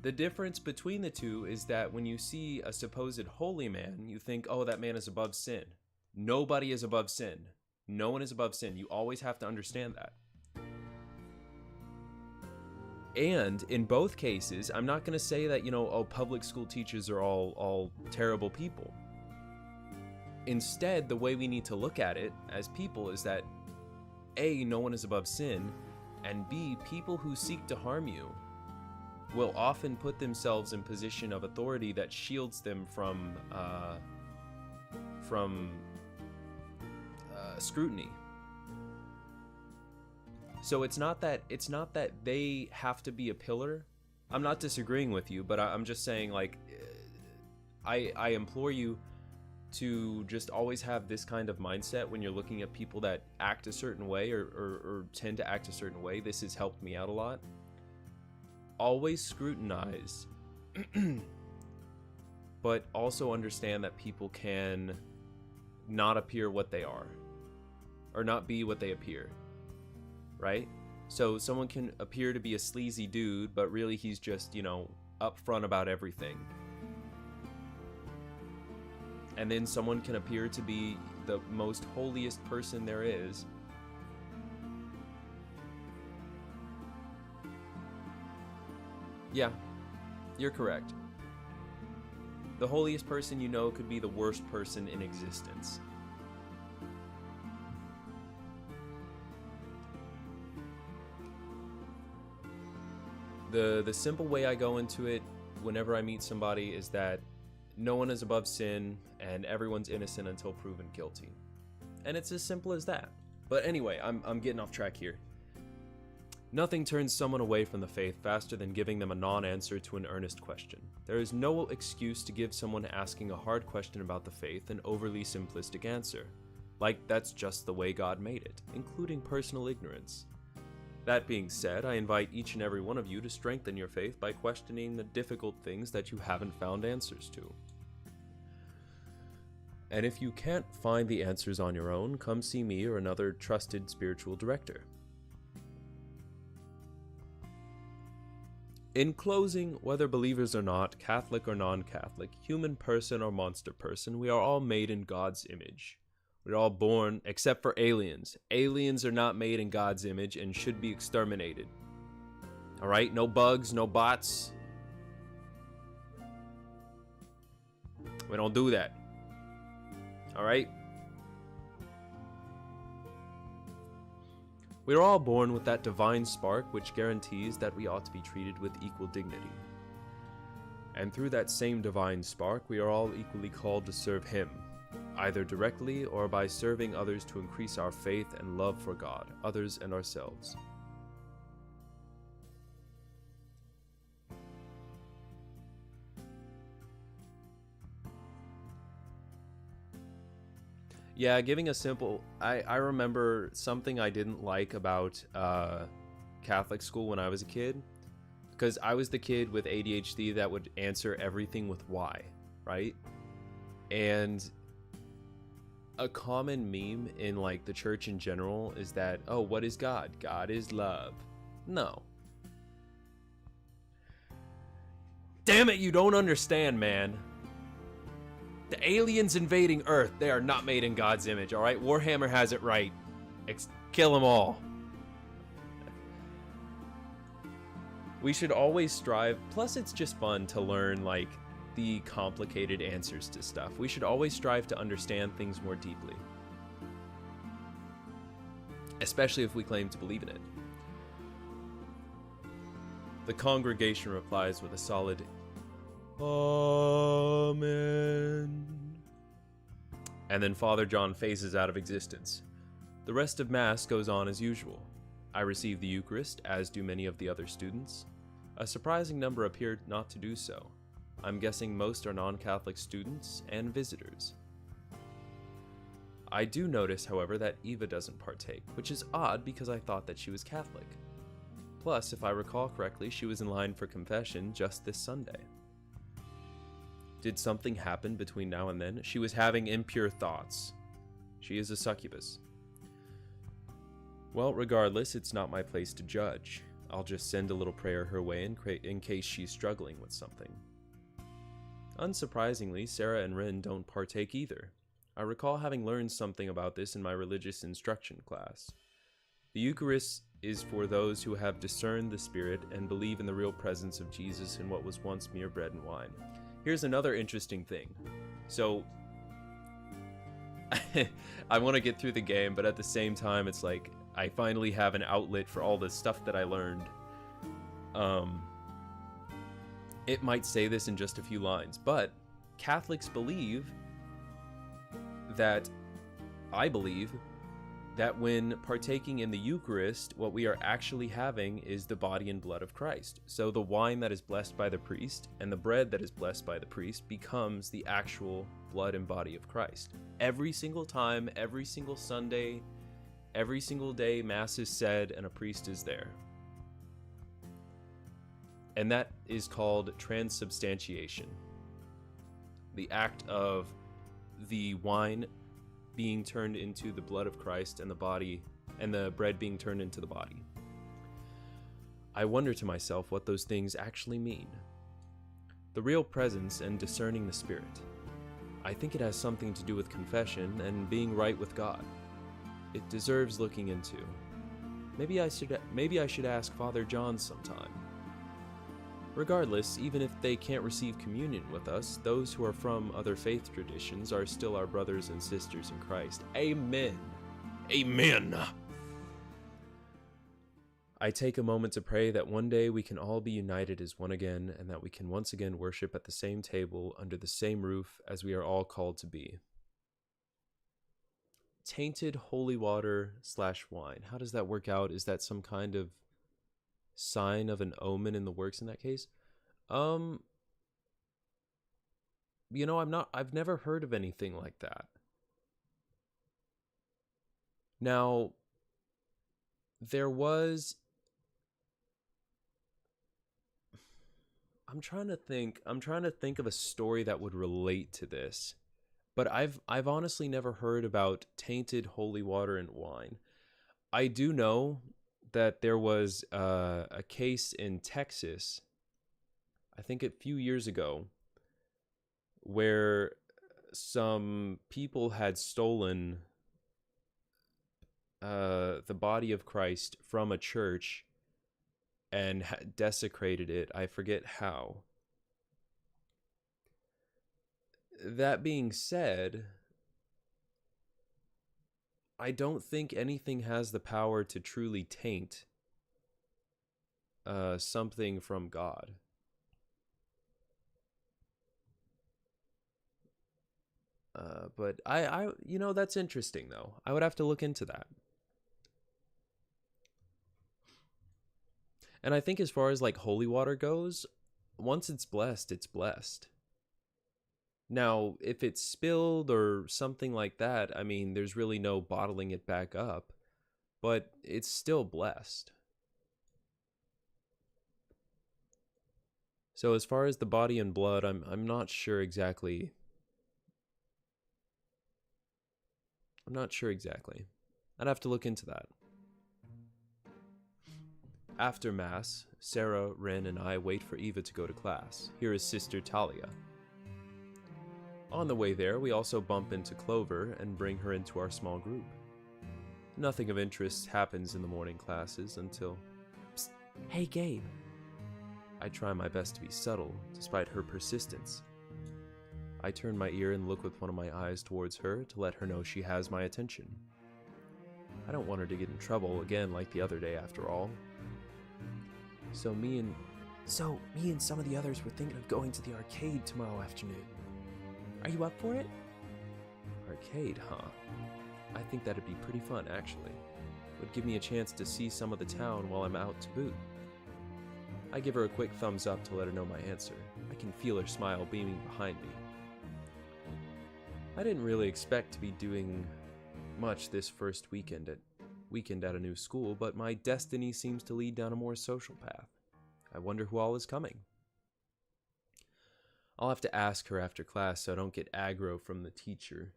The difference between the two is that when you see a supposed holy man, you think, oh, that man is above sin. Nobody is above sin. No one is above sin. You always have to understand that. And in both cases, I'm not going to say that, public school teachers are all terrible people. Instead, the way we need to look at it as people is that A, no one is above sin, and B, people who seek to harm you will often put themselves in position of authority that shields them from scrutiny. So it's not that they have to be a pillar. I'm not disagreeing with you, but I'm just saying, like, I implore you to just always have this kind of mindset when you're looking at people that act a certain way or tend to act a certain way. This has helped me out a lot. Always scrutinize, but also understand that people can not appear what they are, or not be what they appear, right? So someone can appear to be a sleazy dude, but really he's just, upfront about everything. And then someone can appear to be the most holiest person there is. Yeah, you're correct. The holiest person could be the worst person in existence. The simple way I go into it whenever I meet somebody is that no one is above sin, and everyone's innocent until proven guilty. And it's as simple as that. But anyway, I'm getting off track here. Nothing turns someone away from the faith faster than giving them a non-answer to an earnest question. There is no excuse to give someone asking a hard question about the faith an overly simplistic answer. Like that's just the way God made it, including personal ignorance. That being said, I invite each and every one of you to strengthen your faith by questioning the difficult things that you haven't found answers to. And if you can't find the answers on your own, come see me or another trusted spiritual director. In closing, whether believers or not, Catholic or non-Catholic, human person or monster person, we are all made in God's image. We're all born, except for aliens. Aliens are not made in God's image and should be exterminated. Alright? No bugs, no bots. We don't do that. All right? We are all born with that divine spark which guarantees that we ought to be treated with equal dignity. And through that same divine spark, we are all equally called to serve Him, either directly or by serving others to increase our faith and love for God, others, and ourselves. Yeah, giving a simple... I remember something I didn't like about Catholic school when I was a kid, because I was the kid with ADHD that would answer everything with why, right? And a common meme in like the church in general is that, oh, what is God? God is love. No. Damn it, you don't understand, man. The aliens invading Earth, they are not made in God's image, all right? Warhammer has it right. Kill them all. We should always strive, plus it's just fun to learn, like, the complicated answers to stuff. We should always strive to understand things more deeply. Especially if we claim to believe in it. The congregation replies with a solid Amen. And then Father John phases out of existence. The rest of Mass goes on as usual. I receive the Eucharist, as do many of the other students. A surprising number appeared not to do so. I'm guessing most are non-Catholic students and visitors. I do notice, however, that Eva doesn't partake, which is odd because I thought that she was Catholic. Plus, if I recall correctly, she was in line for confession just this Sunday. Did something happen between now and then? She was having impure thoughts. She is a succubus. Well, regardless, it's not my place to judge. I'll just send a little prayer her way in case she's struggling with something. Unsurprisingly, Sarah and Rin don't partake either. I recall having learned something about this in my religious instruction class. The Eucharist is for those who have discerned the Spirit and believe in the real presence of Jesus in what was once mere bread and wine. Here's another interesting thing. So, I want to get through the game, but at the same time, it's like, I finally have an outlet for all the stuff that I learned. It might say this in just a few lines, but Catholics believe that, I believe, that when partaking in the Eucharist, what we are actually having is the body and blood of Christ. So the wine that is blessed by the priest and the bread that is blessed by the priest becomes the actual blood and body of Christ. Every single time, every single Sunday, every single day, Mass is said and a priest is there. And that is called transubstantiation. The act of the wine being turned into the blood of Christ and the body, and the bread being turned into the body. I wonder to myself what those things actually mean. The real presence and discerning the Spirit. I think it has something to do with confession and being right with God. It deserves looking into. Maybe I should ask Father John sometime. Regardless, even if they can't receive communion with us, those who are from other faith traditions are still our brothers and sisters in Christ. Amen. Amen. I take a moment to pray that one day we can all be united as one again, and that we can once again worship at the same table, under the same roof, as we are all called to be. Tainted holy water / wine. How does that work out? Is that some kind of sign of an omen in the works in that case? You know, I've never heard of anything like that. Now, there was, I'm trying to think of a story that would relate to this, but I've honestly never heard about tainted holy water and wine. I do know that there was a case in Texas, I think a few years ago, where some people had stolen the body of Christ from a church and desecrated it. I forget how. That being said, I don't think anything has the power to truly taint something from God. But that's interesting though. I would have to look into that. And I think as far as like holy water goes, once it's blessed, it's blessed. Now, if it's spilled or something like that, I mean, there's really no bottling it back up, but it's still blessed. So as far as the body and blood, I'm not sure exactly. I'm not sure exactly. I'd have to look into that. After Mass, Sarah, Rin, and I wait for Eva to go to class. Here is Sister Talia. On the way there, we also bump into Clover and bring her into our small group. Nothing of interest happens in the morning classes until... Psst, hey Gabe. I try my best to be subtle, despite her persistence. I turn my ear and look with one of my eyes towards her to let her know she has my attention. I don't want her to get in trouble again like the other day after all. So me and some of the others were thinking of going to the arcade tomorrow afternoon. Are you up for it? Arcade, huh? I think that'd be pretty fun, actually. Would give me a chance to see some of the town while I'm out to boot. I give her a quick thumbs up to let her know my answer. I can feel her smile beaming behind me. I didn't really expect to be doing much this first weekend at a new school, but my destiny seems to lead down a more social path. I wonder who all is coming. I'll have to ask her after class so I don't get aggro from the teacher.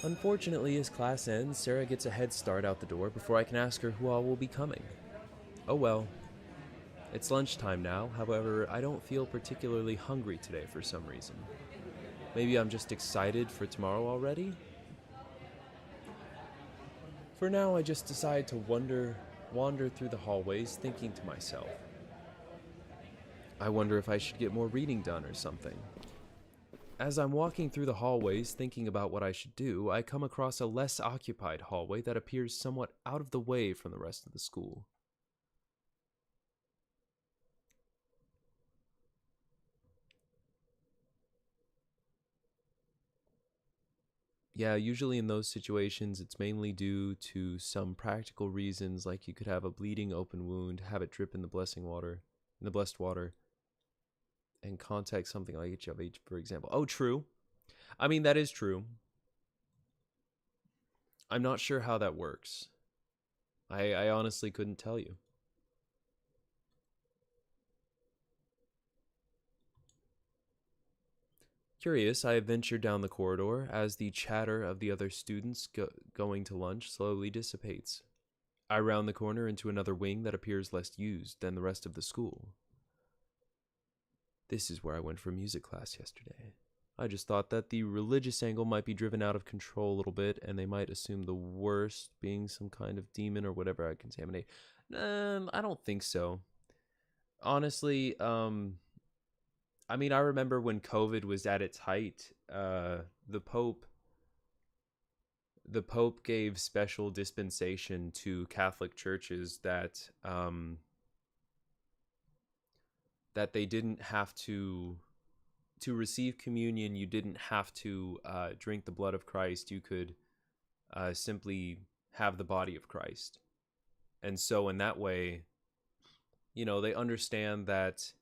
Unfortunately, as class ends, Sarah gets a head start out the door before I can ask her who all will be coming. Oh well. It's lunchtime now, however, I don't feel particularly hungry today for some reason. Maybe I'm just excited for tomorrow already? For now, I just decide to wander through the hallways thinking to myself. I wonder if I should get more reading done or something. As I'm walking through the hallways thinking about what I should do, I come across a less occupied hallway that appears somewhat out of the way from the rest of the school. Yeah, usually in those situations, it's mainly due to some practical reasons, like you could have a bleeding open wound, have it drip in the blessed water, and contact something like HIV, for example. Oh, true. I mean, that is true. I'm not sure how that works. I honestly couldn't tell you. Curious, I venture down the corridor as the chatter of the other students going to lunch slowly dissipates. I round the corner into another wing that appears less used than the rest of the school. This is where I went for music class yesterday. I just thought that the religious angle might be driven out of control a little bit, and they might assume the worst being some kind of demon or whatever I contaminate. I don't think so. Honestly, I mean, I remember when COVID was at its height, the Pope gave special dispensation to Catholic churches that that they didn't have to receive communion. You didn't have to drink the blood of Christ. You could simply have the body of Christ. And so in that way, they understand that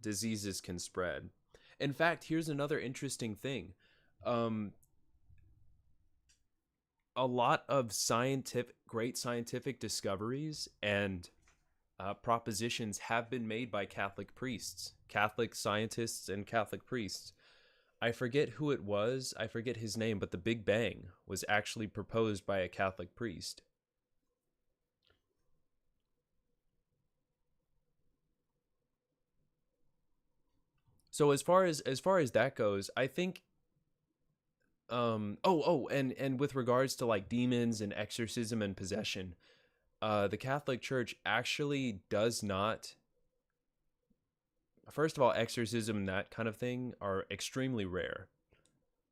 diseases can spread. In fact, here's another interesting thing. A lot of great scientific discoveries and propositions have been made by Catholic priests, Catholic scientists, and Catholic priests. I forget who it was. I forget his name, but the Big Bang was actually proposed by a Catholic priest. So as far as that goes, I think and with regards to like demons and exorcism and possession, the Catholic Church actually does not. First of all, exorcism and that kind of thing are extremely rare.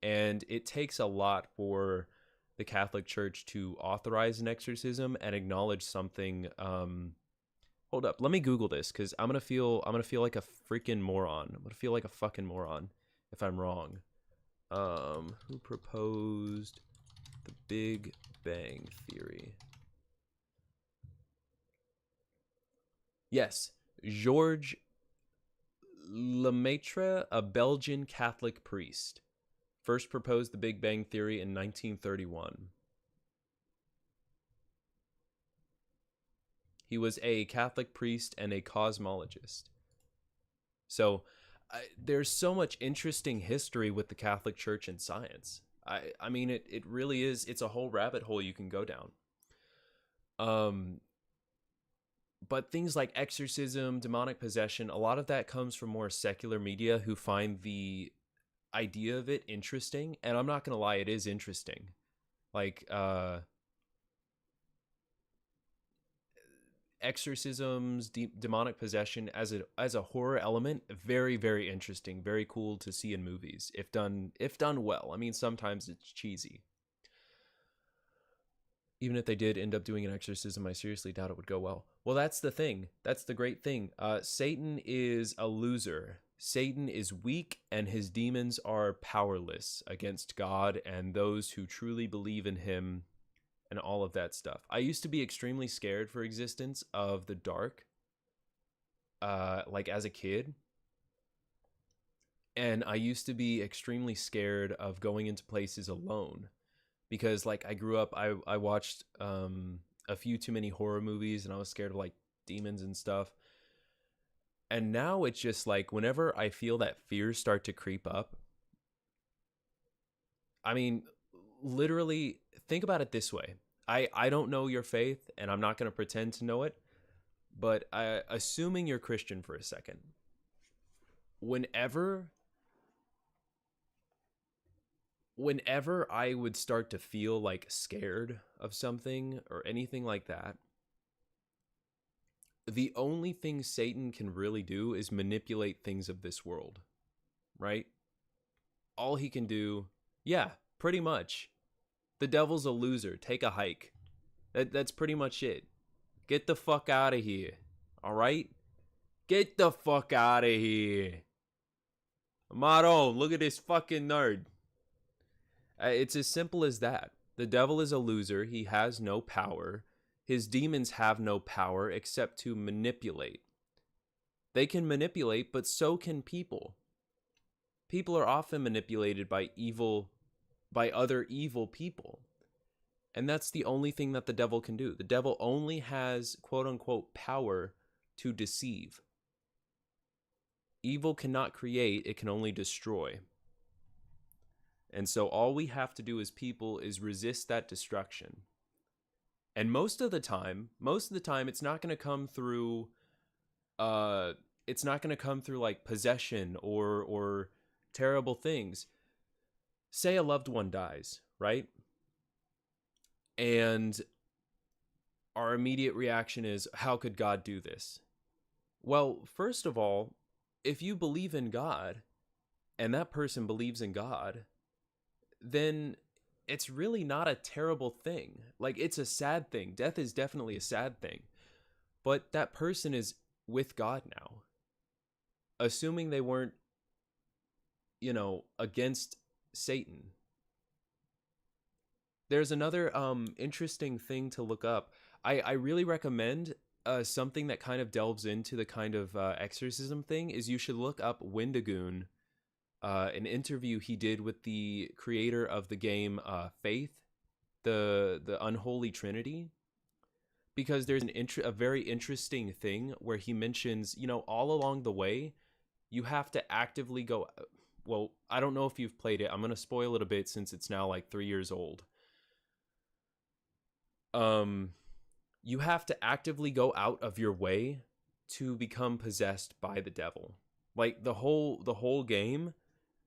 And it takes a lot for the Catholic Church to authorize an exorcism and acknowledge something. Hold up, let me Google this because I'm gonna feel like a freaking moron. I'm gonna feel like a fucking moron if I'm wrong. Who proposed the Big Bang Theory? Yes, Georges Lemaitre, a Belgian Catholic priest, first proposed the Big Bang Theory in 1931. He was a Catholic priest and a cosmologist. So there's so much interesting history with the Catholic Church and science. I mean, it really is. It's a whole rabbit hole you can go down. But things like exorcism, demonic possession, a lot of that comes from more secular media who find the idea of it interesting. And I'm not going to lie, it is interesting. Like, exorcisms, demonic possession as a horror element, very, very interesting, very cool to see in movies if done well. I mean, sometimes it's cheesy. Even if they did end up doing an exorcism, I seriously doubt it would go well. Well, that's the thing. That's the great thing. Satan is a loser. Satan is weak, and his demons are powerless against God and those who truly believe in him and all of that stuff. I used to be extremely scared for existence of the dark, like as a kid. And I used to be extremely scared of going into places alone. Because like I grew up, I watched a few too many horror movies, and I was scared of like demons and stuff. And now it's just like whenever I feel that fears start to creep up, I mean, literally think about it this way. I don't know your faith, and I'm not going to pretend to know it, but assuming you're Christian for a second, whenever I would start to feel like scared of something or anything like that, the only thing Satan can really do is manipulate things of this world, right? All he can do, yeah, pretty much. The devil's a loser. Take a hike. That's pretty much it. Get the fuck out of here. All right? Get the fuck out of here. Amaro, look at this fucking nerd. It's as simple as that. The devil is a loser. He has no power. His demons have no power except to manipulate. They can manipulate, but so can people. People are often manipulated by other evil people. And that's the only thing that the devil can do. The devil only has, quote unquote, power to deceive. Evil cannot create, it can only destroy. And so all we have to do as people is resist that destruction. And most of the time, it's not going to come through like possession or terrible things. Say a loved one dies, right? And our immediate reaction is, how could God do this? Well, first of all, if you believe in God and that person believes in God, then it's really not a terrible thing. Like, it's a sad thing. Death is definitely a sad thing. But that person is with God now. Assuming they weren't, against Satan. There's another interesting thing to look up. I really recommend something that kind of delves into the kind of exorcism thing is you should look up Wendigoon, an interview he did with the creator of the game Faith, the Unholy Trinity, because there's a very interesting thing where he mentions, all along the way, you have to actively go. Well, I don't know if you've played it. I'm going to spoil it a bit since it's now like 3 years old. You have to actively go out of your way to become possessed by the devil. Like the whole game,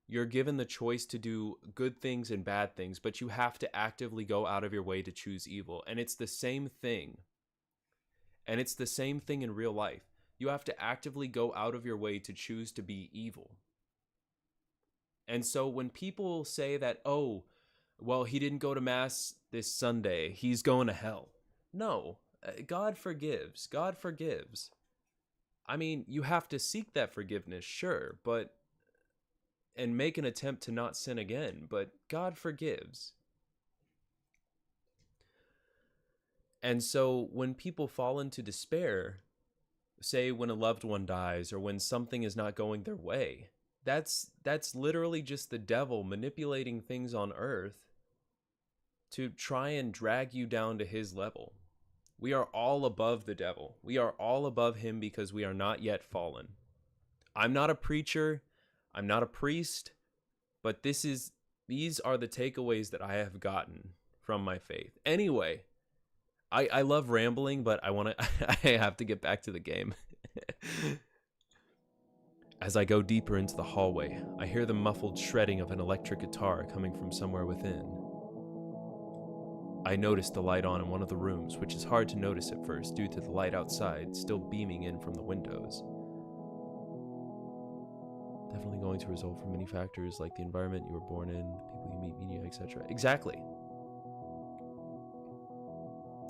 you're given the choice to do good things and bad things, but you have to actively go out of your way to choose evil. And it's the same thing. And it's the same thing in real life. You have to actively go out of your way to choose to be evil. And so when people say that, oh, well, he didn't go to Mass this Sunday, he's going to hell. No, God forgives. God forgives. I mean, you have to seek that forgiveness, sure, and make an attempt to not sin again, but God forgives. And so when people fall into despair, say when a loved one dies or when something is not going their way, that's literally just the devil manipulating things on earth to try and drag you down to his level. We are all above the devil. We are all above him because we are not yet fallen. I'm not a preacher. I'm not a priest. But these are the takeaways that I have gotten from my faith. Anyway, I love rambling, but I have to get back to the game. As I go deeper into the hallway, I hear the muffled shredding of an electric guitar coming from somewhere within. I notice the light on in one of the rooms, which is hard to notice at first due to the light outside still beaming in from the windows. Definitely going to result from many factors like the environment you were born in, the people you meet, media, etc. Exactly.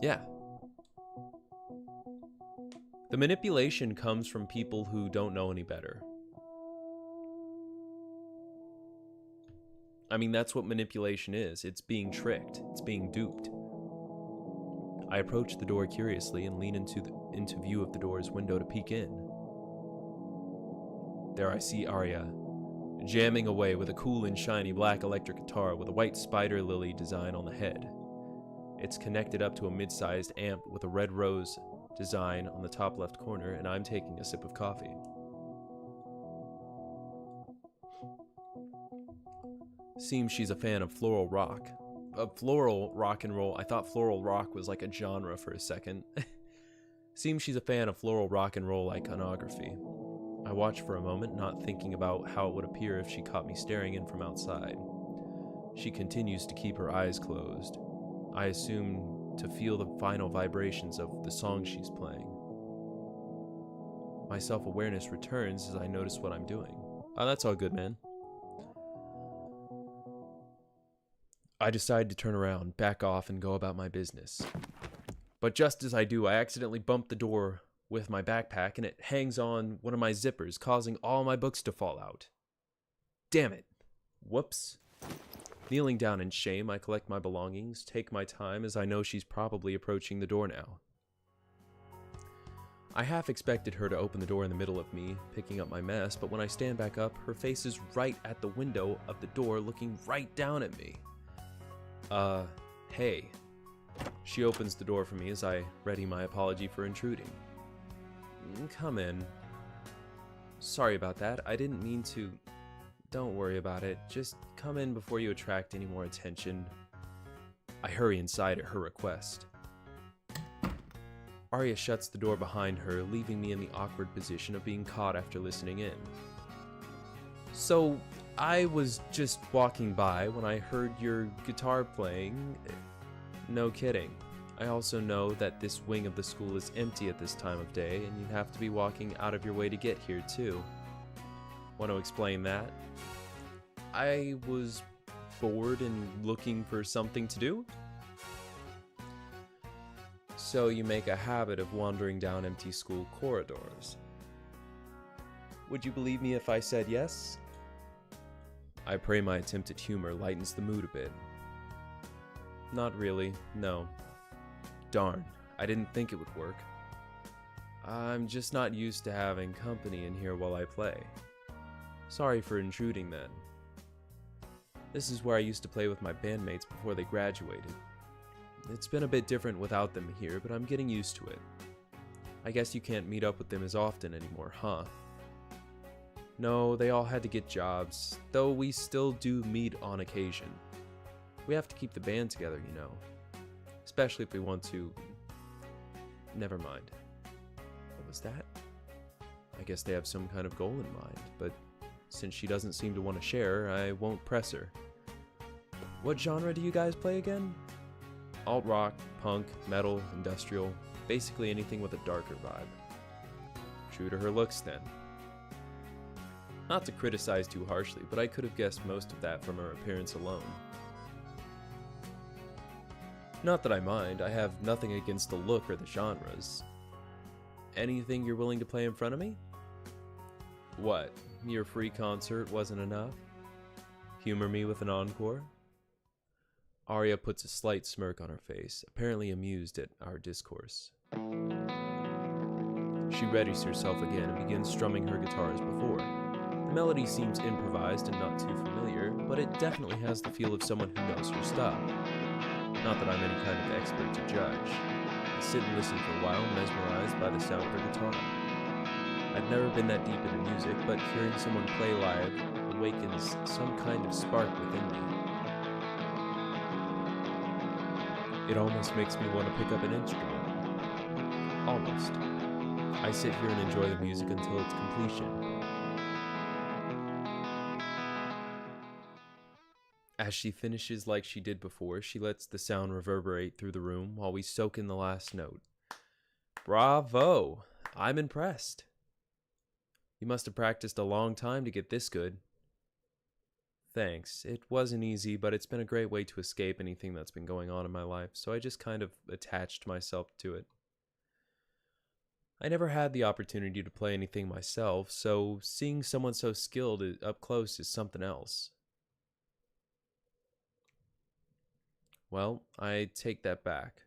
Yeah. The manipulation comes from people who don't know any better. I mean, that's what manipulation is. It's being tricked. It's being duped. I approach the door curiously and lean into view of the door's window to peek in. There I see Arya, jamming away with a cool and shiny black electric guitar with a white spider lily design on the head. It's connected up to a mid-sized amp with a red rose design on the top left corner, and I'm taking a sip of coffee. Seems she's a fan of floral rock. Floral rock and roll. I thought floral rock was like a genre for a second. Seems she's a fan of floral rock and roll iconography. I watch for a moment, not thinking about how it would appear if she caught me staring in from outside. She continues to keep her eyes closed. I assume to feel the final vibrations of the song she's playing. My self-awareness returns as I notice what I'm doing. Oh, that's all good, man. I decide to turn around, back off, and go about my business. But just as I do, I accidentally bump the door with my backpack, and it hangs on one of my zippers, causing all my books to fall out. Damn it. Whoops. Kneeling down in shame, I collect my belongings, take my time as I know she's probably approaching the door now. I half expected her to open the door in the middle of me, picking up my mess, but when I stand back up, her face is right at the window of the door, looking right down at me. Hey. She opens the door for me as I ready my apology for intruding. Come in. Sorry about that. I didn't mean to. Don't worry about it. Just come in before you attract any more attention. I hurry inside at her request. Arya shuts the door behind her, leaving me in the awkward position of being caught after listening in. So, I was just walking by when I heard your guitar playing. No kidding. I also know that this wing of the school is empty at this time of day, and you'd have to be walking out of your way to get here, too. Want to explain that? I was bored and looking for something to do. So you make a habit of wandering down empty school corridors. Would you believe me if I said yes? I pray my attempt at humor lightens the mood a bit. Not really, no. Darn, I didn't think it would work. I'm just not used to having company in here while I play. Sorry for intruding then. This is where I used to play with my bandmates before they graduated. It's been a bit different without them here, but I'm getting used to it. I guess you can't meet up with them as often anymore, huh? No, they all had to get jobs, though we still do meet on occasion. We have to keep the band together, you know. Especially if we want to... Never mind. What was that? I guess they have some kind of goal in mind, but since she doesn't seem to want to share, I won't press her. What genre do you guys play again? Alt-rock, punk, metal, industrial, basically anything with a darker vibe. True to her looks then. Not to criticize too harshly, but I could have guessed most of that from her appearance alone. Not that I mind, I have nothing against the look or the genres. Anything you're willing to play in front of me? What, your free concert wasn't enough? Humor me with an encore? Arya puts a slight smirk on her face, apparently amused at our discourse. She readies herself again and begins strumming her guitar as before. The melody seems improvised and not too familiar, but it definitely has the feel of someone who knows her stuff. Not that I'm any kind of expert to judge. I sit and listen for a while, mesmerized by the sound of her guitar. I've never been that deep into music, but hearing someone play live awakens some kind of spark within me. It almost makes me want to pick up an instrument. Almost. I sit here and enjoy the music until its completion. As she finishes like she did before, she lets the sound reverberate through the room while we soak in the last note. Bravo! I'm impressed. You must have practiced a long time to get this good. Thanks. It wasn't easy, but it's been a great way to escape anything that's been going on in my life, so I just kind of attached myself to it. I never had the opportunity to play anything myself, so seeing someone so skilled up close is something else. Well, I take that back.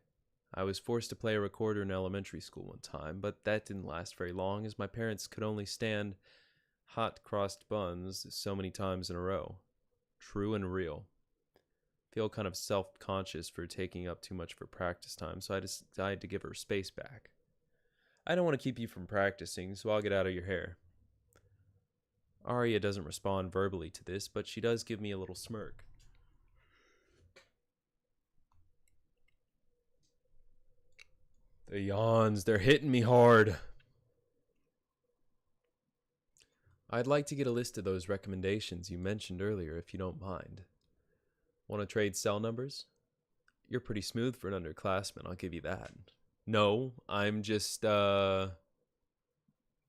I was forced to play a recorder in elementary school one time, but that didn't last very long as my parents could only stand hot crossed buns so many times in a row. True and real. Feel kind of self-conscious for taking up too much of her practice time, so I decided to give her space back. I don't want to keep you from practicing, so I'll get out of your hair. Arya doesn't respond verbally to this, but she does give me a little smirk. The yawns, they're hitting me hard. I'd like to get a list of those recommendations you mentioned earlier if you don't mind. Want to trade cell numbers? You're pretty smooth for an underclassman, I'll give you that. No, I'm just, well,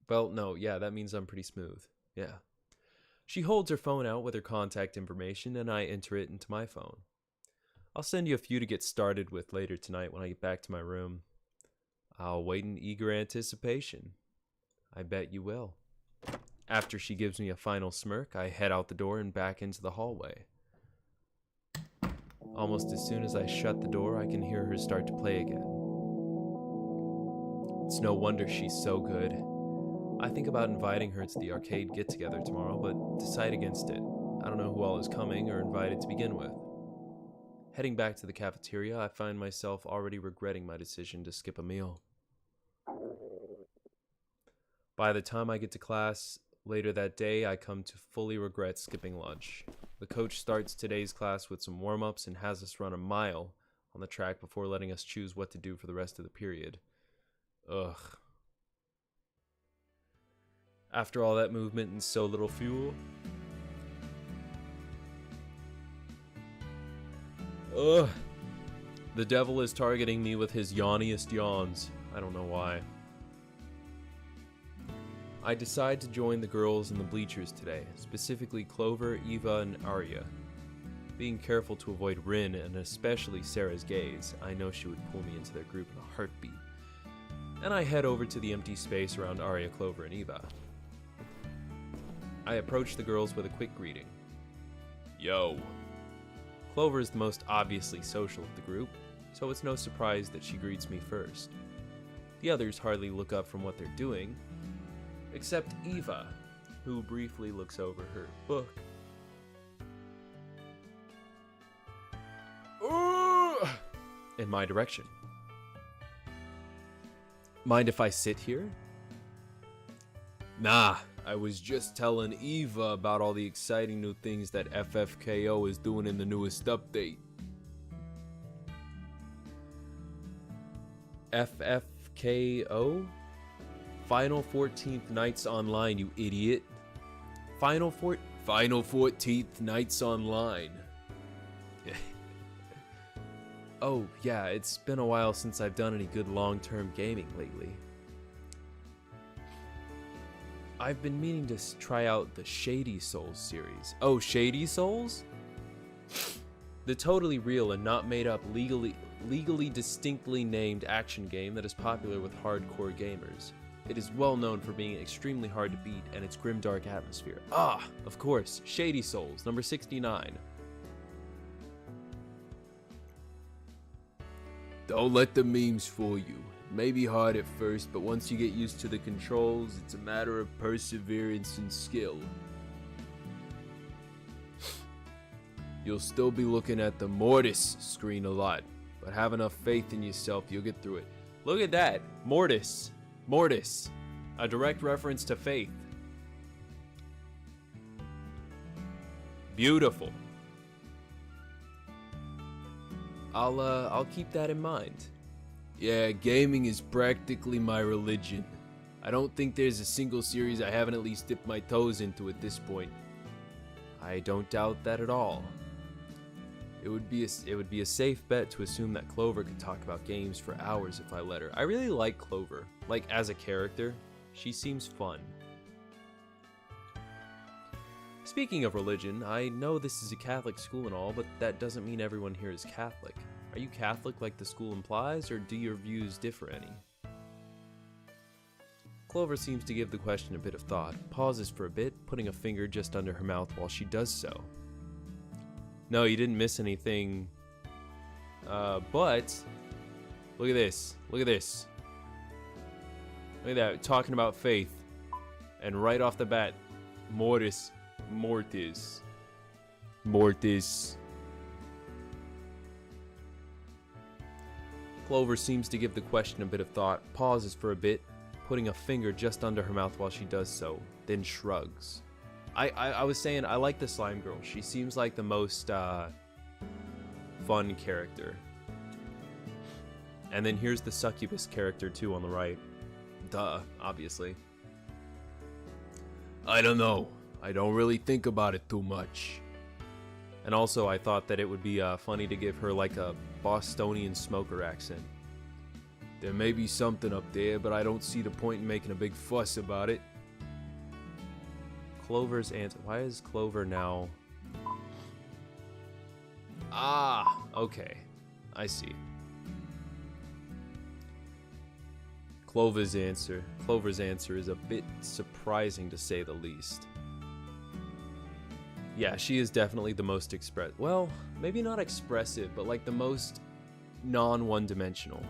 no, yeah, that means I'm pretty smooth. Yeah. She holds her phone out with her contact information and I enter it into my phone. I'll send you a few to get started with later tonight when I get back to my room. I'll wait in eager anticipation. I bet you will. After she gives me a final smirk, I head out the door and back into the hallway. Almost as soon as I shut the door, I can hear her start to play again. It's no wonder she's so good. I think about inviting her to the arcade get-together tomorrow, but decide against it. I don't know who all is coming or invited to begin with. Heading back to the cafeteria, I find myself already regretting my decision to skip a meal. By the time I get to class later that day, I come to fully regret skipping lunch. The coach starts today's class with some warm-ups and has us run a mile on the track before letting us choose what to do for the rest of the period. Ugh. After all that movement and so little fuel. Ugh. The devil is targeting me with his yawniest yawns. I don't know why. I decide to join the girls in the bleachers today, specifically Clover, Eva, and Arya. Being careful to avoid Rin and especially Sarah's gaze, I know she would pull me into their group in a heartbeat. And I head over to the empty space around Arya, Clover, and Eva. I approach the girls with a quick greeting. Yo. Clover is the most obviously social of the group, so it's no surprise that she greets me first. The others hardly look up from what they're doing, except Eva, who briefly looks over her book. In my direction. Mind if I sit here? Nah, I was just telling Eva about all the exciting new things that FFKO is doing in the newest update. FFKO? Final 14th Nights Online, you idiot. Final 14th Nights Online. Oh, yeah, it's been a while since I've done any good long-term gaming lately. I've been meaning to try out the Shady Souls series. Oh, Shady Souls? The totally real and not made up legally distinctly named action game that is popular with hardcore gamers. It is well known for being extremely hard to beat and its grimdark atmosphere. Ah, of course, Shady Souls, number 69. Don't let the memes fool you. It may be hard at first, but once you get used to the controls, it's a matter of perseverance and skill. You'll still be looking at the Mortis screen a lot, but have enough faith in yourself, you'll get through it. Look at that, Mortis. Mortis, a direct reference to faith. Beautiful. I'll keep that in mind. Yeah, gaming is practically my religion. I don't think there's a single series I haven't at least dipped my toes into at this point. I don't doubt that at all. It would be a safe bet to assume that Clover could talk about games for hours if I let her. I really like Clover, like as a character. She seems fun. Speaking of religion, I know this is a Catholic school and all, but that doesn't mean everyone here is Catholic. Are you Catholic like the school implies, or do your views differ any? Clover seems to give the question a bit of thought, pauses for a bit, putting a finger just under her mouth while she does so. No, you didn't miss anything. But look at this. Look at this. Look at that. Talking about faith. And right off the bat, Mortis. Mortis. Mortis. Clover seems to give the question a bit of thought, pauses for a bit, putting a finger just under her mouth while she does so, then shrugs. I was saying I like the slime girl. She seems like the most fun character. And then here's the succubus character too on the right. Duh, obviously. I don't know. I don't really think about it too much. And also I thought that it would be funny to give her like a Bostonian smoker accent. There may be something up there, but I don't see the point in making a big fuss about it. Clover's answer. Why is Clover now? Ah, okay. I see. Clover's answer is a bit surprising to say the least. Yeah, she is definitely the most well, maybe not expressive, but like the most non-one-dimensional.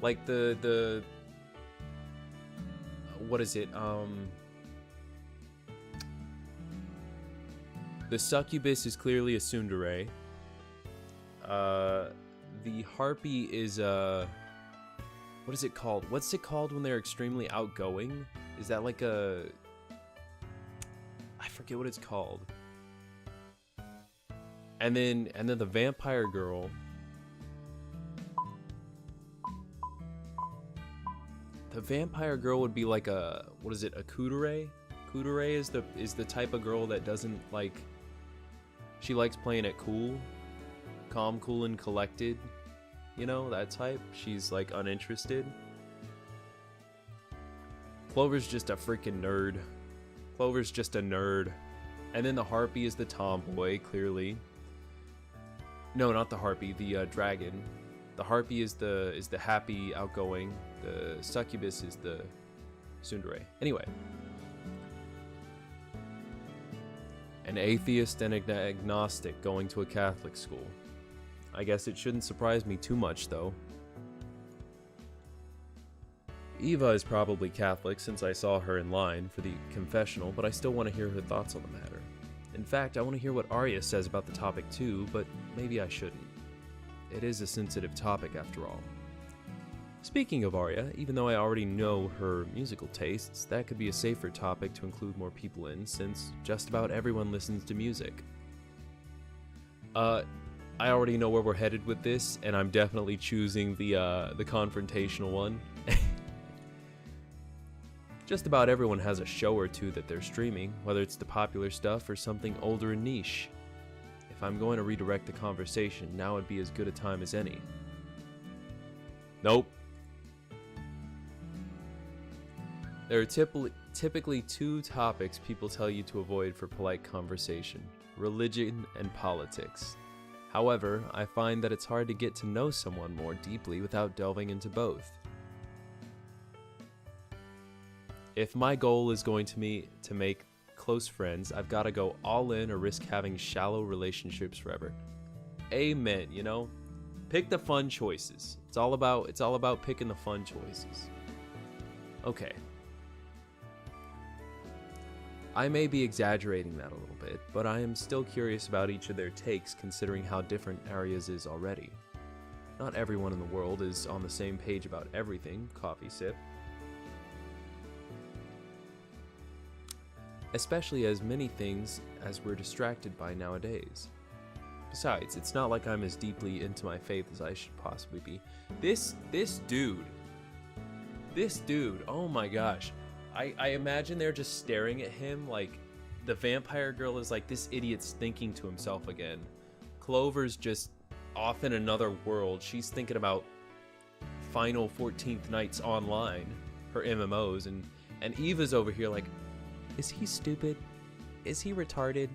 Like the what is it? The succubus is clearly a tsundere. The harpy is what is it called? What's it called when they're extremely outgoing? Is that like a... I forget what it's called. And then the vampire girl. The vampire girl would be like a... What is it? A kudere? Kudere is the type of girl that doesn't like... She likes playing it cool. Calm, cool, and collected. You know, that type. She's like uninterested. Clover's just a freaking nerd. Clover's just a nerd. And then the harpy is the tomboy, clearly. No, not the harpy, the dragon. The harpy is the happy, outgoing. The succubus is the tsundere. Anyway. An atheist and an agnostic going to a Catholic school. I guess it shouldn't surprise me too much, though. Eva is probably Catholic since I saw her in line for the confessional, but I still want to hear her thoughts on the matter. In fact, I want to hear what Arya says about the topic too, but maybe I shouldn't. It is a sensitive topic after all. Speaking of Arya, even though I already know her musical tastes, that could be a safer topic to include more people in, since just about everyone listens to music. I already know where we're headed with this, and I'm definitely choosing the confrontational one. Just about everyone has a show or two that they're streaming, whether it's the popular stuff or something older and niche. If I'm going to redirect the conversation, now would be as good a time as any. Nope. There are typically two topics people tell you to avoid for polite conversation: religion and politics. However, I find that it's hard to get to know someone more deeply without delving into both. If my goal is going to be to make close friends, I've got to go all in or risk having shallow relationships forever. Amen, you know? Pick the fun choices. It's all about picking the fun choices. Okay. I may be exaggerating that a little bit, but I am still curious about each of their takes considering how different Aria's is already. Not everyone in the world is on the same page about everything, coffee sip. Especially as many things as we're distracted by nowadays. Besides, it's not like I'm as deeply into my faith as I should possibly be. This dude, oh my gosh. I imagine they're just staring at him like the vampire girl is like, this idiot's thinking to himself again. Clover's just off in another world. She's thinking about Final 14th Nights Online, her MMOs, and Eva's over here like, is he stupid? Is he retarded?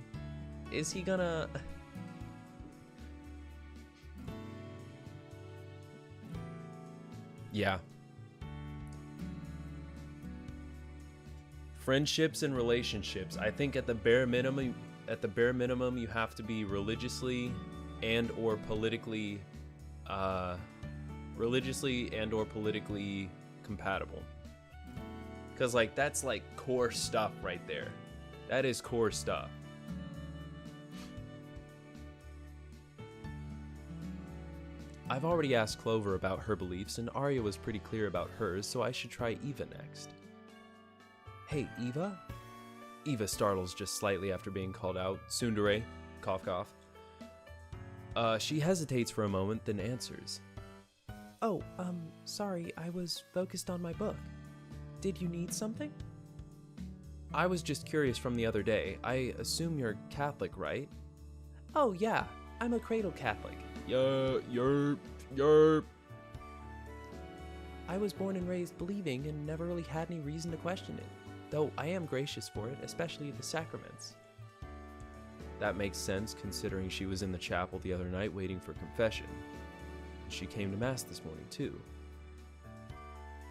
Is he gonna... Yeah. Friendships and relationships. I think at the bare minimum, you have to be religiously and or politically compatible. Cause like that's like core stuff right there. That is core stuff. I've already asked Clover about her beliefs, and Arya was pretty clear about hers, so I should try Eva next. Hey, Eva? Eva startles just slightly after being called out. Tsundere, cough cough. She hesitates for a moment, then answers. Oh, sorry, I was focused on my book. Did you need something? I was just curious from the other day. I assume you're Catholic, right? Oh, yeah, I'm a cradle Catholic. Yerp. I was born and raised believing and never really had any reason to question it. Though I am gracious for it, especially the sacraments. That makes sense considering she was in the chapel the other night waiting for confession. She came to Mass this morning too.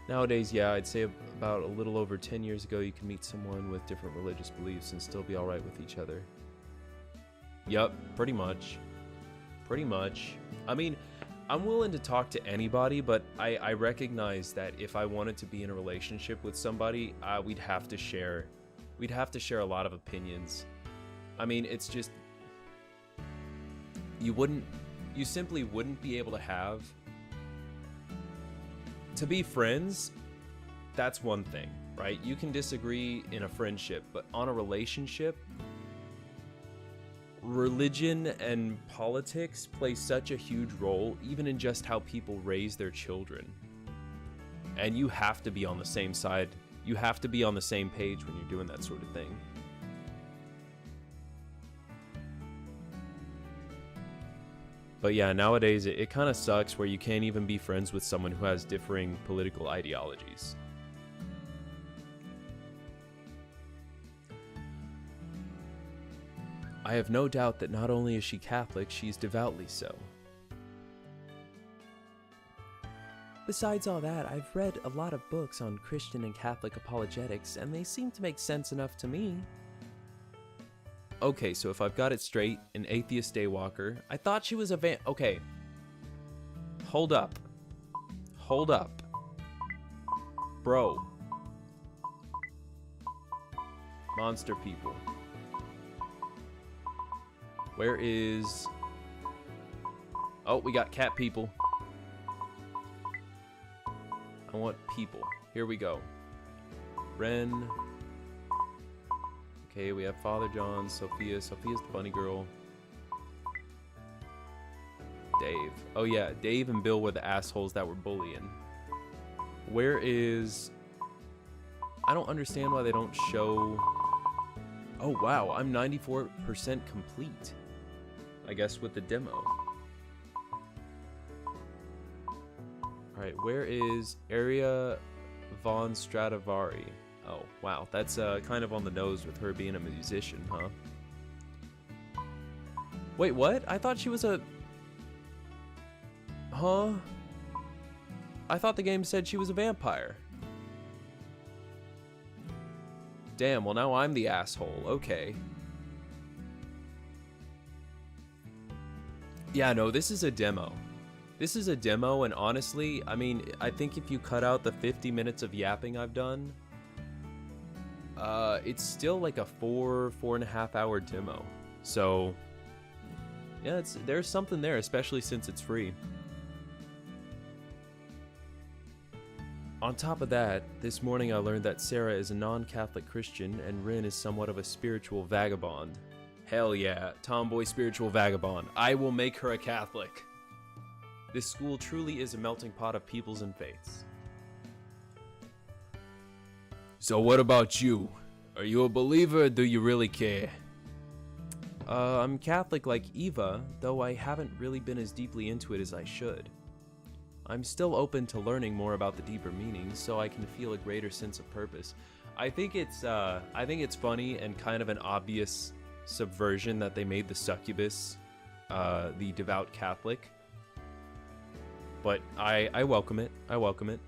Nowadays, yeah, I'd say about a little over 10 years ago you can meet someone with different religious beliefs and still be alright with each other. Yup, pretty much. I mean, I'm willing to talk to anybody, but I recognize that if I wanted to be in a relationship with somebody, we'd have to share a lot of opinions. I mean, it's just, you simply wouldn't be able to be friends. That's one thing, right? You can disagree in a friendship, but on a relationship, religion and politics play such a huge role, even in just how people raise their children. And you have to be on the same side. You have to be on the same page when you're doing that sort of thing. But yeah, nowadays it kind of sucks where you can't even be friends with someone who has differing political ideologies. I have no doubt that not only is she Catholic, she's devoutly so. Besides all that, I've read a lot of books on Christian and Catholic apologetics, and they seem to make sense enough to me. Okay, so if I've got it straight, an atheist daywalker. I thought she was a okay. Hold up. Bro. Monster people. Where is... Oh, we got cat people. I want people. Here we go. Ren. Okay, we have Father John, Sophia. Sophia's the bunny girl. Dave. Oh yeah, Dave and Bill were the assholes that were bullying. Where is... I don't understand why they don't show... Oh wow, I'm 94% complete. I guess with the demo. Alright, where is Area Von Stradivari? Oh, wow. That's kind of on the nose with her being a musician, huh? Wait, what? I thought she was a... Huh? I thought the game said she was a vampire. Damn, well now I'm the asshole. Okay. Yeah, no, this is a demo. This is a demo, and honestly, I mean, I think if you cut out the 50 minutes of yapping I've done, it's still like a 4.5 hour demo. So, yeah, there's something there, especially since it's free. On top of that, this morning I learned that Sarah is a non-Catholic Christian and Rin is somewhat of a spiritual vagabond. Hell yeah, tomboy spiritual vagabond. I will make her a Catholic. This school truly is a melting pot of peoples and faiths. So what about you? Are you a believer or do you really care? I'm Catholic like Eva, though I haven't really been as deeply into it as I should. I'm still open to learning more about the deeper meanings, so I can feel a greater sense of purpose. I think it's funny and kind of an obvious subversion that they made the succubus the devout Catholic. But I welcome it. I welcome it.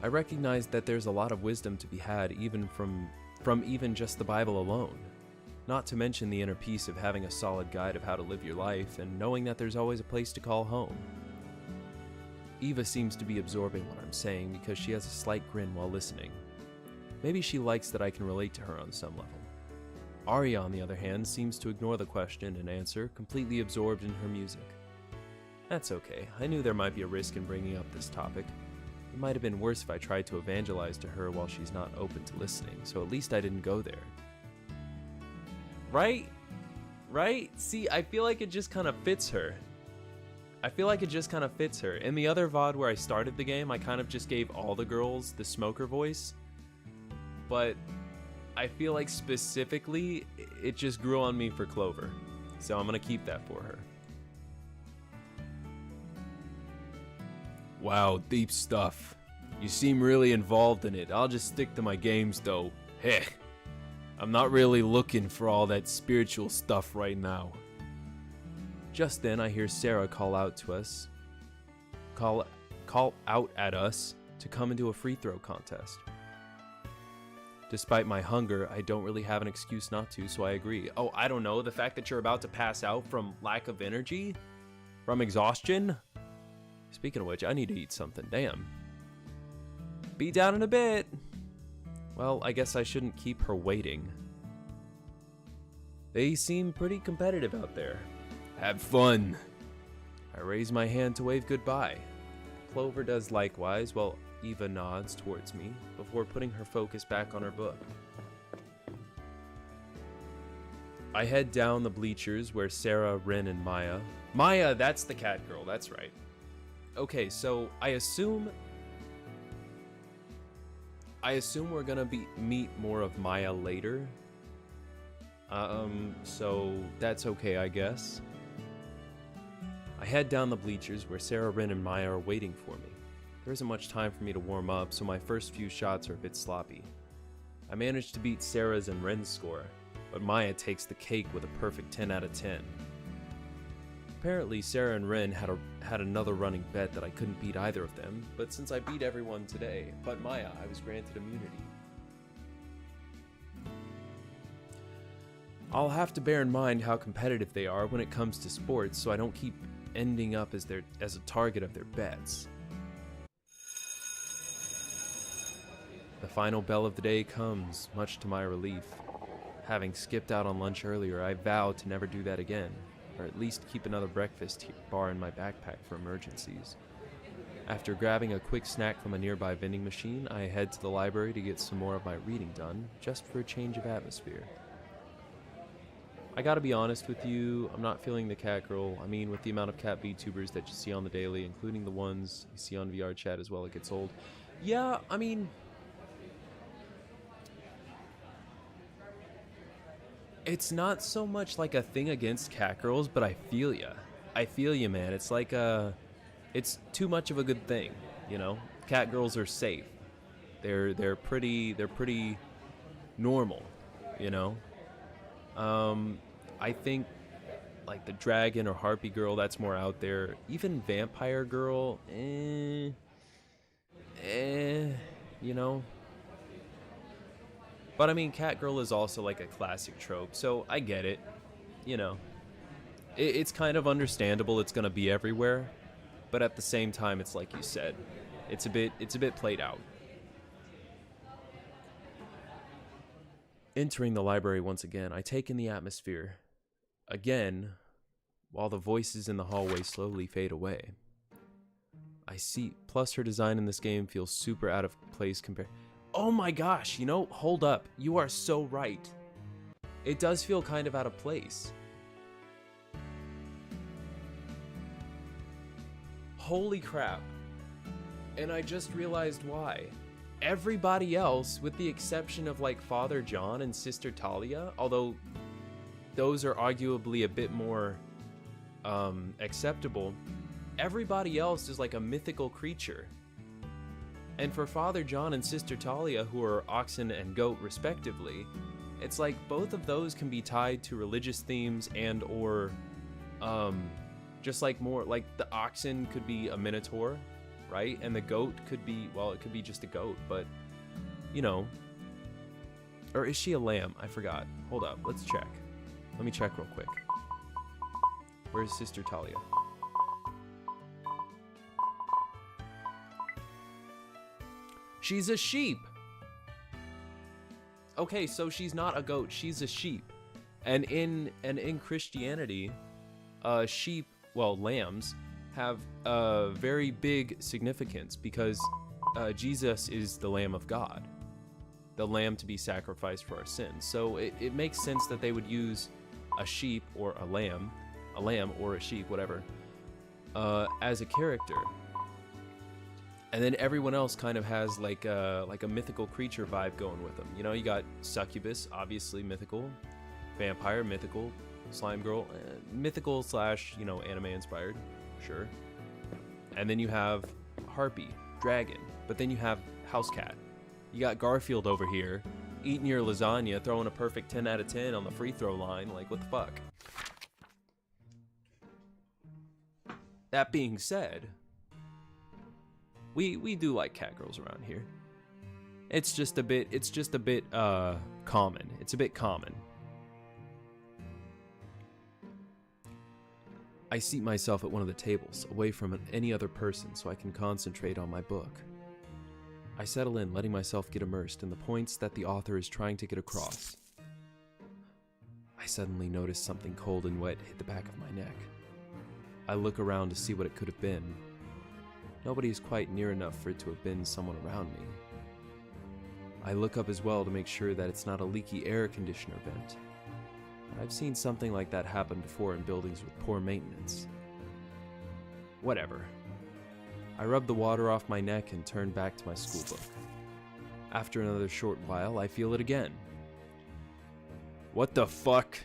I recognize that there's a lot of wisdom to be had even from even just the Bible alone. Not to mention the inner peace of having a solid guide of how to live your life and knowing that there's always a place to call home. Eva seems to be absorbing what I'm saying because she has a slight grin while listening. Maybe she likes that I can relate to her on some level. Arya, on the other hand, seems to ignore the question and answer, completely absorbed in her music. That's okay. I knew there might be a risk in bringing up this topic. It might have been worse if I tried to evangelize to her while she's not open to listening, so at least I didn't go there. Right? Right? See, I feel like it just kind of fits her. I feel like it just kind of fits her. In the other VOD where I started the game, I kind of just gave all the girls the smoker voice. But I feel like specifically, it just grew on me for Clover. So I'm going to keep that for her. Wow, deep stuff. You seem really involved in it. I'll just stick to my games though. Heck. I'm not really looking for all that spiritual stuff right now. Just then I hear Sarah call out to us. Call out at us to come into a free throw contest. Despite my hunger, I don't really have an excuse not to, so I agree. Oh, I don't know, the fact that you're about to pass out from lack of energy? From exhaustion? Speaking of which, I need to eat something, damn. Be down in a bit. Well, I guess I shouldn't keep her waiting. They seem pretty competitive out there. Have fun. I raise my hand to wave goodbye. Clover does likewise while Eva nods towards me before putting her focus back on her book. I head down the bleachers where Sarah, Rin, and Maya, that's the cat girl, that's right. Okay, so I assume we're gonna meet more of Maya later. So that's okay, I guess. I head down the bleachers where Sarah, Rin, and Maya are waiting for me. There isn't much time for me to warm up, so my first few shots are a bit sloppy. I managed to beat Sarah's and Ren's score, but Maya takes the cake with a perfect 10 out of 10. Apparently, Sarah and Ren had another running bet that I couldn't beat either of them, but since I beat everyone today, but Maya, I was granted immunity. I'll have to bear in mind how competitive they are when it comes to sports, so I don't keep ending up as a target of their bets. The final bell of the day comes, much to my relief. Having skipped out on lunch earlier, I vowed to never do that again, or at least keep another breakfast bar in my backpack for emergencies. After grabbing a quick snack from a nearby vending machine, I head to the library to get some more of my reading done, just for a change of atmosphere. I gotta be honest with you, I'm not feeling the cat girl. I mean, with the amount of cat VTubers that you see on the daily, including the ones you see on VR chat as well, it gets old. Yeah, I mean, it's not so much like a thing against cat girls, but I feel ya. I feel ya, man. It's like it's too much of a good thing, you know? Cat girls are safe. They're pretty normal, you know. I think like the dragon or harpy girl, that's more out there. Even vampire girl, you know. But I mean, cat girl is also like a classic trope, so I get it. You know, it's kind of understandable. It's gonna be everywhere, but at the same time, it's like you said, it's a bit played out. Entering the library once again, I take in the atmosphere. Again, while the voices in the hallway slowly fade away. I see, plus her design in this game feels super out of place compared. Oh my gosh, you know, hold up. You are so right. It does feel kind of out of place. Holy crap. And I just realized why. Everybody else, with the exception of like Father John and Sister Talia, although those are arguably a bit more acceptable, everybody else is like a mythical creature. And for Father John and Sister Talia, who are oxen and goat respectively, it's like both of those can be tied to religious themes and or just like more like the oxen could be a minotaur, right? And the goat could be, well, it could be just a goat, but you know. Or is she a lamb? I forgot. Hold up, let's check. Let me check real quick. Where's Sister Talia? She's a sheep. Okay, so she's not a goat, she's a sheep. And in Christianity, sheep, well, lambs have a very big significance because Jesus is the Lamb of God, the lamb to be sacrificed for our sins. So it makes sense that they would use a sheep or a lamb or a sheep, whatever, as a character. And then everyone else kind of has like a mythical creature vibe going with them. You know, you got succubus, obviously mythical, vampire, mythical, slime girl, mythical / you know, anime inspired, sure. And then you have harpy, dragon, but then you have house cat. You got Garfield over here eating your lasagna, throwing a perfect 10 out of 10 on the free throw line. Like, what the fuck? That being said, we do like cat girls around here. It's just a bit common. It's a bit common. I seat myself at one of the tables, away from any other person so I can concentrate on my book. I settle in, letting myself get immersed in the points that the author is trying to get across. I suddenly notice something cold and wet hit the back of my neck. I look around to see what it could have been. Nobody is quite near enough for it to have been someone around me. I look up as well to make sure that it's not a leaky air conditioner vent. I've seen something like that happen before in buildings with poor maintenance. Whatever. I rub the water off my neck and turn back to my schoolbook. After another short while, I feel it again. What the fuck?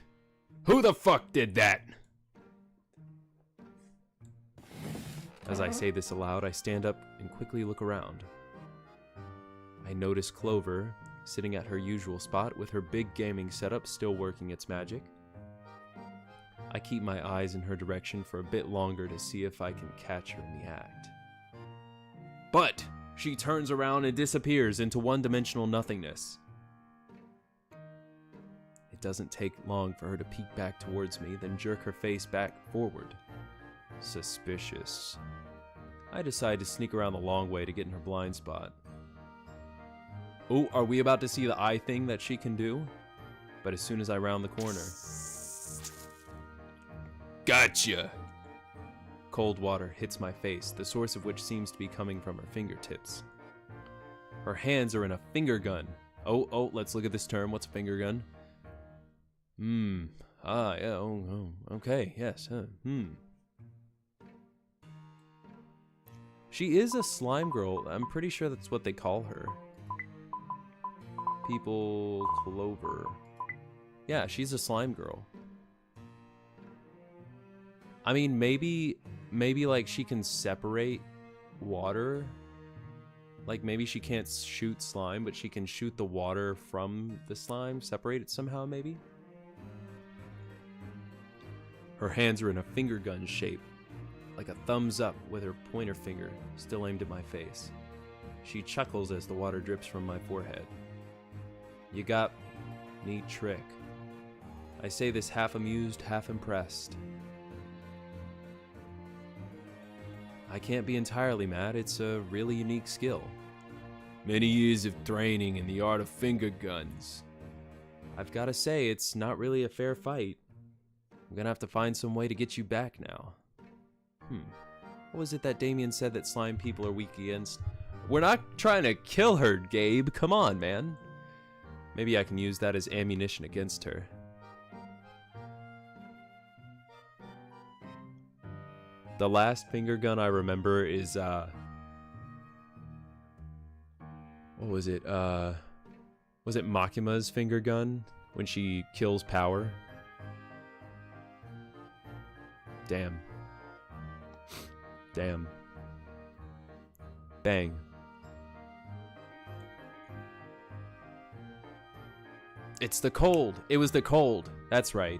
Who the fuck did that? As I say this aloud, I stand up and quickly look around. I notice Clover, sitting at her usual spot with her big gaming setup still working its magic. I keep my eyes in her direction for a bit longer to see if I can catch her in the act. But she turns around and disappears into one-dimensional nothingness. It doesn't take long for her to peek back towards me, then jerk her face back forward. Suspicious. I decide to sneak around the long way to get in her blind spot. Oh, are we about to see the eye thing that she can do? But as soon as I round the corner... Gotcha! Cold water hits my face, the source of which seems to be coming from her fingertips. Her hands are in a finger gun. Oh, let's look at this term. What's a finger gun? Yeah, okay, yes, She is a slime girl. I'm pretty sure that's what they call her. People, Clover. Yeah, she's a slime girl. I mean, maybe like she can separate water Like maybe she can't shoot slime, but she can shoot the water from the slime, separate it somehow maybe? Her hands are in a finger gun shape, like a thumbs up with her pointer finger still aimed at my face. She chuckles as the water drips from my forehead. You got me. Neat trick. I say this half amused, half impressed. I can't be entirely mad, it's a really unique skill. Many years of training in the art of finger guns. I've gotta say, it's not really a fair fight. I'm gonna have to find some way to get you back now. What was it that Damien said that slime people are weak against? We're not trying to kill her, Gabe. Come on, man. Maybe I can use that as ammunition against her. The last finger gun I remember is, what was it? Was it Makima's finger gun when she kills Power? Damn. Damn. Bang. It's the cold. It was the cold. That's right.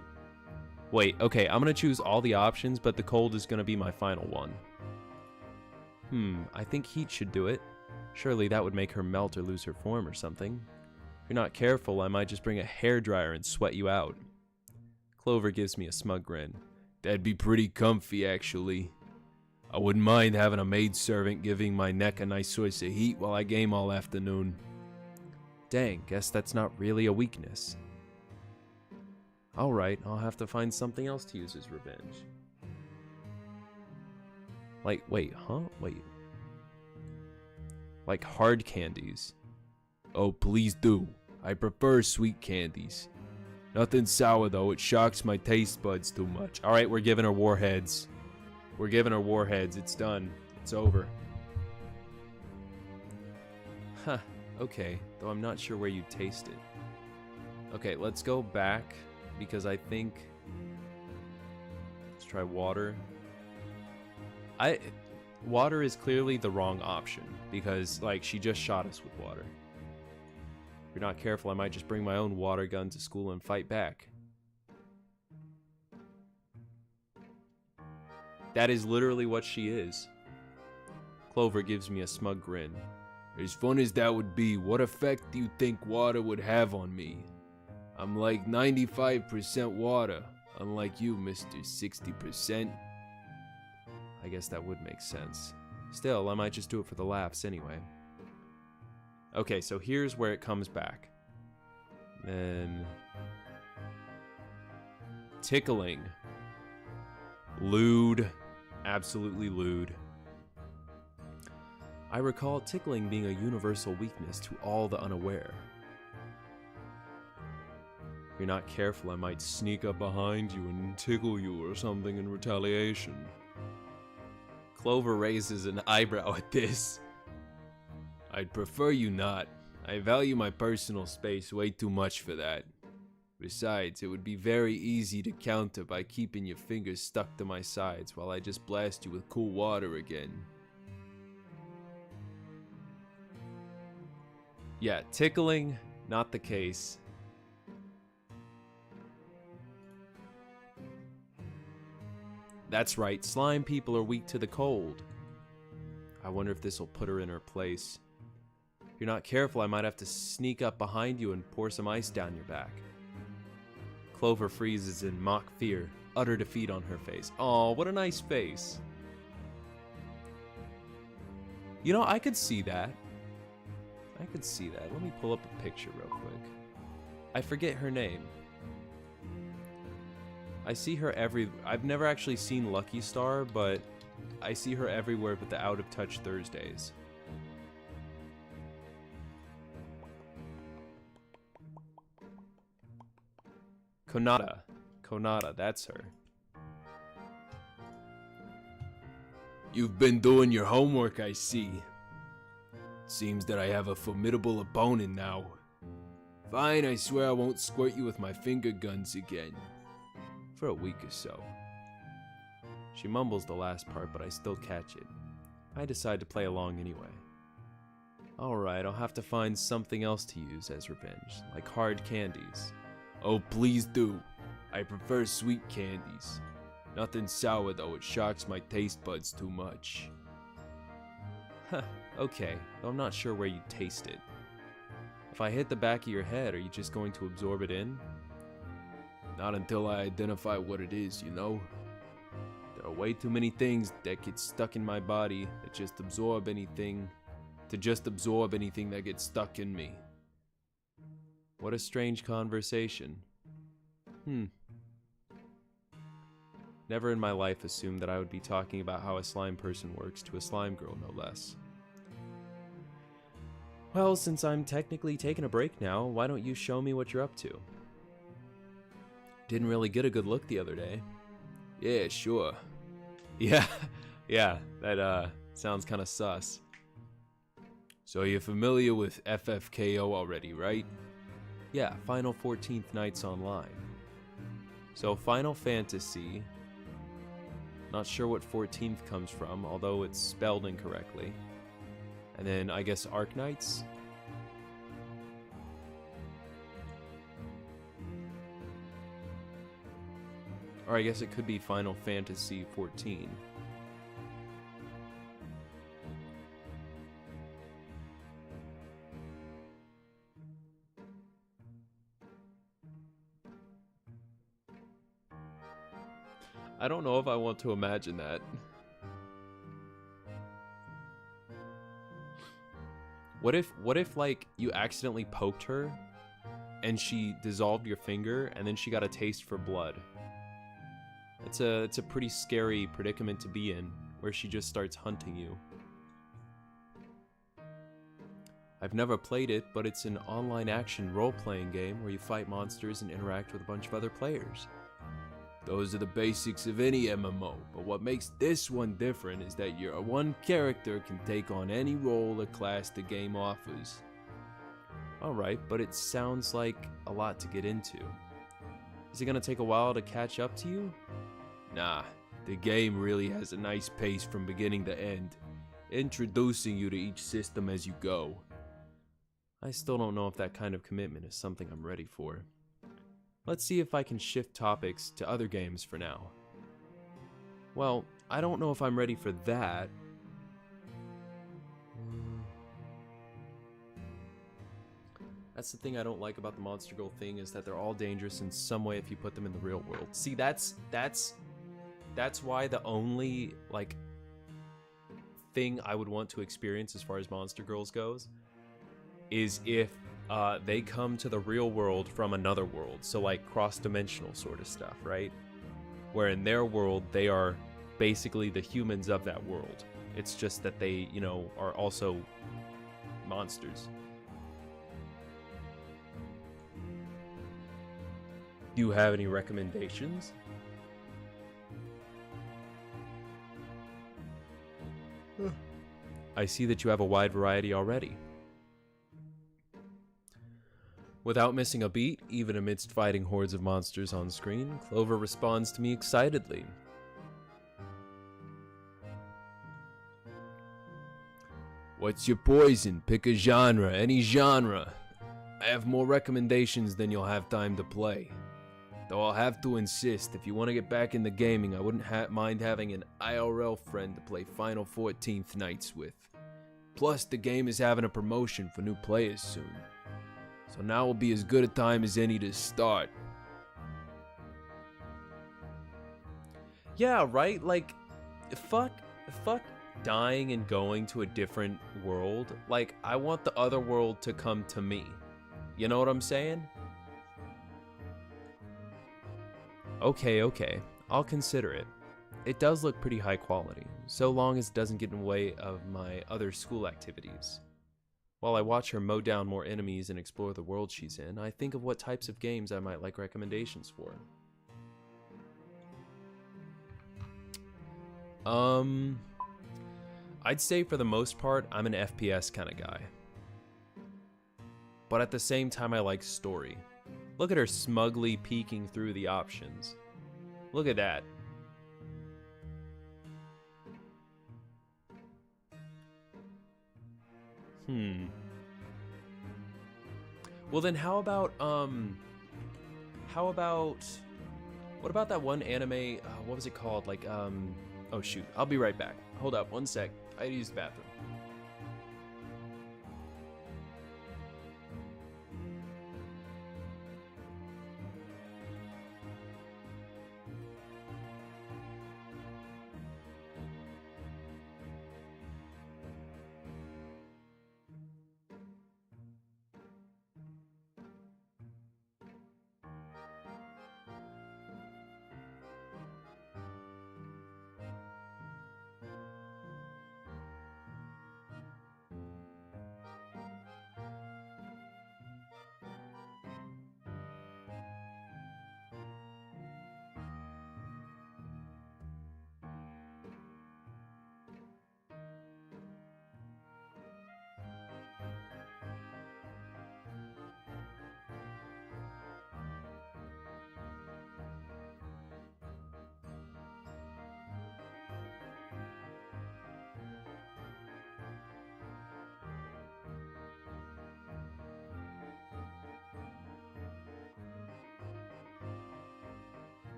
Wait, okay, I'm gonna choose all the options, but the cold is gonna be my final one. I think heat should do it. Surely that would make her melt or lose her form or something. If you're not careful, I might just bring a hairdryer and sweat you out. Clover gives me a smug grin. That'd be pretty comfy, actually. I wouldn't mind having a maidservant giving my neck a nice source of heat while I game all afternoon. Dang, guess that's not really a weakness. Alright, I'll have to find something else to use as revenge. Like, wait, huh? Wait. Like hard candies. Oh, please do. I prefer sweet candies. Nothing sour though, it shocks my taste buds too much. Alright, we're giving her warheads. We're giving her warheads, it's done. It's over. Huh, okay. Though I'm not sure where you taste it. Okay, let's go back. Because I think, let's try water. Water is clearly the wrong option because like she just shot us with water. If you're not careful, I might just bring my own water gun to school and fight back. That is literally what she is. Clover gives me a smug grin. As fun as that would be, what effect do you think water would have on me? I'm like 95% water, unlike you, Mr. 60%. I guess that would make sense. Still, I might just do it for the laughs anyway. Okay, so here's where it comes back. Then... tickling. Lewd. Absolutely lewd. I recall tickling being a universal weakness to all the unaware. If you're not careful, I might sneak up behind you and tickle you or something in retaliation. Clover raises an eyebrow at this. I'd prefer you not. I value my personal space way too much for that. Besides, it would be very easy to counter by keeping your fingers stuck to my sides while I just blast you with cool water again. Yeah, tickling, not the case. That's right, slime people are weak to the cold. I wonder if this will put her in her place. If you're not careful, I might have to sneak up behind you and pour some ice down your back. Clover freezes in mock fear, utter defeat on her face. Aw, what a nice face. You know, I could see that. I could see that. Let me pull up a picture real quick. I forget her name. I see her I've never actually seen Lucky Star, but I see her everywhere but the Out of Touch Thursdays. Konata, that's her. You've been doing your homework, I see. Seems that I have a formidable opponent now. Fine, I swear I won't squirt you with my finger guns again. For a week or so. She mumbles the last part, but I still catch it. I decide to play along anyway. Alright, I'll have to find something else to use as revenge, like hard candies. Oh, please do. I prefer sweet candies. Nothing sour though, it shocks my taste buds too much. Huh, okay, though I'm not sure where you taste it. If I hit the back of your head, are you just going to absorb it in? Not until I identify what it is, you know? There are way too many things that get stuck in my body that just absorb anything that gets stuck in me. What a strange conversation. Never in my life assumed that I would be talking about how a slime person works to a slime girl, no less. Well, since I'm technically taking a break now, why don't you show me what you're up to? Didn't really get a good look the other day. Yeah, sure. Yeah, that sounds kind of sus. So you're familiar with FFKO already, right? Yeah, Final 14th Nights Online. So Final Fantasy, not sure what 14th comes from, although it's spelled incorrectly. And then I guess Arknights? Or I guess it could be Final Fantasy 14. I don't know if I want to imagine that. What if like you accidentally poked her and she dissolved your finger and then she got a taste for blood? It's a pretty scary predicament to be in, where she just starts hunting you. I've never played it, but it's an online action role-playing game where you fight monsters and interact with a bunch of other players. Those are the basics of any MMO, but what makes this one different is that your one character can take on any role or class the game offers. Alright, but it sounds like a lot to get into. Is it gonna take a while to catch up to you? Nah, the game really has a nice pace from beginning to end, introducing you to each system as you go. I still don't know if that kind of commitment is something I'm ready for. Let's see if I can shift topics to other games for now. Well, I don't know if I'm ready for that. That's the thing I don't like about the Monster Girl thing, is that they're all dangerous in some way if you put them in the real world. See, that's why the only, like, thing I would want to experience as far as Monster Girls goes is if they come to the real world from another world. So, like, cross-dimensional sort of stuff, right? Where in their world, they are basically the humans of that world. It's just that they, you know, are also monsters. Do you have any recommendations? I see that you have a wide variety already. Without missing a beat, even amidst fighting hordes of monsters on screen, Clover responds to me excitedly. What's your poison? Pick a genre, any genre. I have more recommendations than you'll have time to play. Though I'll have to insist, if you want to get back into gaming, I wouldn't mind having an IRL friend to play Final 14th Nights with. Plus, the game is having a promotion for new players soon. So now will be as good a time as any to start. Yeah, right? Like, fuck dying and going to a different world. Like, I want the other world to come to me. You know what I'm saying? Okay. I'll consider it. It does look pretty high quality, so long as it doesn't get in the way of my other school activities. While I watch her mow down more enemies and explore the world she's in, I think of what types of games I might like recommendations for. I'd say for the most part, I'm an FPS kind of guy. But at the same time, I like story. Look at her smugly peeking through the options. Look at that. Well then what about that one anime, what was it called? Like, oh shoot, I'll be right back. Hold up, one sec. I had to use the bathroom.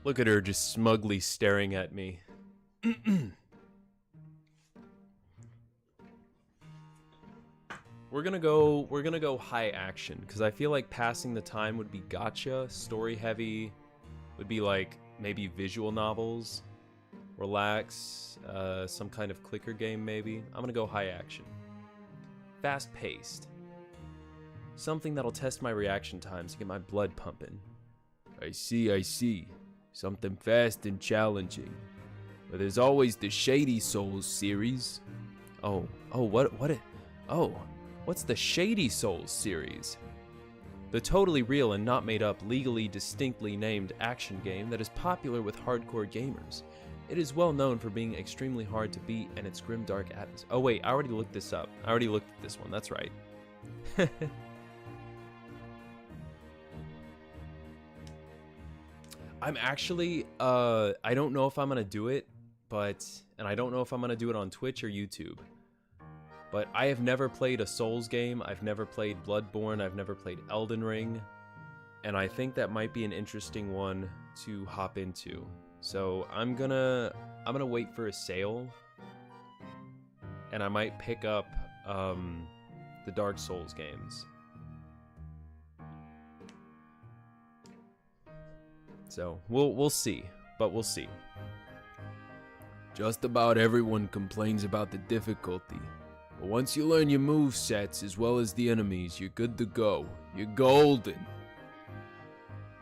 Look at her just smugly staring at me. We're gonna go high action, because I feel like passing the time would be gacha, story heavy, would be like maybe visual novels, relax, some kind of clicker game maybe. I'm gonna go high action. Fast paced. Something that'll test my reaction times to get my blood pumping. I see. Something fast and challenging. But there's always the Shady Souls series. What's the Shady Souls series? The totally real and not made up, legally distinctly named action game that is popular with hardcore gamers. It is well known for being extremely hard to beat and its grimdark atmosphere. Oh wait, I already looked this up. I already looked at this one, that's right. I'm actually, I don't know if I'm gonna do it, and I don't know if I'm gonna do it on Twitch or YouTube. But I have never played a Souls game, I've never played Bloodborne, I've never played Elden Ring, and I think that might be an interesting one to hop into. So I'm gonna wait for a sale, and I might pick up the Dark Souls games. So we'll see, but we'll see. Just about everyone complains about the difficulty. But once you learn your move sets as well as the enemies, you're good to go. You're golden.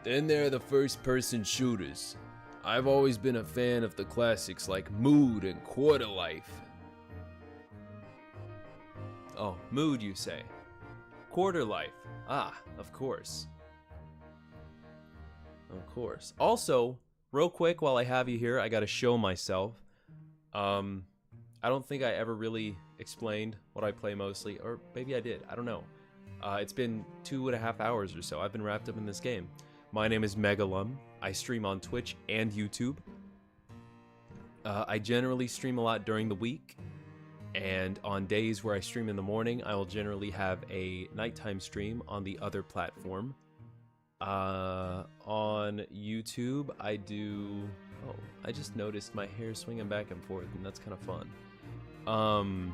Then there are the first-person shooters. I've always been a fan of the classics like Mood and Quarter Life. Oh, Mood, you say? Quarter Life. Ah, of course. Of course. Also, real quick while I have you here, I gotta show myself. I don't think I ever really explained what I play mostly, or maybe I did, I don't know. It's been 2.5 hours or so. I've been wrapped up in this game. My name is Megalum. I stream on Twitch and YouTube. I generally stream a lot during the week, and on days where I stream in the morning, I will generally have a nighttime stream on the other platform. On YouTube, I do... Oh, I just noticed my hair swinging back and forth, and that's kind of fun. On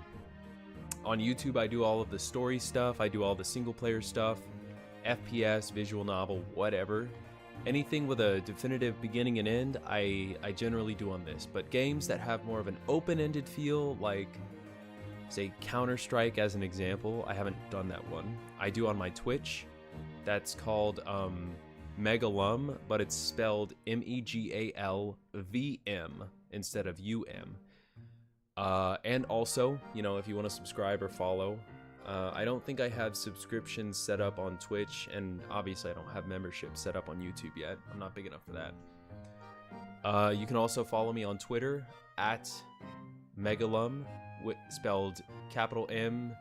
YouTube, I do all of the story stuff, I do all the single-player stuff, FPS, visual novel, whatever. Anything with a definitive beginning and end, I generally do on this. But games that have more of an open-ended feel, like, say, Counter-Strike as an example, I haven't done that one. I do on my Twitch. That's called Megalum, but it's spelled Megalvm instead of UM. And also, you know, if you want to subscribe or follow, I don't think I have subscriptions set up on Twitch, and obviously I don't have membership set up on YouTube yet. I'm not big enough for that. You can also follow me on Twitter at Megalum, spelled capital MEGALUMM.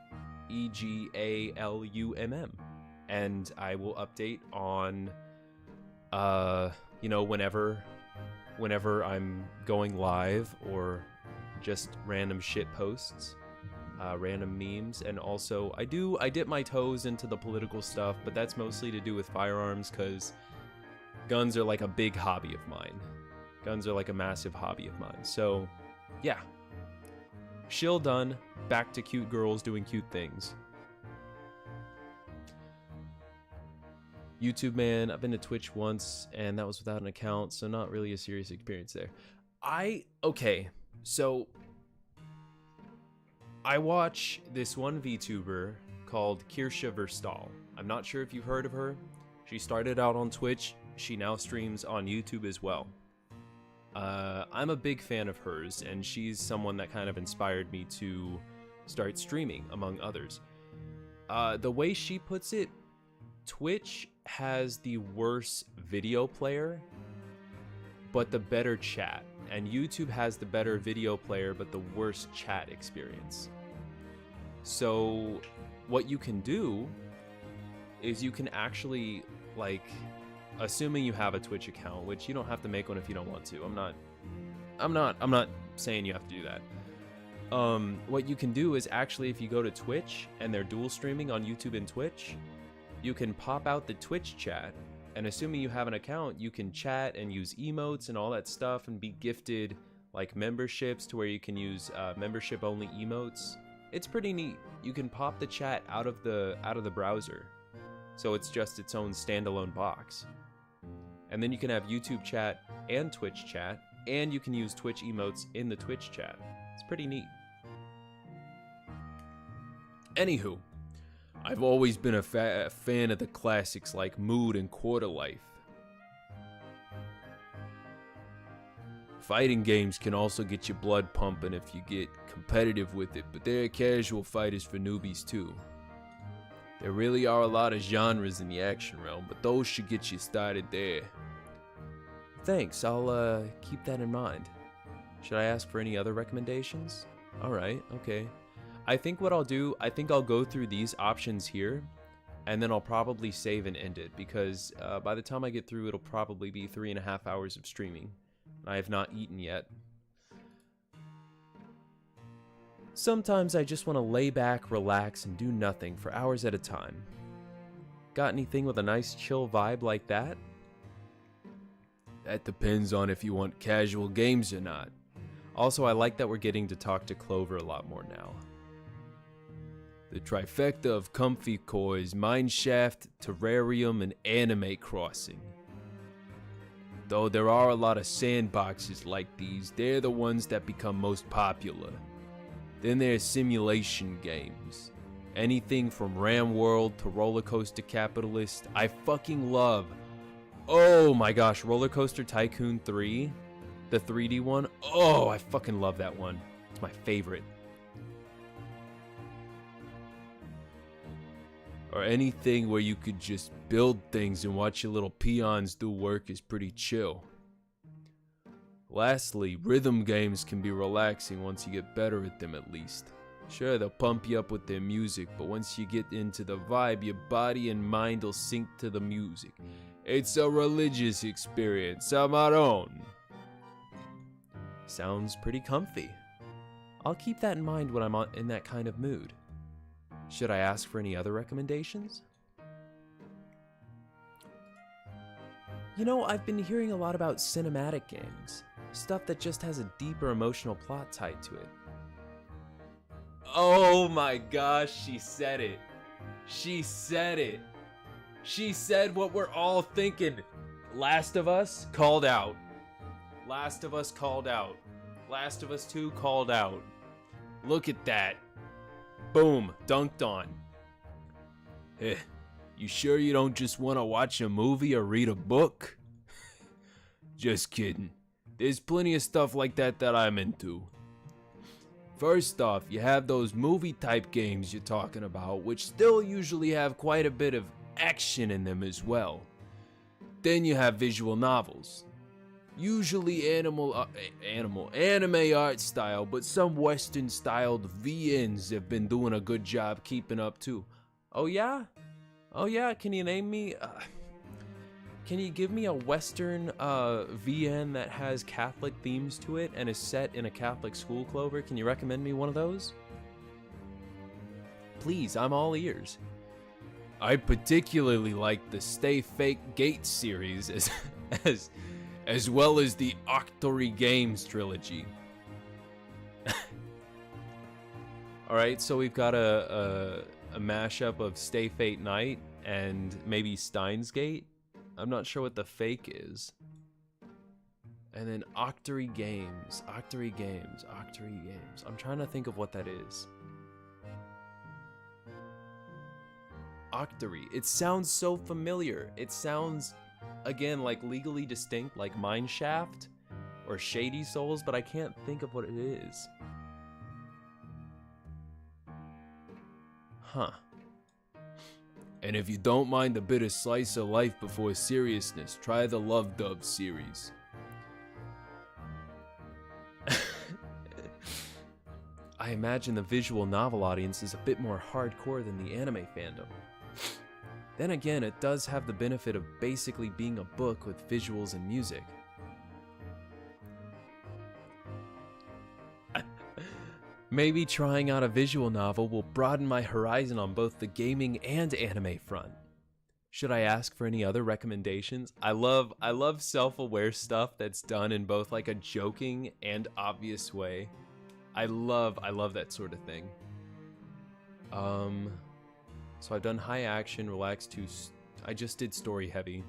And I will update on, you know, whenever whenever I'm going live or just random shit posts, random memes. And also I dip my toes into the political stuff, but that's mostly to do with firearms, because guns are like a big hobby of mine. Guns are like a massive hobby of mine. So yeah, shill done, back to cute girls doing cute things. YouTube, man, I've been to Twitch once, and that was without an account, so not really a serious experience there. Okay, so I watch this one VTuber called Kirsha Verstal. I'm not sure if you've heard of her. She started out on Twitch. She now streams on YouTube as well. I'm a big fan of hers, and she's someone that kind of inspired me to start streaming, among others. The way she puts it, Twitch has the worst video player, but the better chat. And YouTube has the better video player, but the worst chat experience. So what you can do is you can actually, like, assuming you have a Twitch account, which you don't have to make one if you don't want to. I'm not saying you have to do that. What you can do is actually, if you go to Twitch and they're dual streaming on YouTube and Twitch, you can pop out the Twitch chat, and assuming you have an account, you can chat and use emotes and all that stuff and be gifted like memberships to where you can use membership only emotes. It's pretty neat. You can pop the chat out of the browser, so it's just its own standalone box. And then you can have YouTube chat and Twitch chat, and you can use Twitch emotes in the Twitch chat. It's pretty neat. Anywho, I've always been a fan of the classics like Mood and Quarter Life. Fighting games can also get your blood pumping if you get competitive with it, but there are casual fighters for newbies too. There really are a lot of genres in the action realm, but those should get you started there. Thanks, I'll keep that in mind. Should I ask for any other recommendations? Alright, okay. I think what I'll do, I'll go through these options here, and then I'll probably save and end it, because by the time I get through, it'll probably be 3.5 hours of streaming. I have not eaten yet. Sometimes I just want to lay back, relax, and do nothing for hours at a time. Got anything with a nice chill vibe like that? That depends on if you want casual games or not. Also, I like that we're getting to talk to Clover a lot more now. The trifecta of comfy core is Mineshaft, Terrarium, and Anime Crossing. Though there are a lot of sandboxes like these, they're the ones that become most popular. Then there's simulation games. Anything from Ram World to Roller Coaster Capitalist, I fucking love. Oh my gosh, Roller Coaster Tycoon 3, the 3D one. Oh, I fucking love that one. It's my favorite. Or anything where you could just build things and watch your little peons do work is pretty chill. Lastly, rhythm games can be relaxing once you get better at them at least. Sure, they'll pump you up with their music, but once you get into the vibe, your body and mind will sync to the music. It's a religious experience of our own. Sounds pretty comfy. I'll keep that in mind when I'm in that kind of mood. Should I ask for any other recommendations? You know, I've been hearing a lot about cinematic games. Stuff that just has a deeper emotional plot tied to it. Oh my gosh, she said it. She said it. She said what we're all thinking. Last of Us called out. Last of Us called out. Last of Us 2 called out. Look at that. Boom, dunked on. Eh, you sure you don't just want to watch a movie or read a book? Just kidding. There's plenty of stuff like that I'm into. First off, you have those movie type games you're talking about, which still usually have quite a bit of action in them as well. Then you have visual novels. Usually anime art style, but some Western styled VNs have been doing a good job keeping up too. Oh yeah? Oh yeah, can you name me? Can you give me a Western VN that has Catholic themes to it and is set in a Catholic school, Clover? Can you recommend me one of those? Please, I'm all ears. I particularly like the Stay Fake Gate series as well as the Octory Games trilogy. All right, so we've got a mashup of Stay Fate Night and maybe Steins Gate. I'm not sure what the fake is. And then Octory Games. I'm trying to think of what that is. Octory. It sounds so familiar. It sounds, again, like Legally Distinct, like Mineshaft or Shady Souls, but I can't think of what it is. Huh. And if you don't mind a bit of slice of life before seriousness, try the Love Dove series. I imagine the visual novel audience is a bit more hardcore than the anime fandom. Then again, it does have the benefit of basically being a book with visuals and music. Maybe trying out a visual novel will broaden my horizon on both the gaming and anime front. Should I ask for any other recommendations? I love self-aware stuff that's done in both like a joking and obvious way. I love that sort of thing. So I've done high action, relax to I just did story heavy.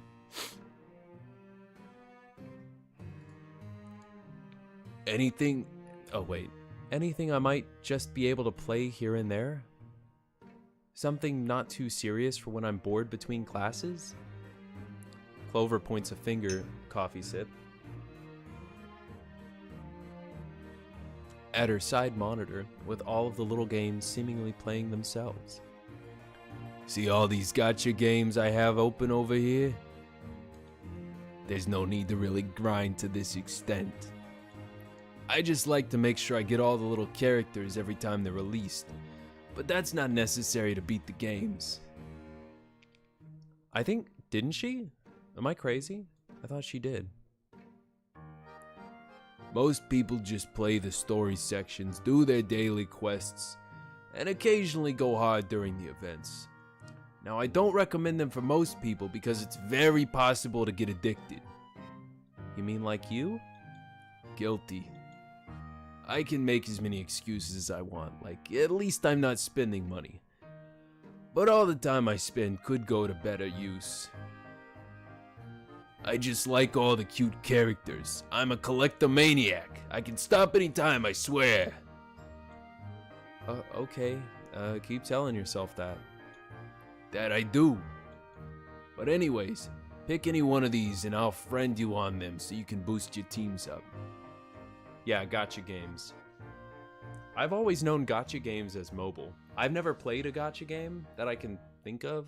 Anything I might just be able to play here and there? Something not too serious for when I'm bored between classes? Clover points a finger, coffee sip, at her side monitor with all of the little games seemingly playing themselves. See all these gacha games I have open over here? There's no need to really grind to this extent. I just like to make sure I get all the little characters every time they're released, but that's not necessary to beat the games. I think, didn't she? Am I crazy? I thought she did. Most people just play the story sections, do their daily quests, and occasionally go hard during the events. Now, I don't recommend them for most people because it's very possible to get addicted. You mean like you? Guilty. I can make as many excuses as I want, like at least I'm not spending money. But all the time I spend could go to better use. I just like all the cute characters. I'm a collectomaniac. I can stop anytime, I swear. Okay. Keep telling yourself that. That I do. But anyways, pick any one of these and I'll friend you on them so you can boost your teams up. Yeah, gacha games. I've always known gacha games as mobile. I've never played a gacha game that I can think of.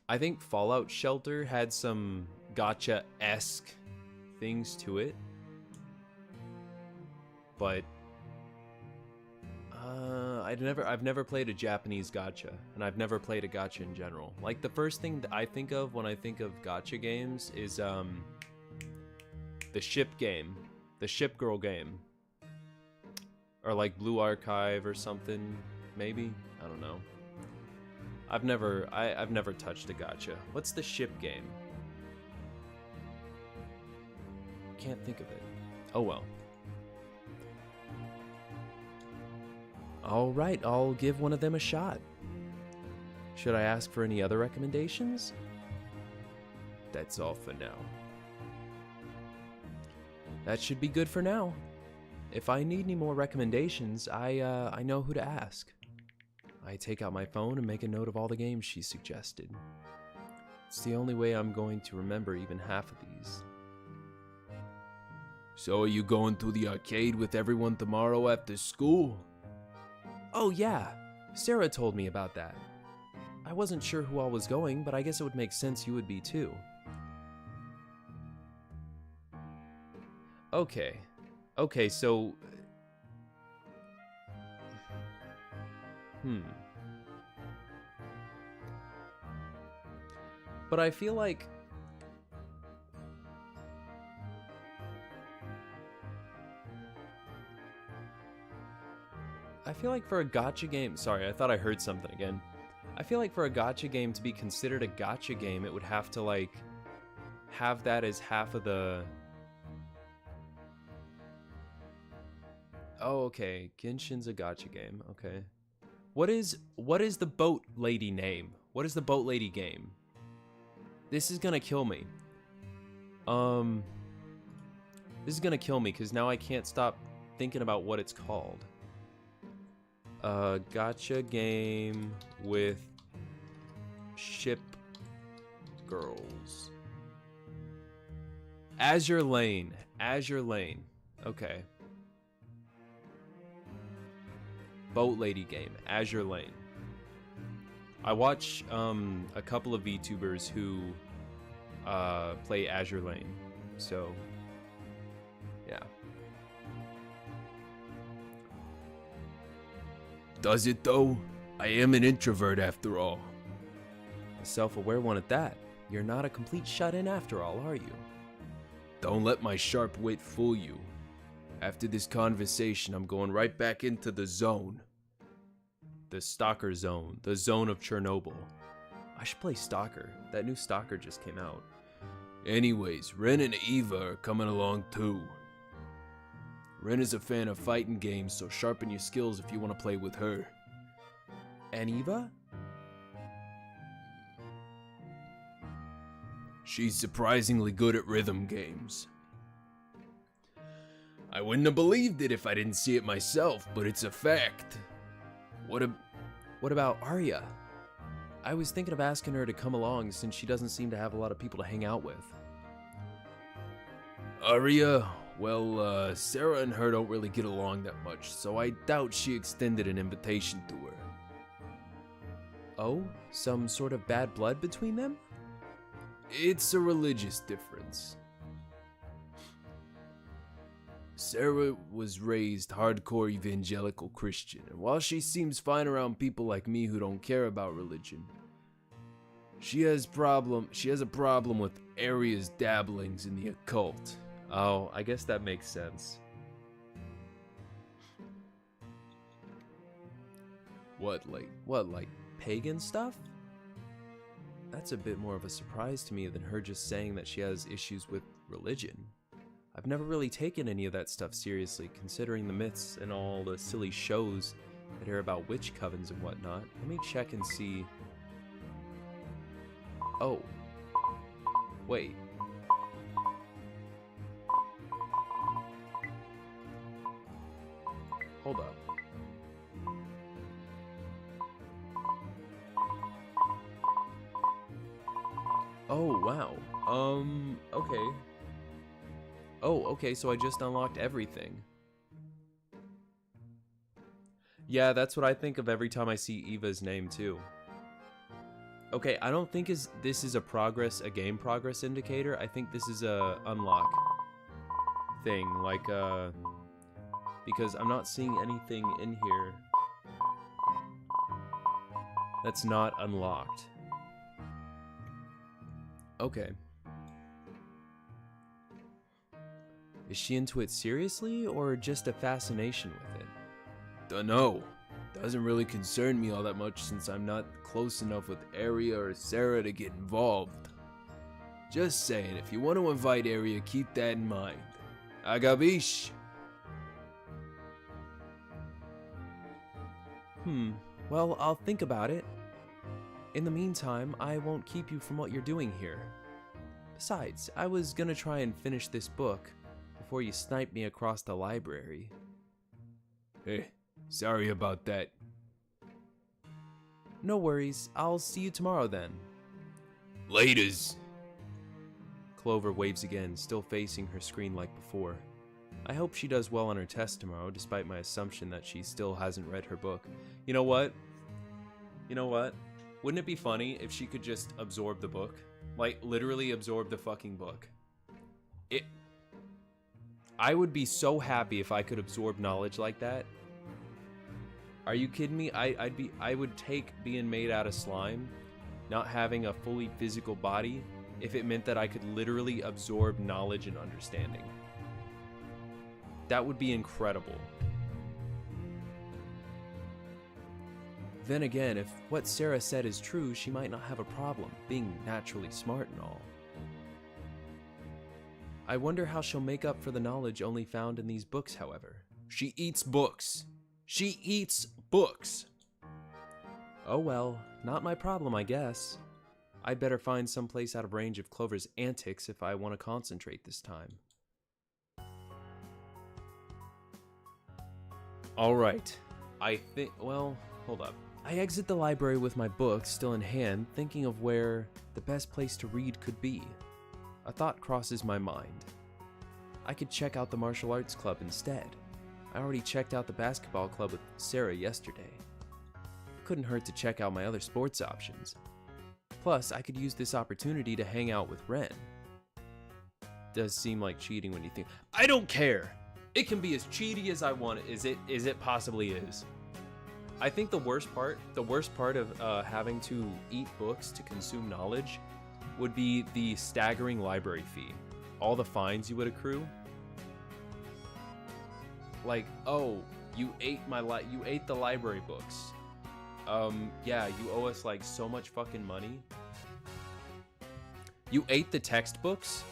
I think Fallout Shelter had some gacha-esque things to it. But I've never played a Japanese gacha, and I've never played a gacha in general. Like, the first thing that I think of when I think of gacha games is the ship game, the ship girl game, or like Blue Archive or something, maybe. I don't know. I've never touched a gacha. What's the ship game? Can't think of it. Oh well. Alright, I'll give one of them a shot. Should I ask for any other recommendations? That's all for now. That should be good for now. If I need any more recommendations, I know who to ask. I take out my phone and make a note of all the games she suggested. It's the only way I'm going to remember even half of these. So are you going to the arcade with everyone tomorrow after school? Oh yeah, Sarah told me about that. I wasn't sure who all was going, but I guess it would make sense you would be too. Okay, so... But I feel like... for a gacha game... Sorry, I thought I heard something again. I feel like for a gacha game to be considered a gacha game, it would have to, like, have that as half of the... Oh, okay. Genshin's a gacha game. Okay. What is the boat lady name? What is the boat lady game? This is gonna kill me. This is gonna kill me because now I can't stop thinking about what it's called. Gacha game with ship girls. Azure Lane. Azure Lane. Okay. Boat lady game. Azure Lane. I watch a couple of VTubers who play Azure Lane. So yeah. Does it though? I am an introvert after all. A self-aware one at that. You're not a complete shut-in after all, are you? Don't let my sharp wit fool you. After this conversation, I'm going right back into the zone. The Stalker Zone. The Zone of Chernobyl. I should play Stalker. That new Stalker just came out. Anyways, Ren and Eva are coming along too. Ren is a fan of fighting games, so sharpen your skills if you want to play with her. And Eva? She's surprisingly good at rhythm games. I wouldn't have believed it if I didn't see it myself, but it's a fact. What about Arya? I was thinking of asking her to come along since she doesn't seem to have a lot of people to hang out with. Arya? Well, Sarah and her don't really get along that much, so I doubt she extended an invitation to her. Oh? Some sort of bad blood between them? It's a religious difference. Sarah was raised hardcore evangelical Christian, and while she seems fine around people like me who don't care about religion, she has a problem with Arya's dabblings in the occult. Oh, I guess that makes sense. What, like Pagan stuff? That's a bit more of a surprise to me than her just saying that she has issues with religion. I've never really taken any of that stuff seriously, considering the myths and all the silly shows that air about witch covens and whatnot. Let me check and see. Oh. Wait. Hold up. Oh, wow. Okay. Oh, okay, so I just unlocked everything. Yeah, that's what I think of every time I see Eva's name, too. Okay, I don't think this is a game progress indicator. I think this is a unlock thing, like, because I'm not seeing anything in here that's not unlocked. Okay. Is she into it seriously, or just a fascination with it? Dunno. Doesn't really concern me all that much since I'm not close enough with Arya or Sarah to get involved. Just saying, if you want to invite Arya, keep that in mind. Agabish! Well, I'll think about it. In the meantime, I won't keep you from what you're doing here. Besides, I was gonna try and finish this book before you snipe me across the library. Hey, sorry about that. No worries, I'll see you tomorrow then. Laters. Clover waves again, still facing her screen like before. I hope she does well on her test tomorrow, despite my assumption that she still hasn't read her book. You know what? Wouldn't it be funny if she could just absorb the book? Like, literally absorb the fucking book. I would be so happy if I could absorb knowledge like that. Are you kidding me? I would take being made out of slime. not having a fully physical body if it meant that I could literally absorb knowledge and understanding. That would be incredible. Then again, if what Sarah said is true, she might not have a problem being naturally smart and all. I wonder how she'll make up for the knowledge only found in these books, however. She eats books. She eats books. Oh well, not my problem, I guess. I'd better find someplace out of range of Clover's antics if I want to concentrate this time. Alright, well, hold up. I exit the library with my books still in hand, thinking of where the best place to read could be. A thought crosses my mind. I could check out the martial arts club instead. I already checked out the basketball club with Sarah yesterday. Couldn't hurt to check out my other sports options. Plus, I could use this opportunity to hang out with Ren. Does seem like cheating when you think, I don't care! It can be as cheaty as I want it. It possibly is. I think the worst part of having to eat books to consume knowledge would be the staggering library fee. All the fines you would accrue. Like, oh, you ate the library books. Yeah, you owe us like so much fucking money. You ate the textbooks?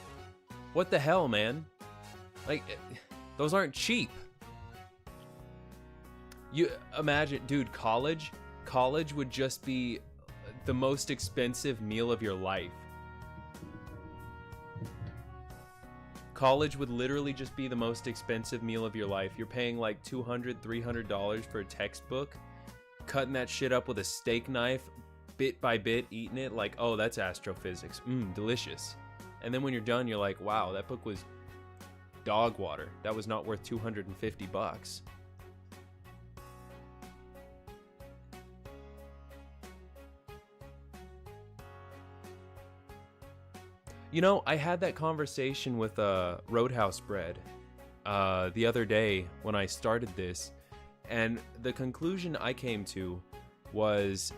What the hell, man? Like, those aren't cheap. You imagine, dude, college would just be the most expensive meal of your life. College would literally just be the most expensive meal of your life. You're paying like $200, $300 for a textbook, cutting that shit up with a steak knife, bit by bit, eating it like, oh, that's astrophysics. Delicious. And then when you're done, you're like, wow, that book was dog water. That was not worth $250. You know, I had that conversation with Roadhouse Bread the other day when I started this, and the conclusion I came to was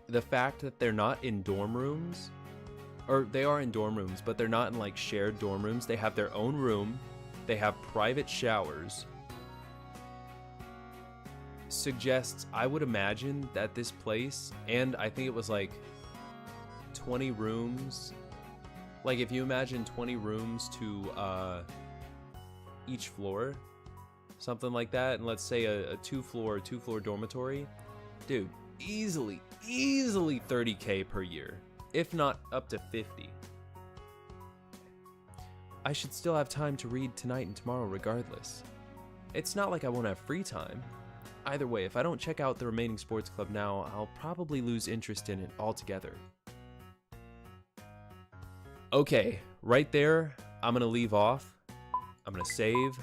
the fact that they're not in dorm rooms, or they are in dorm rooms, but they're not in like shared dorm rooms. They have their own room, they have private showers. Suggests, I would imagine that this place, and I think it was like 20 rooms. Like if you imagine 20 rooms to each floor, something like that, and let's say a two-floor dormitory, dude, easily $30K per year, if not up to 50. I should still have time to read tonight and tomorrow regardless. It's not like I won't have free time. Either way, if I don't check out the remaining sports club now, I'll probably lose interest in it altogether. Okay, right there, I'm gonna leave off. I'm gonna save.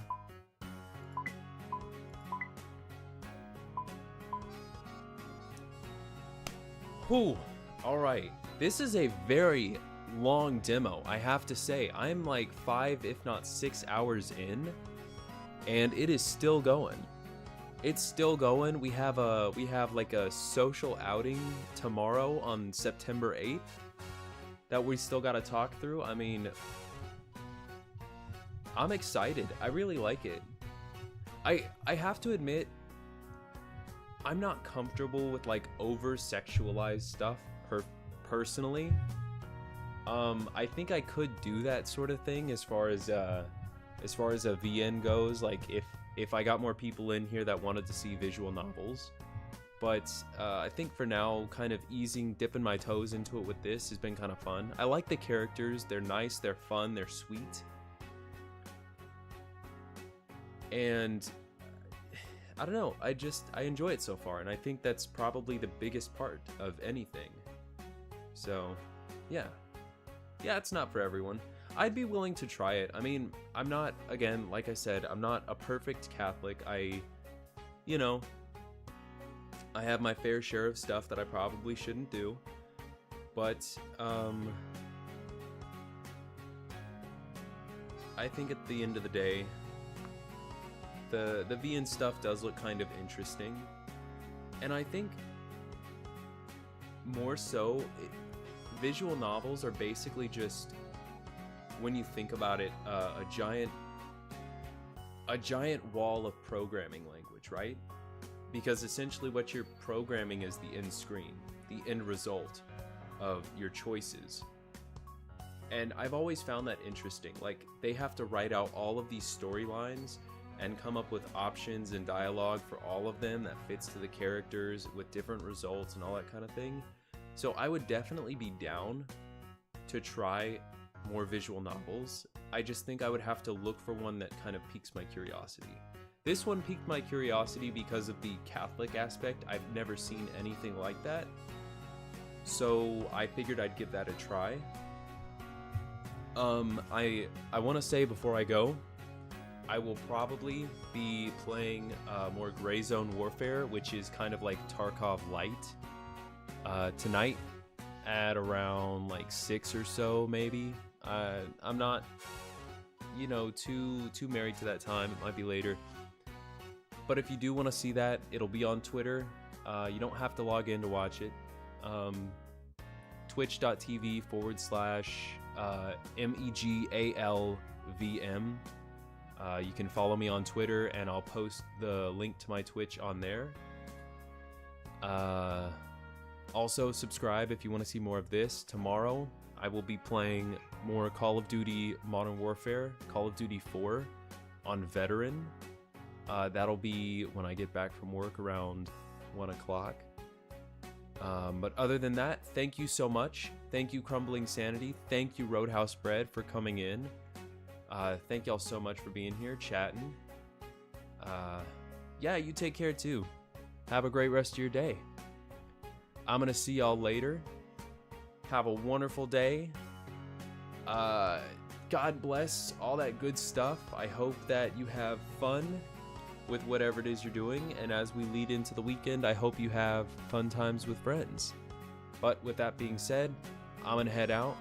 Whew, alright. This is a very long demo, I have to say. I'm like 5, if not 6 hours in, and it is still going. It's still going. We have like a social outing tomorrow on September 8th. That we still gotta talk through. I mean, I'm excited. I really like it. I have to admit, I'm not comfortable with like over-sexualized stuff personally. I think I could do that sort of thing as far as a VN goes. Like if I got more people in here that wanted to see visual novels. But I think for now, kind of dipping my toes into it with this has been kind of fun. I like the characters. They're nice, they're fun, they're sweet. And I don't know, I enjoy it so far, and I think that's probably the biggest part of anything. So, yeah. Yeah, it's not for everyone. I'd be willing to try it. I mean, I'm not, again, like I said, I'm not a perfect Catholic. You know, I have my fair share of stuff that I probably shouldn't do, but I think at the end of the day, the VN stuff does look kind of interesting, and I think more so, visual novels are basically just, when you think about it, a giant wall of programming language, right? Because essentially what you're programming is the end screen, the end result of your choices. And I've always found that interesting. Like, they have to write out all of these storylines and come up with options and dialogue for all of them that fits to the characters with different results and all that kind of thing. So I would definitely be down to try more visual novels. I just think I would have to look for one that kind of piques my curiosity. This one piqued my curiosity because of the Catholic aspect. I've never seen anything like that, so I figured I'd give that a try. I want to say before I go, I will probably be playing more Gray Zone Warfare, which is kind of like Tarkov Light, tonight at around like 6 or so, maybe. I'm not, too married to that time. It might be later. But if you do want to see that, it'll be on Twitter. You don't have to log in to watch it. Twitch.tv/MEGALVM. You can follow me on Twitter, and I'll post the link to my Twitch on there. Also, subscribe if you want to see more of this. Tomorrow, I will be playing more Call of Duty Modern Warfare, Call of Duty 4 on Veteran. That'll be when I get back from work around 1 o'clock. But other than that, thank you so much. Thank you, Crumbling Sanity. Thank you, Roadhouse Bread, for coming in. Thank y'all so much for being here, chatting. Yeah, you take care too. Have a great rest of your day. I'm gonna see y'all later. Have a wonderful day. God bless, all that good stuff. I hope that you have fun with whatever it is you're doing, and as we lead into the weekend, I hope you have fun times with friends. But with that being said, I'm gonna head out.